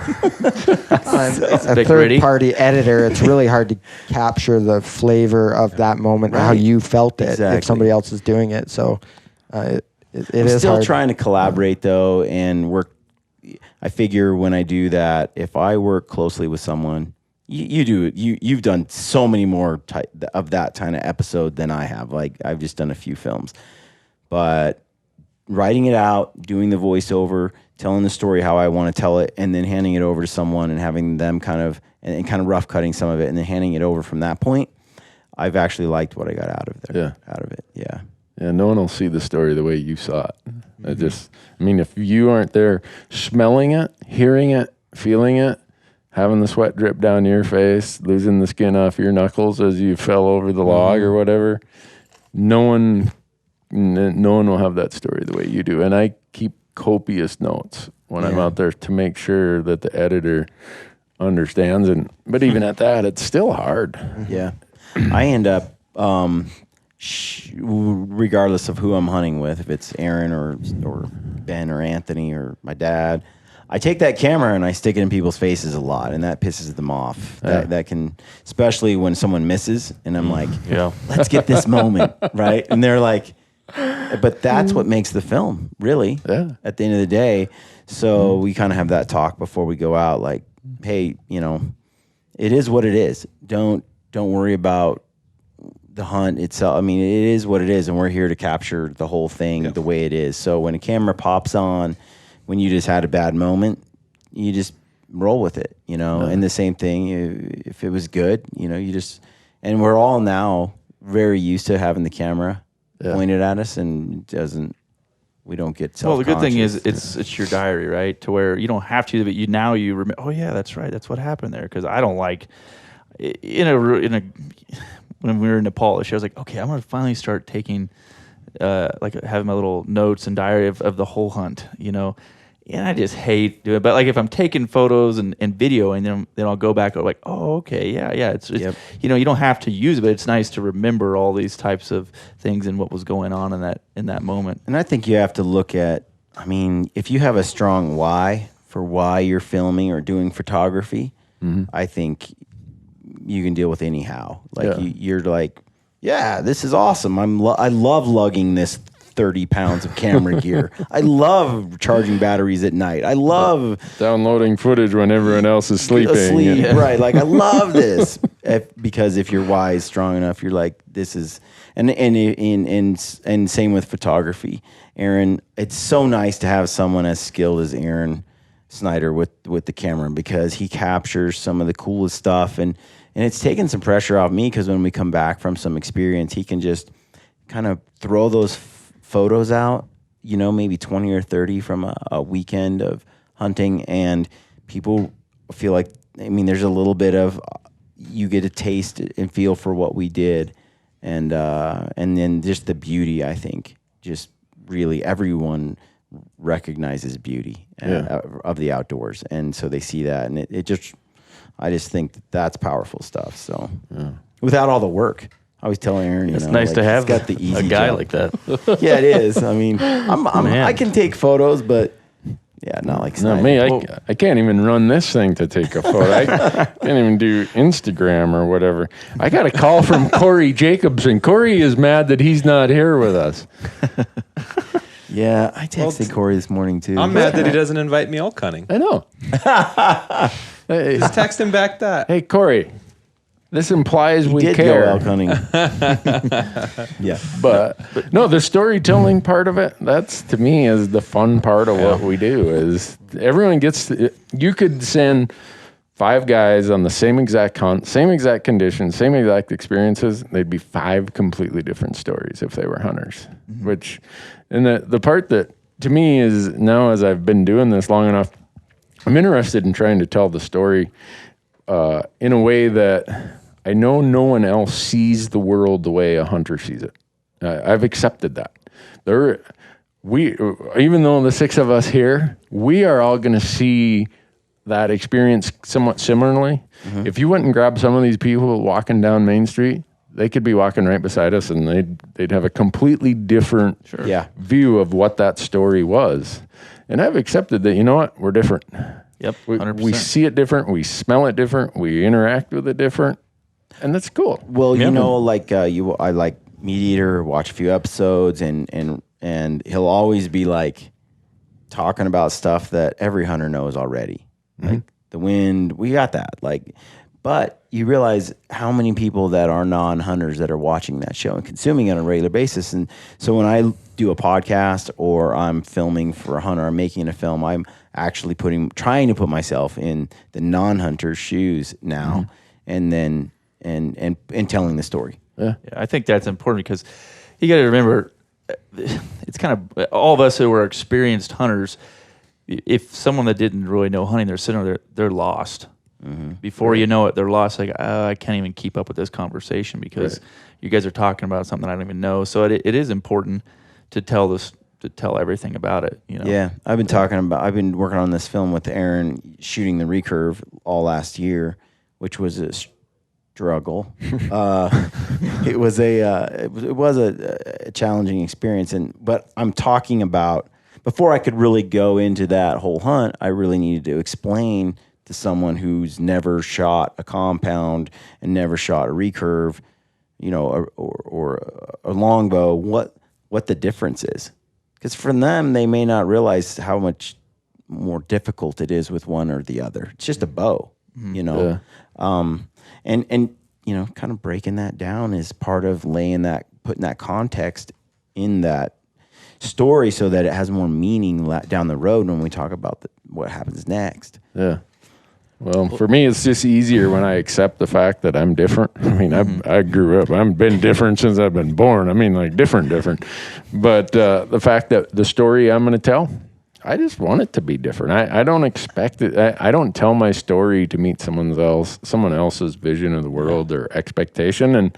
A third-party editor, it's really hard to capture the flavor of that moment, how you felt it, if somebody else is doing it. So it is still hard. trying to collaborate though, and work. I figure when I do that, if I work closely with someone, you've done so many more of that kind of episode than I have. Like, I've just done a few films, but writing it out, doing the voiceover, telling the story how I want to tell it, and then handing it over to someone and having them kind of rough cutting some of it, and then handing it over from that point, I've actually liked what I got out of it. Yeah. Yeah, no one will see the story the way you saw it. I mean, if you aren't there smelling it, hearing it, feeling it, having the sweat drip down your face, losing the skin off your knuckles as you fell over the log or whatever, no one will have that story the way you do. And I keep copious notes when I'm out there to make sure that the editor understands. But even at that, it's still hard. Yeah. I end up, regardless of who I'm hunting with, if it's Aaron or Ben or Anthony or my dad, I take that camera and I stick it in people's faces a lot, and that pisses them off. That can, especially when someone misses, and I'm like, let's get this moment, right? And they're like, but that's what makes the film, really, at the end of the day. So we kind of have that talk before we go out, like, hey, it is what it is. Don't worry about the hunt itself. I mean, it is what it is, and we're here to capture the whole thing the way it is. So when a camera pops on, when you just had a bad moment, you just roll with it, And the same thing, if it was good, you just, and we're all now very used to having the camera pointed at us, and we don't get self-conscious. Well, the good thing is it's your diary, right? To where you don't have to, but you remember. Oh yeah, that's right. That's what happened there. Because I don't like when we were in Nepal, she was like, okay, I'm gonna finally start taking having my little notes and diary of the whole hunt, And I just hate doing it. But like if I'm taking photos and video, and then I'll go back and like, oh, okay, yeah. It's you don't have to use it, but it's nice to remember all these types of things and what was going on in that moment. And I think you have to look at, I mean, if you have a strong why for why you're filming or doing photography, I think you can deal with anyhow. Like you're like, yeah, this is awesome. I love lugging this 30 pounds of camera gear. I love charging batteries at night. I love downloading footage when everyone else is sleeping. Right. Like, I love this. Because if your why is strong enough, you're like, this is, and same with photography. Aaron, it's so nice to have someone as skilled as Aaron Snyder with the camera, because he captures some of the coolest stuff, and it's taken some pressure off me, because when we come back from some experience, he can just kind of throw those photos out, maybe 20 or 30 from a weekend of hunting, and people feel like, I mean, there's a little bit of, you get a taste and feel for what we did, and then just the beauty, I think, just really everyone recognizes beauty of the outdoors, and so they see that, and it just, I just think that's powerful stuff. So without all the work. I always tell Aaron, It's nice to have got the easy a guy job. like that. Yeah, it is. I mean, Man. I can take photos, but not like No, Snyder. me, I can't even run this thing to take a photo. I can't even do Instagram or whatever. I got a call from Corey Jacobson. Corey is mad that he's not here with us. Yeah, I texted Corey this morning too. I'm mad that he doesn't invite me elk hunting. I know. Hey, Just text him back that. hey, Corey, this implies we did care. go elk hunting. Yeah, But no, the storytelling part of it, that's to me is the fun part of what we do is everyone gets, you could send 5 guys on the same exact hunt, same exact conditions, same exact experiences. They'd be 5 completely different stories if they were hunters, which, and the part that to me is now as I've been doing this long enough, I'm interested in trying to tell the story in a way that I know no one else sees the world the way a hunter sees it. I've accepted that. Even though the 6 of us here, we are all going to see that experience somewhat similarly. If you went and grabbed some of these people walking down Main Street, they could be walking right beside us and they'd have a completely different view of what that story was. And I've accepted that, you know what, we're different. Yep, We 100%. see it different, we smell it different, we interact with it different, and that's cool. well, you know, like I like Meat Eater, watch a few episodes, and he'll always be like talking about stuff that every hunter knows already. Like the wind, we got that. Like, but you realize how many people that are non-hunters that are watching that show and consuming it on a regular basis. And so when I do a podcast or I'm filming for a hunter, I'm making a film, I'm actually trying to put myself in the non-hunter's shoes now, and then and telling the story. Yeah, I think that's important because you got to remember, it's kind of all of us who are experienced hunters. If someone that didn't really know hunting, they're sitting there, they're lost. Before you know it, they're lost. Like, I can't even keep up with this conversation because you guys are talking about something I don't even know. So it is important to tell everything about it. You know? Yeah, I've been working on this film with Aaron, shooting the recurve all last year, which was a struggle. It was a challenging experience, but I'm talking about before I could really go into that whole hunt, I really needed to explain to someone who's never shot a compound and never shot a recurve, you know, or a longbow, what the difference is. Because for them, they may not realize how much more difficult it is with one or the other. It's just a bow, you know. And you know, kind of breaking that down is part of putting that context in that story so that it has more meaning down the road when we talk about what happens next. Yeah. Well, for me, it's just easier when I accept the fact that I'm different. I mean, I grew up. I've been different since I've been born. I mean, like different. But the fact that the story I'm going to tell, I just want it to be different. I don't expect it. I don't tell my story to meet someone else's vision of the world or expectation. And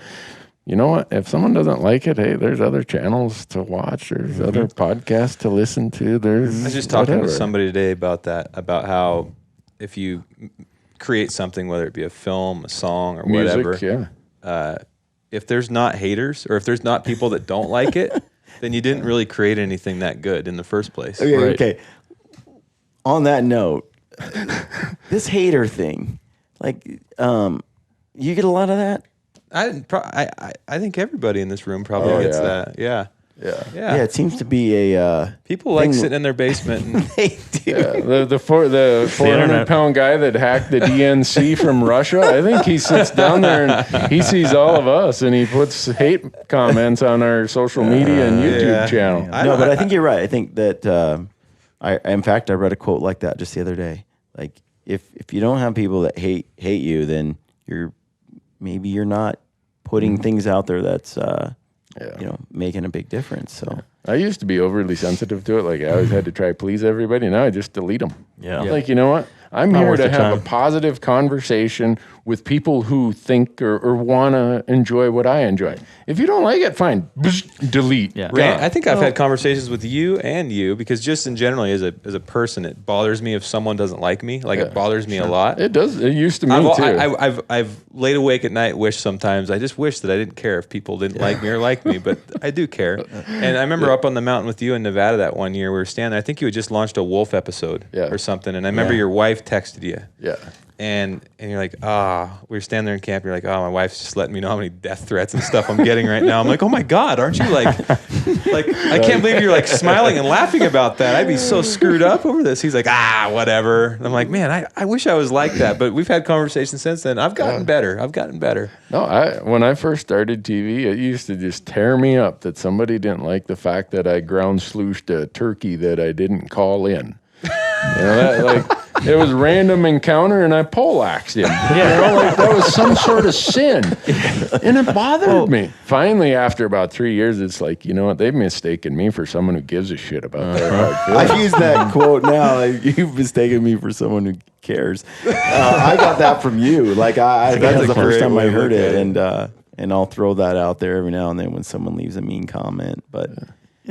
you know what? If someone doesn't like it, hey, there's other channels to watch. There's other podcasts to listen to. I was just talking to somebody today about that, about how if you create something, whether it be a film, a song, or whatever, if there's not haters or if there's not people that don't like it, then you didn't really create anything that good in the first place. Okay. On that note, this hater thing, like, you get a lot of that? I think everybody in this room probably gets that. Yeah. Yeah, it seems to be a people like sitting in their basement. And they do. Yeah, the 400-pound guy that hacked the DNC from Russia. I think he sits down there and he sees all of us and he puts hate comments on our social media and YouTube channel. No, but I think you're right. I think that in fact, I read a quote like that just the other day. Like, if you don't have people that hate you, then maybe you're not putting things out there that's you know, making a big difference. So I used to be overly sensitive to it. Like, I always had to try to please everybody. Now I just delete them. Yeah. Like, you know what? I'm Not here worth to the have time. a positive conversation with people who think or want to enjoy what I enjoy. If you don't like it, fine. Delete. Yeah. Rand, I think I've had conversations with you because just in generally as a person, it bothers me if someone doesn't like me. Like it bothers me a lot. It does. It used to me too. I've laid awake at night. I just wish that I didn't care if people didn't like me or like me, but I do care. And I remember up on the mountain with you in Nevada that one year, we were standing there. I think you had just launched a wolf episode or something, and I remember your wife texted you. Yeah. And you're like, we were standing there in camp. You're like, my wife's just letting me know how many death threats and stuff I'm getting right now. I'm like, oh my God, aren't you like I can't believe you're like smiling and laughing about that. I'd be so screwed up over this. He's like, whatever. And I'm like, man, I wish I was like that. But we've had conversations since then. I've gotten better. No, when I first started TV, it used to just tear me up that somebody didn't like the fact that I ground slooshed a turkey that I didn't call in. It was random encounter, and I poleaxed him. That was some sort of sin, and it bothered me. Finally, after about 3 years, it's like, you know what? They've mistaken me for someone who gives a shit about their hard feelings. I use that quote now. Like, you've mistaken me for someone who cares. I got that from you. Like that was the first time I heard it, and I'll throw that out there every now and then when someone leaves a mean comment. But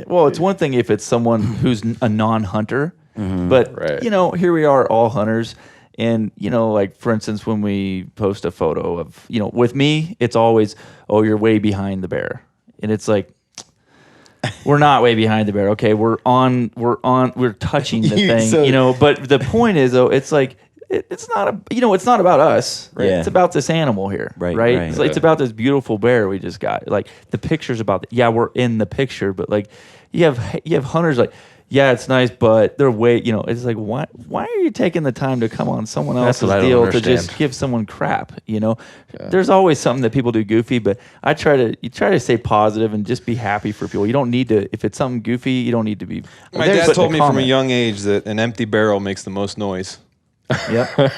well, it's one thing if it's someone who's a non-hunter. But, here we are, all hunters. And, like, for instance, when we post a photo of, with me, it's always, you're way behind the bear. And it's like, we're not way behind the bear. Okay, we're touching the thing, but the point is, though, it's like, it's not it's not about us, right? Yeah. It's about this animal here, right? It's about this beautiful bear we just got. Like, the picture's about, we're in the picture, but, like, you have hunters like, it's nice, but they're it's like, why are you taking the time to come on someone else's deal to just give someone crap? There's always something that people do goofy, but you try to stay positive and just be happy for people. You don't need to, if it's something goofy, you don't need to be. My dad told me from a young age that an empty barrel makes the most noise. Yep.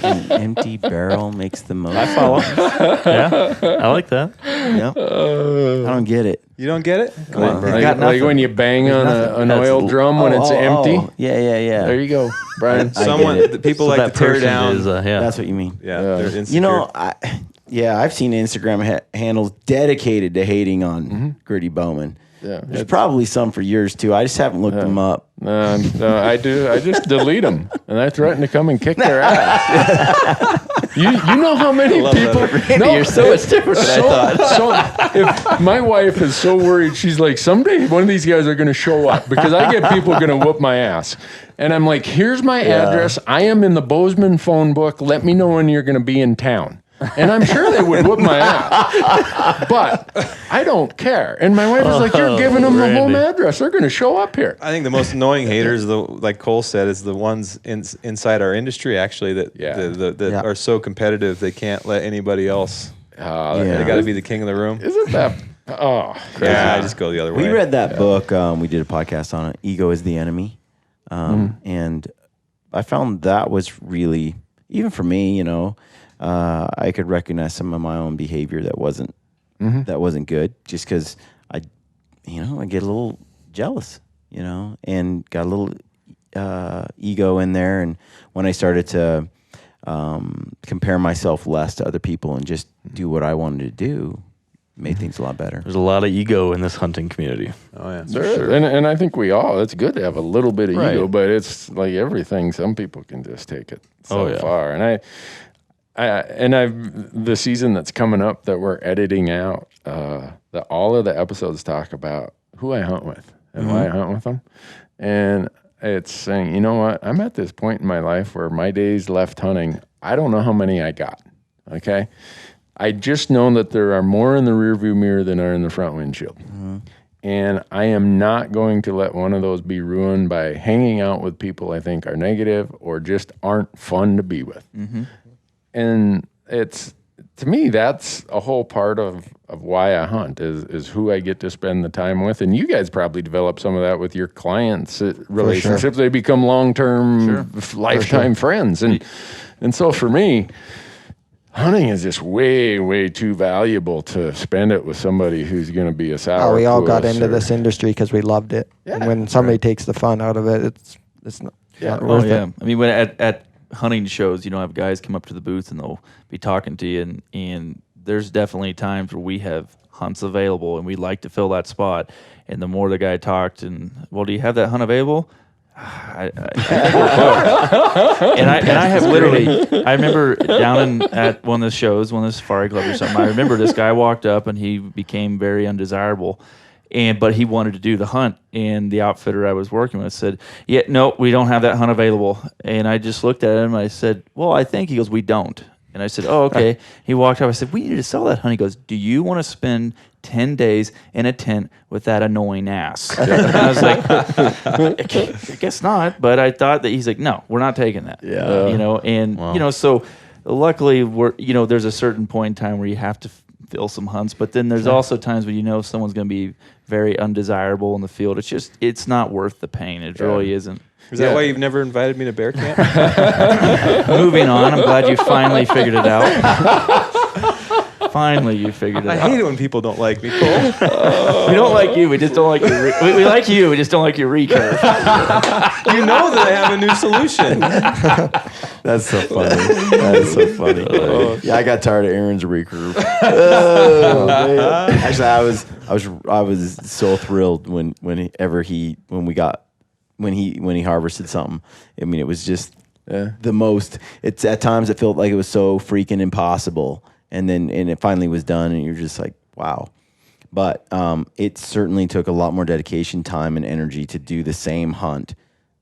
An empty barrel makes the most. I follow. Yeah, I like that. Yep. I don't get it. You don't get it? Come on, Brian. Like when you bang on an oil drum when it's empty. Yeah. There you go, Brian. People like to tear down. That's what you mean. Yeah. They're insecure. I've seen Instagram handles dedicated to hating on Gritty Bowmen. Yeah, there's probably some for years too. I just haven't looked them up. No, I do. I just delete them, and I threaten to come and kick their ass. You know how many people? Randy, you're so much different than I thought. So if my wife is so worried, she's like, someday one of these guys are going to show up because I get people going to whoop my ass. And I'm like, here's my address. I am in the Bozeman phone book. Let me know when you're going to be in town. And I'm sure they would whoop my ass. But I don't care. And my wife is like, you're giving them the home address. They're going to show up here. I think the most annoying haters, like Cole said, is the ones inside our industry, actually, that are so competitive they can't let anybody else. They got to be the king of the room. Isn't that... Oh, crazy. Yeah, I just go the other way. We read that book. We did a podcast on it, Ego is the Enemy. And I found that was really, even for me, I could recognize some of my own behavior that wasn't good, just because I get a little jealous, and got a little ego in there. And when I started to compare myself less to other people and just do what I wanted to do, made things a lot better. There's a lot of ego in this hunting community. Oh yeah, there is. And I think it's good to have a little bit of ego, but it's like everything. Some people can just take it so far, and the season that's coming up that we're editing out, that all of the episodes talk about who I hunt with and why I hunt with them. And it's saying, you know what? I'm at this point in my life where my days left hunting, I don't know how many I got. Okay. I just know that there are more in the rearview mirror than are in the front windshield. And I am not going to let one of those be ruined by hanging out with people I think are negative or just aren't fun to be with. And it's, to me, that's a whole part of why I hunt is who I get to spend the time with. And you guys probably develop some of that with your clients' relationships. Sure. They become long-term, lifetime friends. And so for me, hunting is just way, way too valuable to spend it with somebody who's going to be a sourpuss. We all got into this industry because we loved it. Yeah. And when somebody takes the fun out of it, it's not worth it. I mean, when at hunting shows, have guys come up to the booth and they'll be talking to you, and there's definitely times where we have hunts available and we like to fill that spot. And the more the guy talked, and well, do you have that hunt available? I think we're booked. And I have literally, I remember down at one of the shows, one of the safari clubs or something, I remember this guy walked up and he became very undesirable. But he wanted to do the hunt, and the outfitter I was working with said, "Yeah, no, we don't have that hunt available." And I just looked at him and I said, "Well, I think." He goes, "We don't." And I said, "Oh, okay." He walked up. I said, "We need to sell that hunt." He goes, "Do you want to spend 10 days in a tent with that annoying ass?" And I was like, "I guess not." But I thought that he's like, "No, we're not taking that." Yeah. So luckily there's a certain point in time where you have to fill some hunts, but then there's also times when someone's going to be very undesirable in the field. It's not worth the pain. It really isn't. Is that why you've never invited me to bear camp? Moving on. I'm glad you finally figured it out. Finally, you figured it out. I hate it when people don't like me, Cole. We don't like you. We just don't like your. We like you. We just don't like your recurve. You know that I have a new solution. That's so funny. That is so funny. Yeah, I got tired of Aaron's recurve. Actually, I was so thrilled when he harvested something. I mean, it was just the most. It's at times it felt like it was so freaking impossible, and it finally was done, and you're just like, wow. But it certainly took a lot more dedication, time, and energy to do the same hunt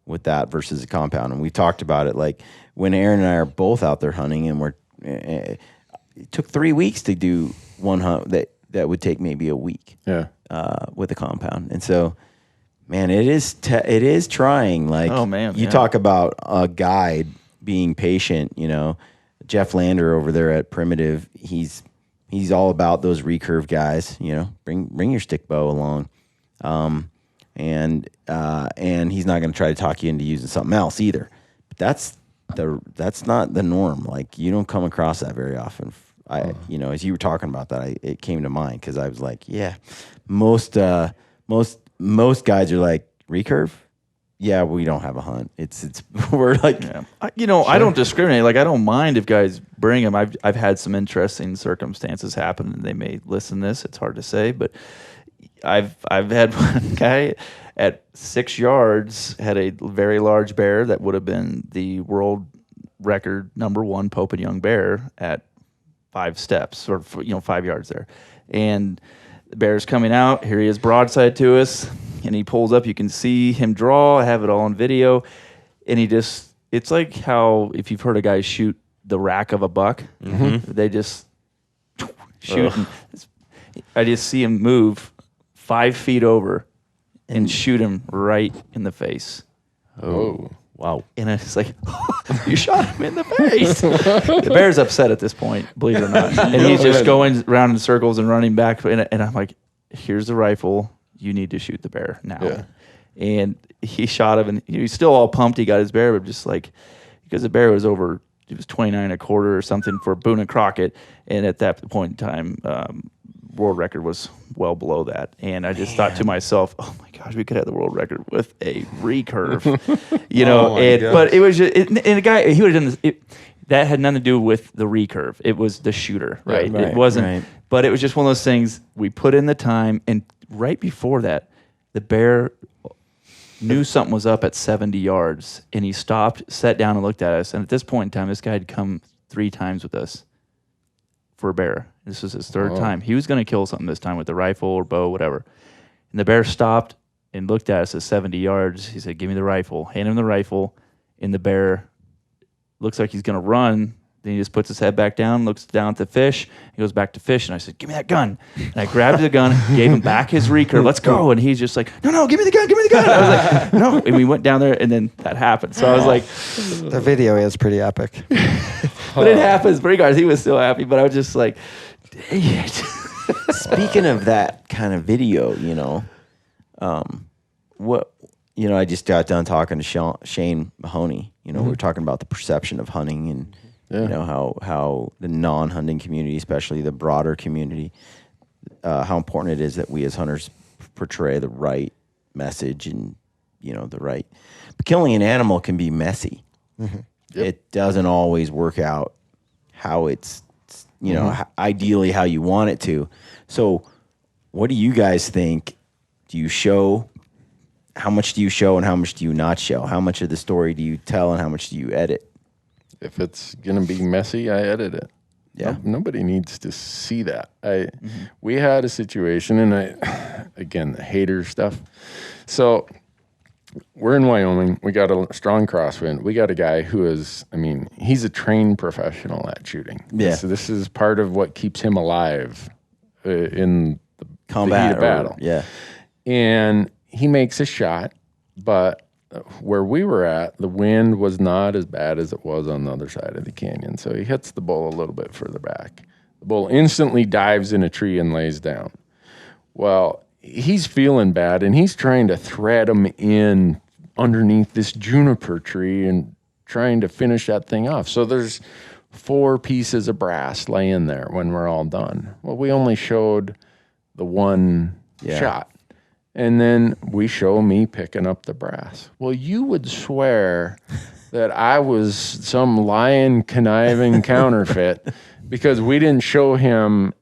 with that versus a compound. And we talked about it, like when Aaron and I are both out there hunting, and it took 3 weeks to do one hunt that would take maybe a week. Yeah. With a compound, and so. Man, it is trying. Like, oh man, you talk about a guide being patient. Jeff Lander over there at Primitive, he's all about those recurve guys. Bring your stick bow along, and he's not going to try to talk you into using something else either. But that's not the norm. Like, you don't come across that very often. As you were talking about that, it came to mind because I was like, yeah, most guys are like, recurve? Yeah, we don't have a hunt. We're like, I don't discriminate. Like, I don't mind if guys bring them. I've had some interesting circumstances happen, and they may listen to this. It's hard to say, but I've had one guy at 6 yards had a very large bear that would have been the world record #1 Pope and Young bear at 5 steps, or 5 yards there, and the bear's coming out. Here he is broadside to us, and he pulls up. You can see him draw. I have it all on video. And it's like how, if you've heard a guy shoot the rack of a buck, they just shoot. And I just see him move 5 feet over and shoot him right in the face. Oh. Wow. And it's like, you shot him in the face. The bear's upset at this point, believe it or not. And he's just going around in circles and running back. And I'm like, here's the rifle. You need to shoot the bear now. Yeah. And he shot him, and he's still all pumped. He got his bear, but just like, because the bear was over, it was 29.25 or something for Boone and Crockett. And at that point in time, world record was well below that. And I just thought to myself, oh my gosh, we could have the world record with a recurve, but it was just, and a guy, he would have done this. That had nothing to do with the recurve. It was the shooter, right? It wasn't, but it was just one of those things. We put in the time, and right before that, the bear knew something was up at 70 yards, and he stopped, sat down, and looked at us. And at this point in time, this guy had come 3 times with us for a bear. This was his 3rd time. He was going to kill something this time with a rifle or bow, whatever. And the bear stopped and looked at us at 70 yards. He said, "Give me the rifle." Hand him the rifle, and the bear looks like he's going to run. Then he just puts his head back down, looks down at the fish. He goes back to fish, and I said, "Give me that gun." And I grabbed the gun, gave him back his recurve. "Let's go." And he's just like, no, give me the gun, give me the gun. I was like, no. And we went down there, and then that happened. So I was like, the video is pretty epic. But it happens. Regardless, he was still happy, but I was just like, dang it. Speaking of that kind of video, I just got done talking to Shane Mahoney. We were talking about the perception of hunting, and how the non-hunting community, especially the broader community, how important it is that we as hunters portray the right message and the right. But killing an animal can be messy. it doesn't always work out how it's, ideally how you want it to. So what do you guys think? Do you show? How much do you show and how much do you not show? How much of the story do you tell and how much do you edit? If it's going to be messy, I edit it. Yeah. Nobody needs to see that. We had a situation, and again, the hater stuff. So we're in Wyoming. We got a strong crosswind. We got a guy who is, he's a trained professional at shooting. Yeah. So this is part of what keeps him alive in the Combat heat of battle. Yeah. And he makes a shot, but where we were at, the wind was not as bad as it was on the other side of the canyon. So he hits the bull a little bit further back. The bull instantly dives in a tree and lays down. Well, he's feeling bad, and he's trying to thread him in underneath this juniper tree and trying to finish that thing off. So there's 4 pieces of brass laying there when we're all done. Well, we only showed the one shot. And then we show me picking up the brass. Well, you would swear that I was some lying, conniving counterfeit because we didn't show him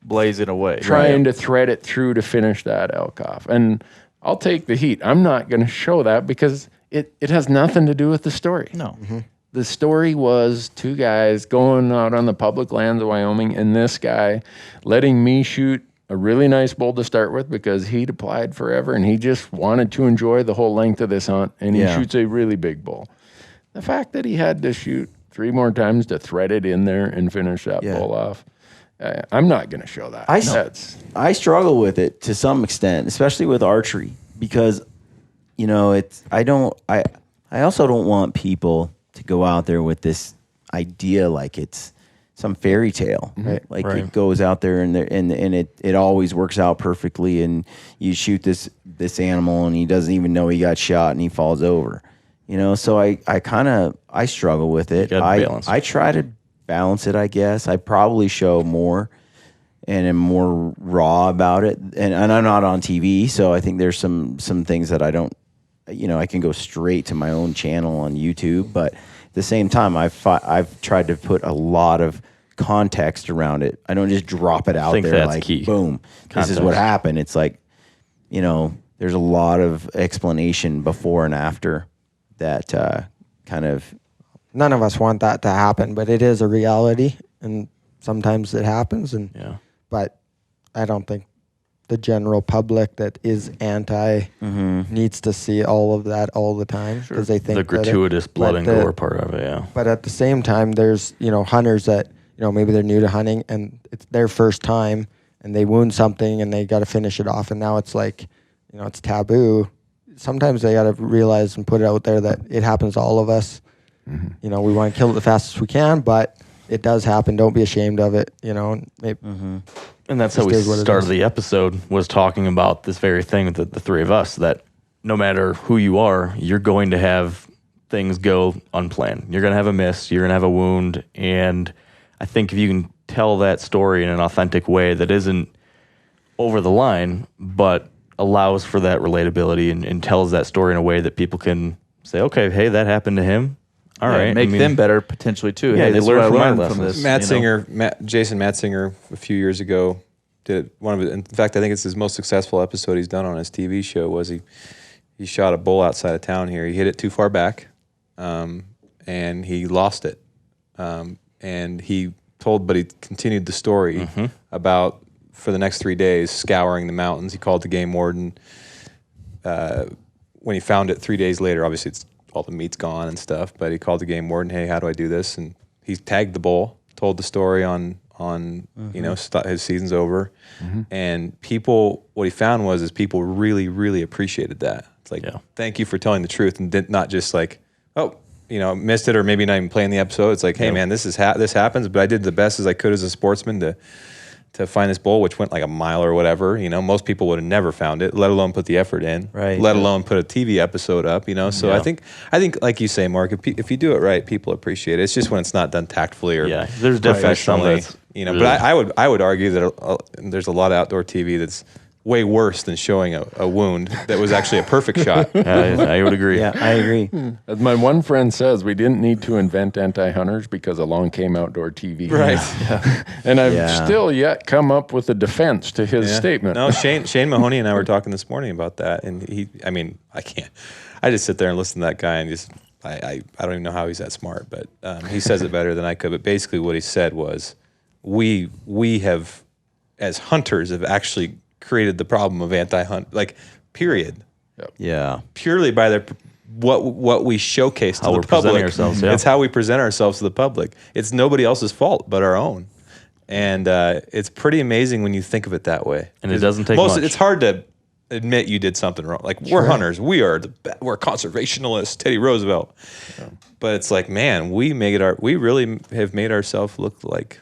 blazing away, trying to thread it through to finish that elk off. And I'll take the heat. I'm not going to show that because it has nothing to do with the story. No. Mm-hmm. The story was 2 guys going out on the public lands of Wyoming, and this guy letting me shoot a really nice bull to start with because he'd applied forever and he just wanted to enjoy the whole length of this hunt, and he shoots a really big bull. The fact that he had to shoot 3 more times to thread it in there and finish that bull off, I'm not going to show that. I struggle with it to some extent, especially with archery, because I also don't want people to go out there with this idea like it's some fairy tale, right? Like it goes out there and it always works out perfectly, and you shoot this animal and he doesn't even know he got shot and he falls over. So I struggle with it. I try to balance it, I guess. I probably show more and am more raw about it. And I'm not on TV, so I think there's some things that I don't, I can go straight to my own channel on YouTube, but at the same time, I've tried to put a lot of context around it. I don't just drop it out there like, key. Boom, this is what happened. It's like, there's a lot of explanation before and after that kind of. None of us want that to happen, but it is a reality, and sometimes it happens. But I don't think the general public that is anti needs to see all of that all the time because they think the gratuitous blood and gore part of it. Yeah. But at the same time, there's hunters that maybe they're new to hunting and it's their first time and they wound something and they got to finish it off, and now it's like it's taboo. Sometimes they got to realize and put it out there that it happens to all of us. We want to kill it the fastest we can, but it does happen. Don't be ashamed of it. And that's how we started the episode, was talking about this very thing, the 3 of us, that no matter who you are, you're going to have things go unplanned. You're going to have a miss. You're going to have a wound. And I think if you can tell that story in an authentic way that isn't over the line, but allows for that relatability and tells that story in a way that people can say, okay, hey, that happened to him. All right, make them better potentially too. Yeah, hey, they learn from my lessons. Jason Matzinger, a few years ago, did one of it. In fact, I think it's his most successful episode he's done on his TV show. Was he shot a bull outside of town here. He hit it too far back, and he lost it. And he continued the story about, for the next 3 days, scouring the mountains. He called the game warden. When he found it 3 days later, obviously all the meat's gone and stuff, but he called the game warden, hey, how do I do this? And he tagged the bull, told the story on his season's over. And what he found was people really, really appreciated that. It's like, thank you for telling the truth, and not just like, missed it, or maybe not even playing the episode. It's like, hey man, this happens, but I did the best as I could as a sportsman to find this bull, which went like a mile or whatever. Most people would have never found it, let alone put the effort in, let alone put a TV episode up. So I think like you say, Mark, if you do it right, people appreciate it. It's just when it's not done tactfully or there's definitely some professionally. But I would argue that there's a lot of outdoor TV that's way worse than showing a wound that was actually a perfect shot. I would agree. Yeah, I agree. As my one friend says, we didn't need to invent anti-hunters because along came outdoor TV. Right. And I've still yet come up with a defense to his statement. No, Shane Mahoney and I were talking this morning about that, and I just sit there and listen to that guy, and just I don't even know how he's that smart, but he says it better than I could. But basically, what he said was, we have, as hunters, have actually created the problem of anti-hunt, like, period. Yeah. Purely by what we showcase to How the we're public. presenting ourselves, yeah. It's how we present ourselves to the public. It's nobody else's fault but our own. And it's pretty amazing when you think of it that way. And it doesn't take much. It's hard to admit you did something wrong. Like, we're hunters. We're conservationists, Teddy Roosevelt. Yeah. But it's like, man, we really have made ourselves look like.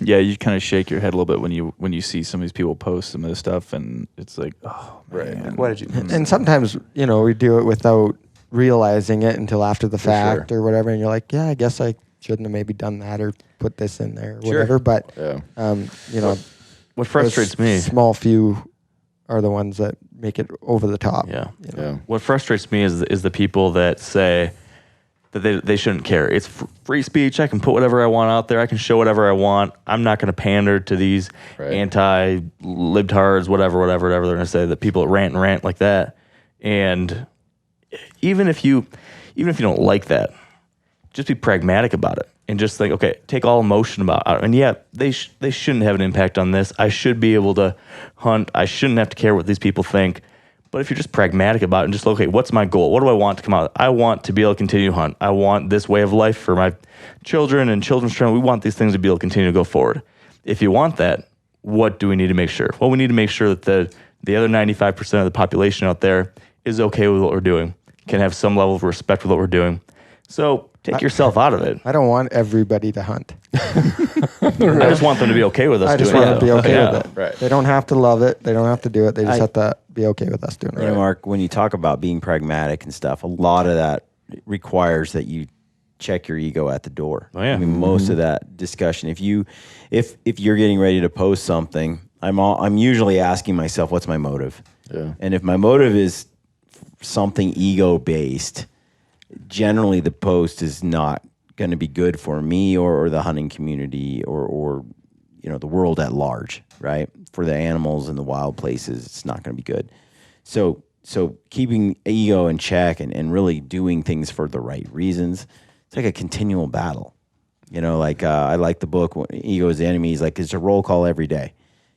Yeah, you kind of shake your head a little bit when you see some of these people post some of this stuff, and it's like, oh, man. What did you? And sometimes, we do it without realizing it until after the fact or whatever, and you're like, yeah, I guess I shouldn't have maybe done that or put this in there or whatever. But, what frustrates me, small few are the ones that make it over the top. Yeah. What frustrates me is the people that say that they shouldn't care. It's free speech. I can put whatever I want out there. I can show whatever I want. I'm not going to pander to these anti-libtards, whatever they're going to say, the people that rant like that. And even if you don't like that, just be pragmatic about it and just think, okay, take all emotion about it. And they shouldn't have an impact on this. I should be able to hunt. I shouldn't have to care what these people think. But if you're just pragmatic about it and just, okay, what's my goal? What do I want to come out? I want to be able to continue to hunt. I want this way of life for my children and children's children. We want these things to be able to continue to go forward. If you want that, what do we need to make sure? Well, we need to make sure that the other 95% of the population out there is okay with what we're doing, can have some level of respect with what we're doing. So take yourself out of it. I don't want everybody to hunt. I just want them to be okay with us doing it. I just want them to be okay with it. Right. They don't have to love it. They don't have to do it. They just have to be okay with us doing it. Yeah, Mark, when you talk about being pragmatic and stuff, a lot of that requires that you check your ego at the door. Oh, yeah. I mean, most of that discussion, if you're getting ready to post something, I'm usually asking myself, what's my motive? Yeah. And if my motive is something ego based, generally the post is not going to be good for me or the hunting community or the world at large, right? For the animals and the wild places, it's not going to be good. So keeping ego in check and really doing things for the right reasons, it's like a continual battle. I like the book, Ego is the Enemy. It's a roll call every day.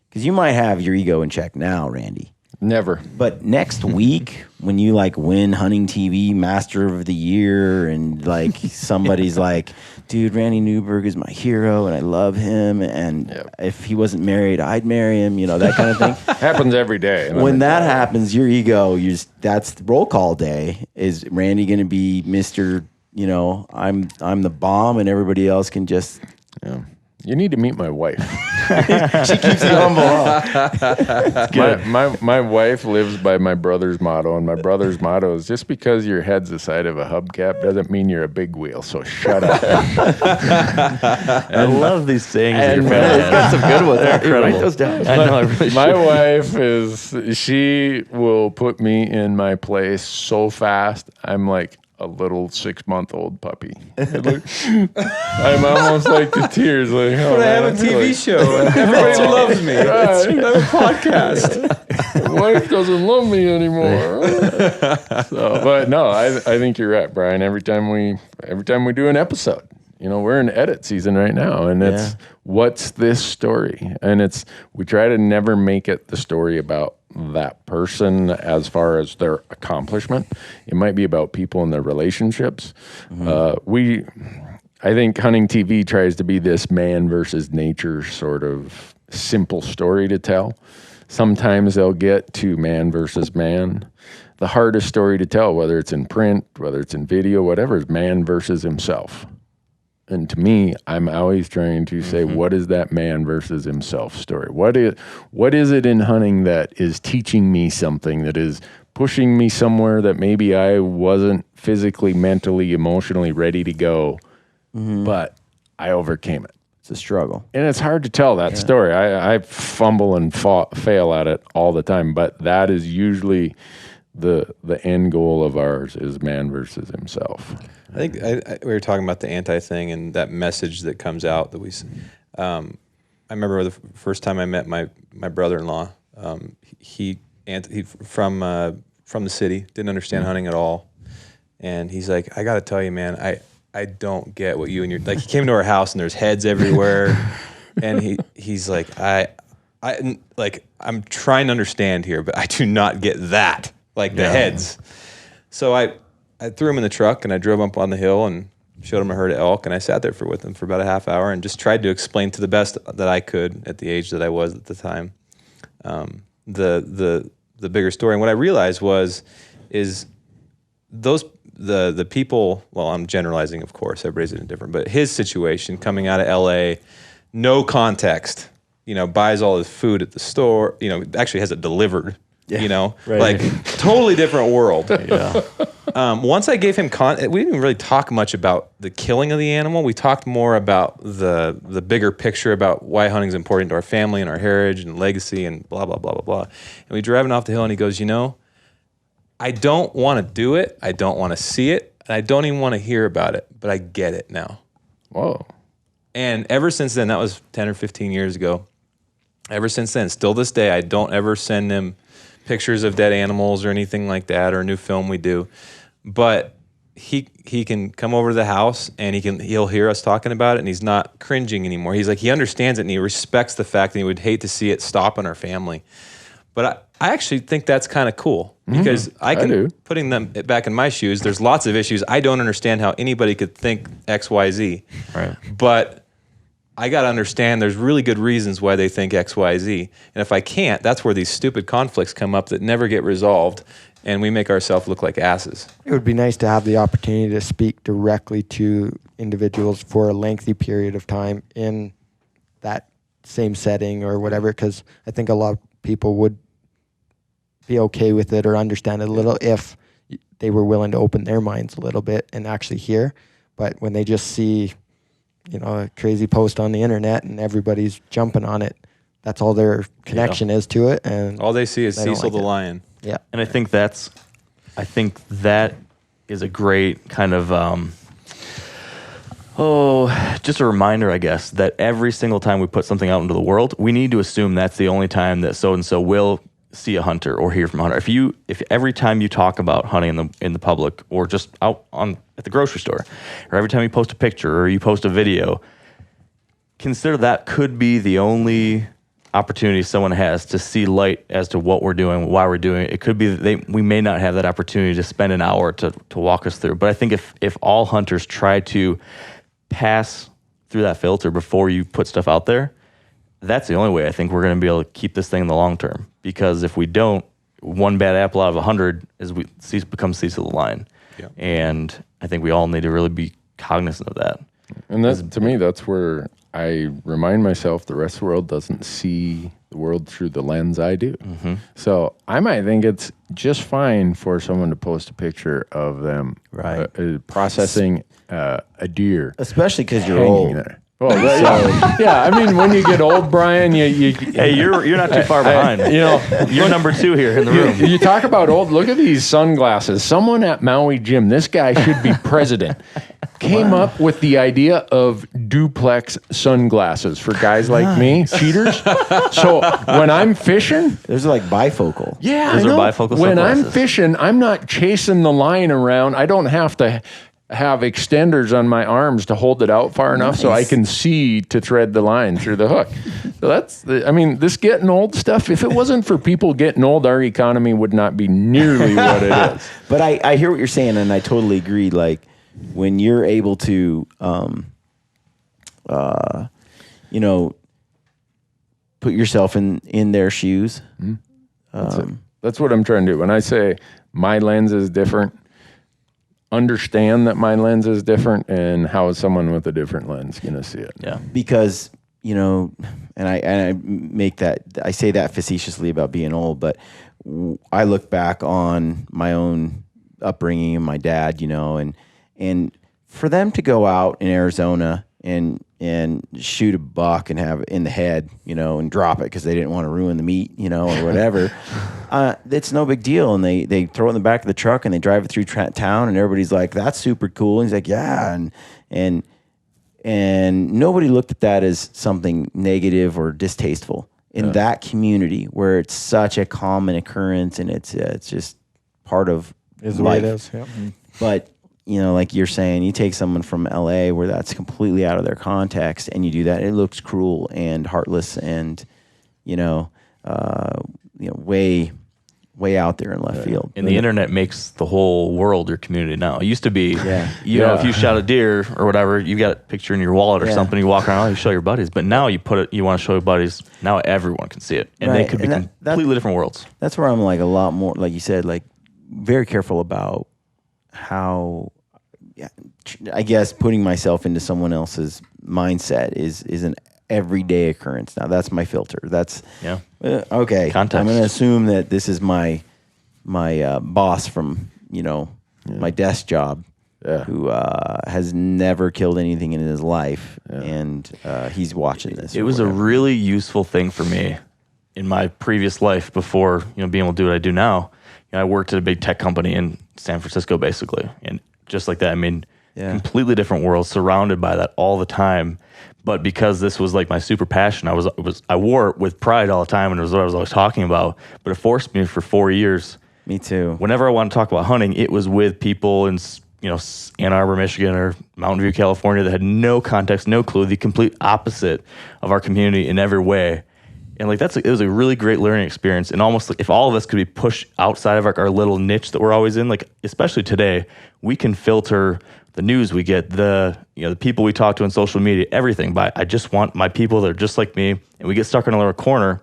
Because you might have your ego in check now, Randy. Never. But next week, when you win Hunting TV Master of the Year, and somebody's like, dude, Randy Newberg is my hero, and I love him, and if he wasn't married, I'd marry him. That kind of thing. Happens every day. When that happens, your ego, that's the roll call day. Is Randy going to be Mr. I'm the bomb, and everybody else can just. Yeah. You need to meet my wife. She keeps you humble. My wife lives by my brother's motto, and my brother's motto is, just because your head's the side of a hubcap doesn't mean you're a big wheel, so shut up. I love these sayings that your family has. Got some good ones. They're incredible. Write those down. I know, I really should. My wife she will put me in my place so fast, I'm like a little 6-month-old puppy. I'm almost like the tears. Like, oh, But I have a TV show. Everybody loves me. I have a podcast. My wife doesn't love me anymore. But no, I think you're right, Brian. Every time we do an episode, we're in edit season right now, and it's what's this story? And we try to never make it the story about that person as far as their accomplishment. It might be about people and their relationships. I think Hunting TV tries to be this man versus nature sort of simple story to tell. Sometimes they'll get to man versus man. The hardest story to tell, whether it's in print, whether it's in video, whatever, is man versus himself. And to me, I'm always trying to say, what is that man versus himself story? What is it in hunting that is teaching me something, that is pushing me somewhere that maybe I wasn't physically, mentally, emotionally ready to go, but I overcame it. it's a struggle. And it's hard to tell that story. I fumble and fail at it all the time, but that is usually the end goal of ours is man versus himself. I think we were talking about the anti thing and that message that comes out that we. I remember the first time I met my brother-in-law. He from the city, didn't understand hunting at all, and he's like, "I got to tell you, man, I don't get what you and your like." He came to our house and there's heads everywhere, and he's like, I'm trying to understand here, but I do not get that, like the heads. So I threw him in the truck and I drove up on the hill and showed him a herd of elk, and I sat there with him for about a half hour and just tried to explain to the best that I could at the age that I was at the time, the bigger story. And what I realized is the people. Well, I'm generalizing, of course. Everybody's different, but his situation coming out of LA, no context. Buys all his food at the store. Actually has it delivered. Like totally different world. Yeah. Once I gave him we didn't really talk much about the killing of the animal. We talked more about the bigger picture about why hunting is important to our family and our heritage and legacy and blah, blah, blah, blah, blah. And we driving off the hill and he goes, I don't want to do it. I don't want to see it. And I don't even want to hear about it, but I get it now. Whoa. And ever since then, that was 10 or 15 years ago. Ever since then, still this day, I don't ever send him pictures of dead animals or anything like that, or a new film we do. But he can come over to the house and he'll hear us talking about it, and he's not cringing anymore. He's like, he understands it and he respects the fact that he would hate to see it stop in our family. But I actually think that's kind of cool because putting them back in my shoes, there's lots of issues. I don't understand how anybody could think X, Y, Z. Right. But I got to understand there's really good reasons why they think X, Y, Z. And if I can't, that's where these stupid conflicts come up that never get resolved, and we make ourselves look like asses. It would be nice to have the opportunity to speak directly to individuals for a lengthy period of time in that same setting or whatever, because I think a lot of people would be okay with it or understand it a little if they were willing to open their minds a little bit and actually hear. But when they just see a crazy post on the internet and everybody's jumping on it, that's all their connection is to it, and all they see is Cecil like the lion. Yeah. And I think that is a great kind of just a reminder, I guess, that every single time we put something out into the world, we need to assume that's the only time that so and so will see a hunter or hear from a hunter. If every time you talk about hunting in the public, or just out at the grocery store, or every time you post a picture or you post a video, consider that could be the only opportunity someone has to see light as to what we're doing, why we're doing it. It could be that we may not have that opportunity to spend an hour to walk us through. But I think if all hunters try to pass through that filter before you put stuff out there, that's the only way I think we're going to be able to keep this thing in the long term. Because if we don't, one bad apple out of 100 becomes Cecil the lion. Yeah. And I think we all need to really be cognizant of that. And to me, that's where I remind myself the rest of the world doesn't see the world through the lens I do. Mm-hmm. So I might think it's just fine for someone to post a picture of them processing a deer. Especially because you're old. There. Well, yeah. I mean, when you get old, Brian, hey, you're not too far behind. You're number 2 here in the room. You talk about old. Look at these sunglasses. Someone at Maui Gym, this guy should be president, came up with the idea of duplex sunglasses for guys like me, cheaters. So when I'm fishing, those are like bifocal. Yeah, those are bifocal when sunglasses. I'm fishing, I'm not chasing the line around. I don't have to have extenders on my arms to hold it out far enough so I can see to thread the line through the hook. So this getting old stuff, if it wasn't for people getting old, our economy would not be nearly what it is. But I hear what you're saying, and I totally agree. Like, when you're able to, put yourself in their shoes. That's what I'm trying to do. When I say my lens is different, understand that my lens is different, and how is someone with a different lens going to see it? Yeah, because and I say that facetiously about being old, but I look back on my own upbringing and my dad, and for them to go out in Arizona and and shoot a buck and have it in the head, and drop it because they didn't want to ruin the meat, or whatever. It's no big deal. And they throw it in the back of the truck and they drive it through town, and everybody's like, that's super cool. And he's like, yeah. And nobody looked at that as something negative or distasteful in that community where it's such a common occurrence and it's just part of Is the life. way it is. Yep. But like you're saying, you take someone from LA where that's completely out of their context and you do that, it looks cruel and heartless and, way out there in left field. And the internet makes the whole world your community now. It used to be, if you shot a deer or whatever, you got a picture in your wallet or something, you walk around, you show your buddies. But now you want to show your buddies, now everyone can see it. And they could be completely different worlds. That's where I'm like a lot more, like you said, like very careful about how, I guess, putting myself into someone else's mindset is an everyday occurrence. Now that's my filter. That's okay. Context. I'm going to assume that this is my boss from my desk job, who has never killed anything in his life, and he's watching this. It was a really useful thing for me in my previous life before being able to do what I do now. I worked at a big tech company in San Francisco, basically, and just like that. I mean, completely different world, surrounded by that all the time. But because this was like my super passion, I wore it with pride all the time, and it was what I was always talking about. But it forced me for 4 years. Me too. Whenever I wanted to talk about hunting, it was with people in Ann Arbor, Michigan, or Mountain View, California, that had no context, no clue, the complete opposite of our community in every way. And like it was a really great learning experience. And almost like if all of us could be pushed outside of our little niche that we're always in, like especially today, we can filter the news we get, the people we talk to on social media, everything by I just want my people that are just like me, and we get stuck in a little corner.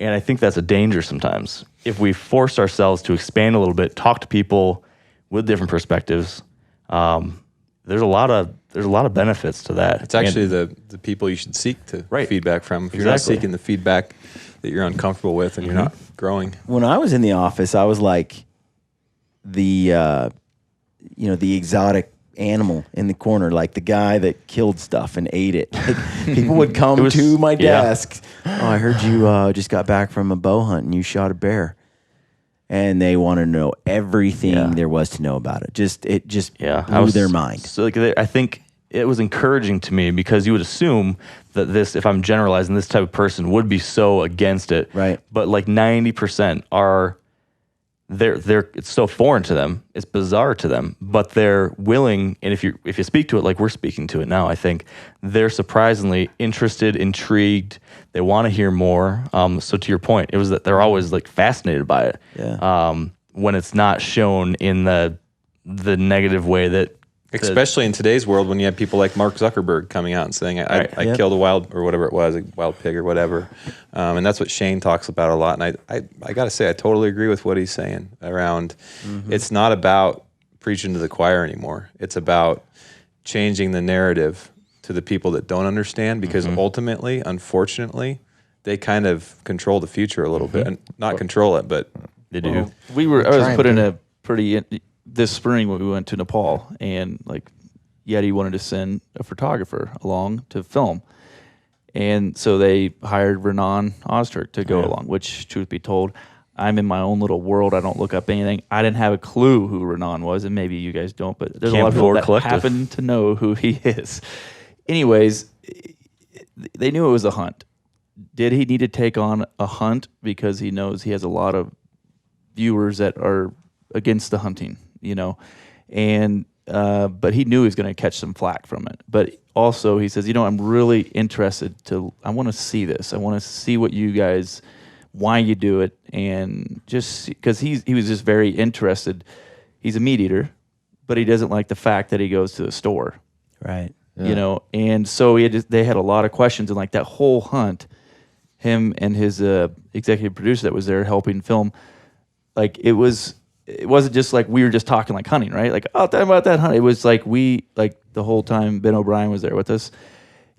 And I think that's a danger sometimes. If we force ourselves to expand a little bit, talk to people with different perspectives, there's a lot of benefits to that. It's actually the people you should seek to feedback from. If you're not seeking the feedback that you're uncomfortable with and you're not growing. When I was in the office, I was like the exotic animal in the corner, like the guy that killed stuff and ate it. Like, people would come to my desk. Oh, I heard you just got back from a bow hunt and you shot a bear. And they want to know everything there was to know about it. It just blew their mind. So I think it was encouraging to me because you would assume that this, if I'm generalizing, this type of person would be so against it. Right. But like 90% are, it's so foreign to them, it's bizarre to them, but they're willing, and if you speak to it like we're speaking to it now, I think they're surprisingly interested, intrigued, they want to hear more. So to your point, it was that they're always like fascinated by it. Yeah. When it's not shown in the negative way that, especially in today's world, when you have people like Mark Zuckerberg coming out and saying, I killed a wild, or whatever it was, a wild pig or whatever. And that's what Shane talks about a lot. And I got to say, I totally agree with what he's saying around, it's not about preaching to the choir anymore. It's about changing the narrative to the people that don't understand, because ultimately, unfortunately, they kind of control the future a little bit. And not control it, but they do. I was put in a pretty... This spring when we went to Nepal, and like Yeti wanted to send a photographer along to film. And so they hired Renan Ozturk to go along, which, truth be told, I'm in my own little world. I don't look up anything. I didn't have a clue who Renan was, and maybe you guys don't, but there's a lot of people that happen to know who he is. Anyways, they knew it was a hunt. Did he need to take on a hunt because he knows he has a lot of viewers that are against the hunting? And but he knew he was going to catch some flack from it. But also he says, I'm really interested I want to see this. I want to see what you guys, why you do it, and just because he was just very interested. He's a meat eater, but he doesn't like the fact that he goes to the store, right? And so they had a lot of questions, and like that whole hunt, him and his executive producer that was there helping film, like it wasn't just like we were just talking like hunting, right? Like, tell me about that hunt. It was like the whole time Ben O'Brien was there with us,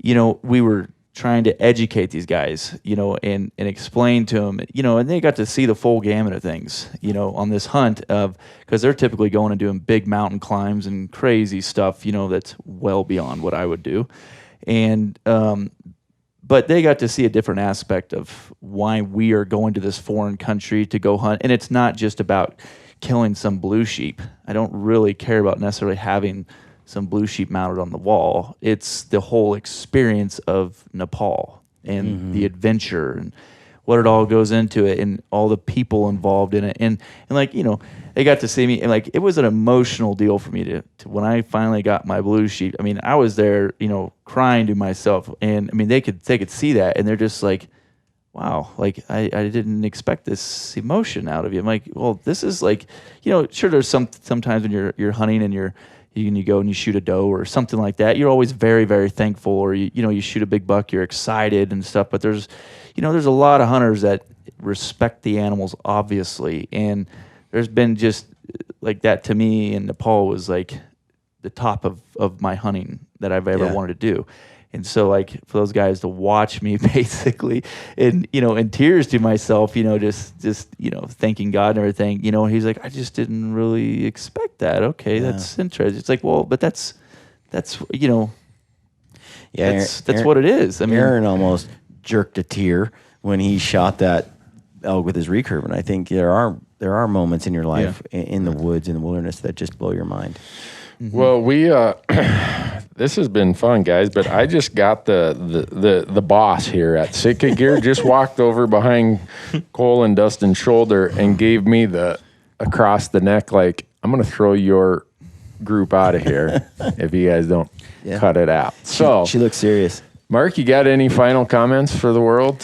we were trying to educate these guys, and explain to them, and they got to see the full gamut of things, on this hunt because they're typically going and doing big mountain climbs and crazy stuff, that's well beyond what I would do. And but they got to see a different aspect of why we are going to this foreign country to go hunt. And it's not just about killing some blue sheep. I don't really care about necessarily having some blue sheep mounted on the wall. It's the whole experience of Nepal and the adventure and what it all goes into it and all the people involved in it. And like, you know, they got to see me, and like, it was an emotional deal for me to when I finally got my blue sheep. I mean, I was there, you know, crying to myself, and I mean, they could see that, and they're just like, wow, like I didn't expect this emotion out of you. I'm like, well, this is like, you know, sure, there's sometimes when you're hunting and you go and you shoot a doe or something like that, you're always very, very thankful, or you shoot a big buck, you're excited and stuff. But there's a lot of hunters that respect the animals, obviously, and there's been just like that to me. And Nepal was like the top of my hunting that I've ever wanted to do. And so, like, for those guys to watch me basically, and in tears to myself, just thanking God and everything, he's like, I just didn't really expect that. Okay, that's interesting. It's like, well, but that's that's what it is. I mean, Aaron almost jerked a tear when he shot that elk with his recurve, and I think there are moments in your life in the woods, in the wilderness, that just blow your mind. Mm-hmm. Well, we this has been fun, guys. But I just got the boss here at Sitka Gear just walked over behind Cole and Dustin's shoulder and gave me the across the neck, like, I'm gonna throw your group out of here if you guys don't cut it out. So she looks serious. Mark, you got any final comments for the world?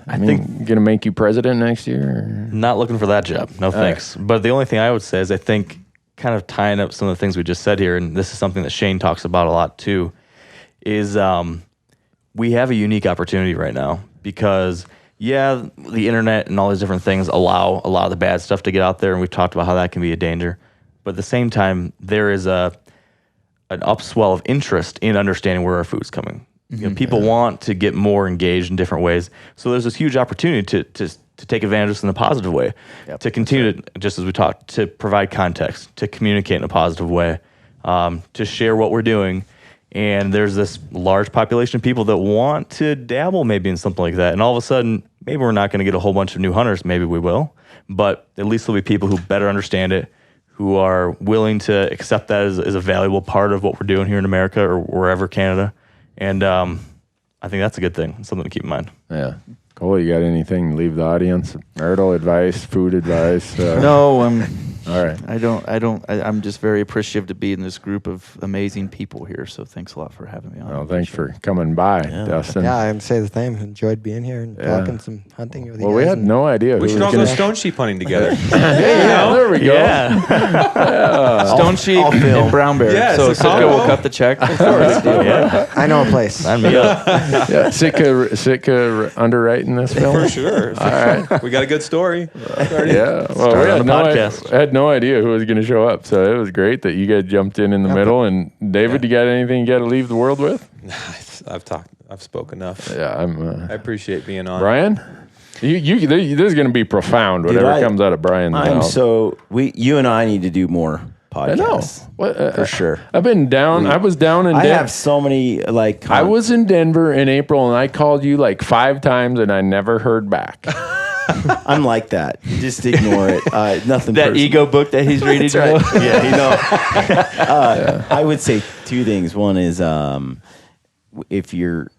I think gonna make you president next year? Or? Not looking for that job. No thanks. But the only thing I would say is I think, kind of tying up some of the things we just said here, and this is something that Shane talks about a lot too, is we have a unique opportunity right now because, the internet and all these different things allow a lot of the bad stuff to get out there, and we've talked about how that can be a danger. But at the same time, there is an upswell of interest in understanding where our food's coming. People want to get more engaged in different ways. So there's this huge opportunity to take advantage of this in a positive way, to continue to, just as we talked, to provide context, to communicate in a positive way, to share what we're doing. And there's this large population of people that want to dabble maybe in something like that. And all of a sudden, maybe we're not going to get a whole bunch of new hunters. Maybe we will. But at least there'll be people who better understand it, who are willing to accept that as a valuable part of what we're doing here in America or wherever, Canada. And I think that's a good thing, something to keep in mind. Yeah. Cole, you got anything to leave the audience? Marital advice, food advice? No, all right. I'm just very appreciative to be in this group of amazing people here. So thanks a lot for having me on. Well, thanks for coming by, Dustin. Yeah, I'd say the same. Enjoyed being here and talking some hunting with you guys. Well, we had no idea. We should all go stone sheep hunting together. There we go. Yeah. Stone sheep and brown bear. Yeah, so it's a Sitka combo. will cut the check. Of course. I know a place. Sign me up. Sitka underwriting this film? For sure. All right. We got a good story. Yeah. Well, Start we on had the podcast. had no idea who was going to show up, so it was great that you guys jumped in the middle. And David, you got anything you got to leave the world with? I've spoken enough. Yeah, I appreciate being on. Brian, this is going to be profound. Whatever comes out of Brian's mouth. You and I need to do more podcasts. I know. For sure. I've been down. I was down in. I have so many I was in Denver in April, and I called you like 5 times, and I never heard back. I'm like that. Just ignore it. Nothing. That personal. ego book that he's reading. Right. I would say 2 things. One is if you're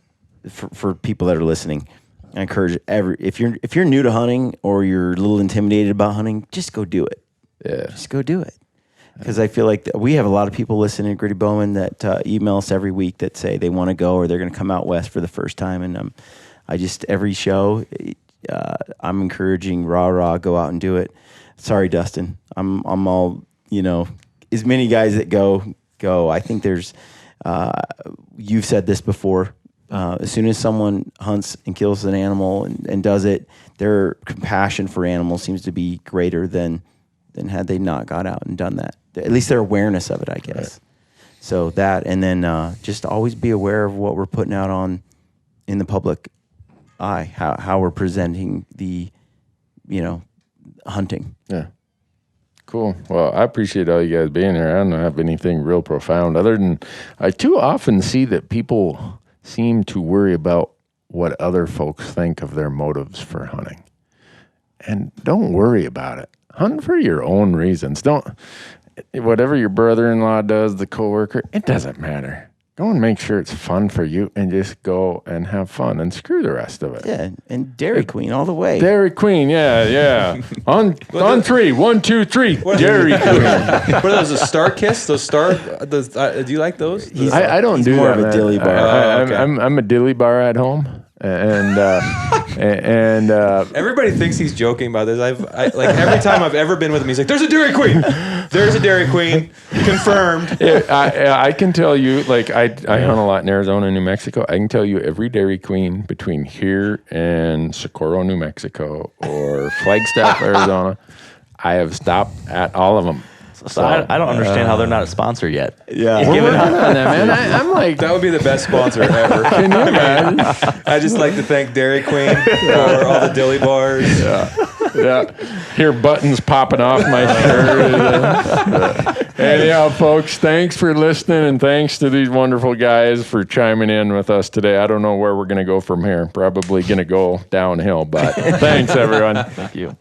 for people that are listening, I encourage if you're new to hunting or you're a little intimidated about hunting, just go do it. Yeah, just go do it. Because I feel like we have a lot of people listening to Gritty Bowmen that email us every week that say they want to go or they're going to come out west for the first time, and every show. I'm encouraging rah, go out and do it. Sorry, Dustin. I'm all, as many guys that go. I think there's, you've said this before, as soon as someone hunts and kills an animal and does it, their compassion for animals seems to be greater than had they not got out and done that. At least their awareness of it, I guess. Right. So that, and then just always be aware of what we're putting out in the public eye, how we're presenting the, hunting. Yeah. Cool. Well, I appreciate all you guys being here. I don't have anything real profound other than I too often see that people seem to worry about what other folks think of their motives for hunting. And don't worry about it. Hunt for your own reasons. Whatever your brother-in-law does, the coworker, it doesn't matter. Go and make sure it's fun for you and just go and have fun and screw the rest of it. Yeah, and Dairy Queen all the way. Dairy Queen, yeah. on 3, 1, 2, 3, Dairy Queen. What are those? The Star Kiss? Those Star? Do you like those? I don't do more that, of a man. dilly bar. Okay. I'm a dilly bar at home. And Everybody thinks he's joking about this. Like every time I've ever been with him, he's like, "There's a Dairy Queen. There's a Dairy Queen. Confirmed." I can tell you, like I hunt a lot in Arizona and New Mexico. I can tell you every Dairy Queen between here and Socorro, New Mexico, or Flagstaff, Arizona. I have stopped at all of them. So I don't understand how they're not a sponsor yet. Yeah. We're working on that, man. I'm like, That would be the best sponsor ever. can you imagine? I just like to thank Dairy Queen for all the dilly bars. Yeah. Hear buttons popping off my shirt. Anyhow, folks, thanks for listening, and thanks to these wonderful guys for chiming in with us today. I don't know where we're going to go from here. Probably going to go downhill, but thanks, everyone. Thank you.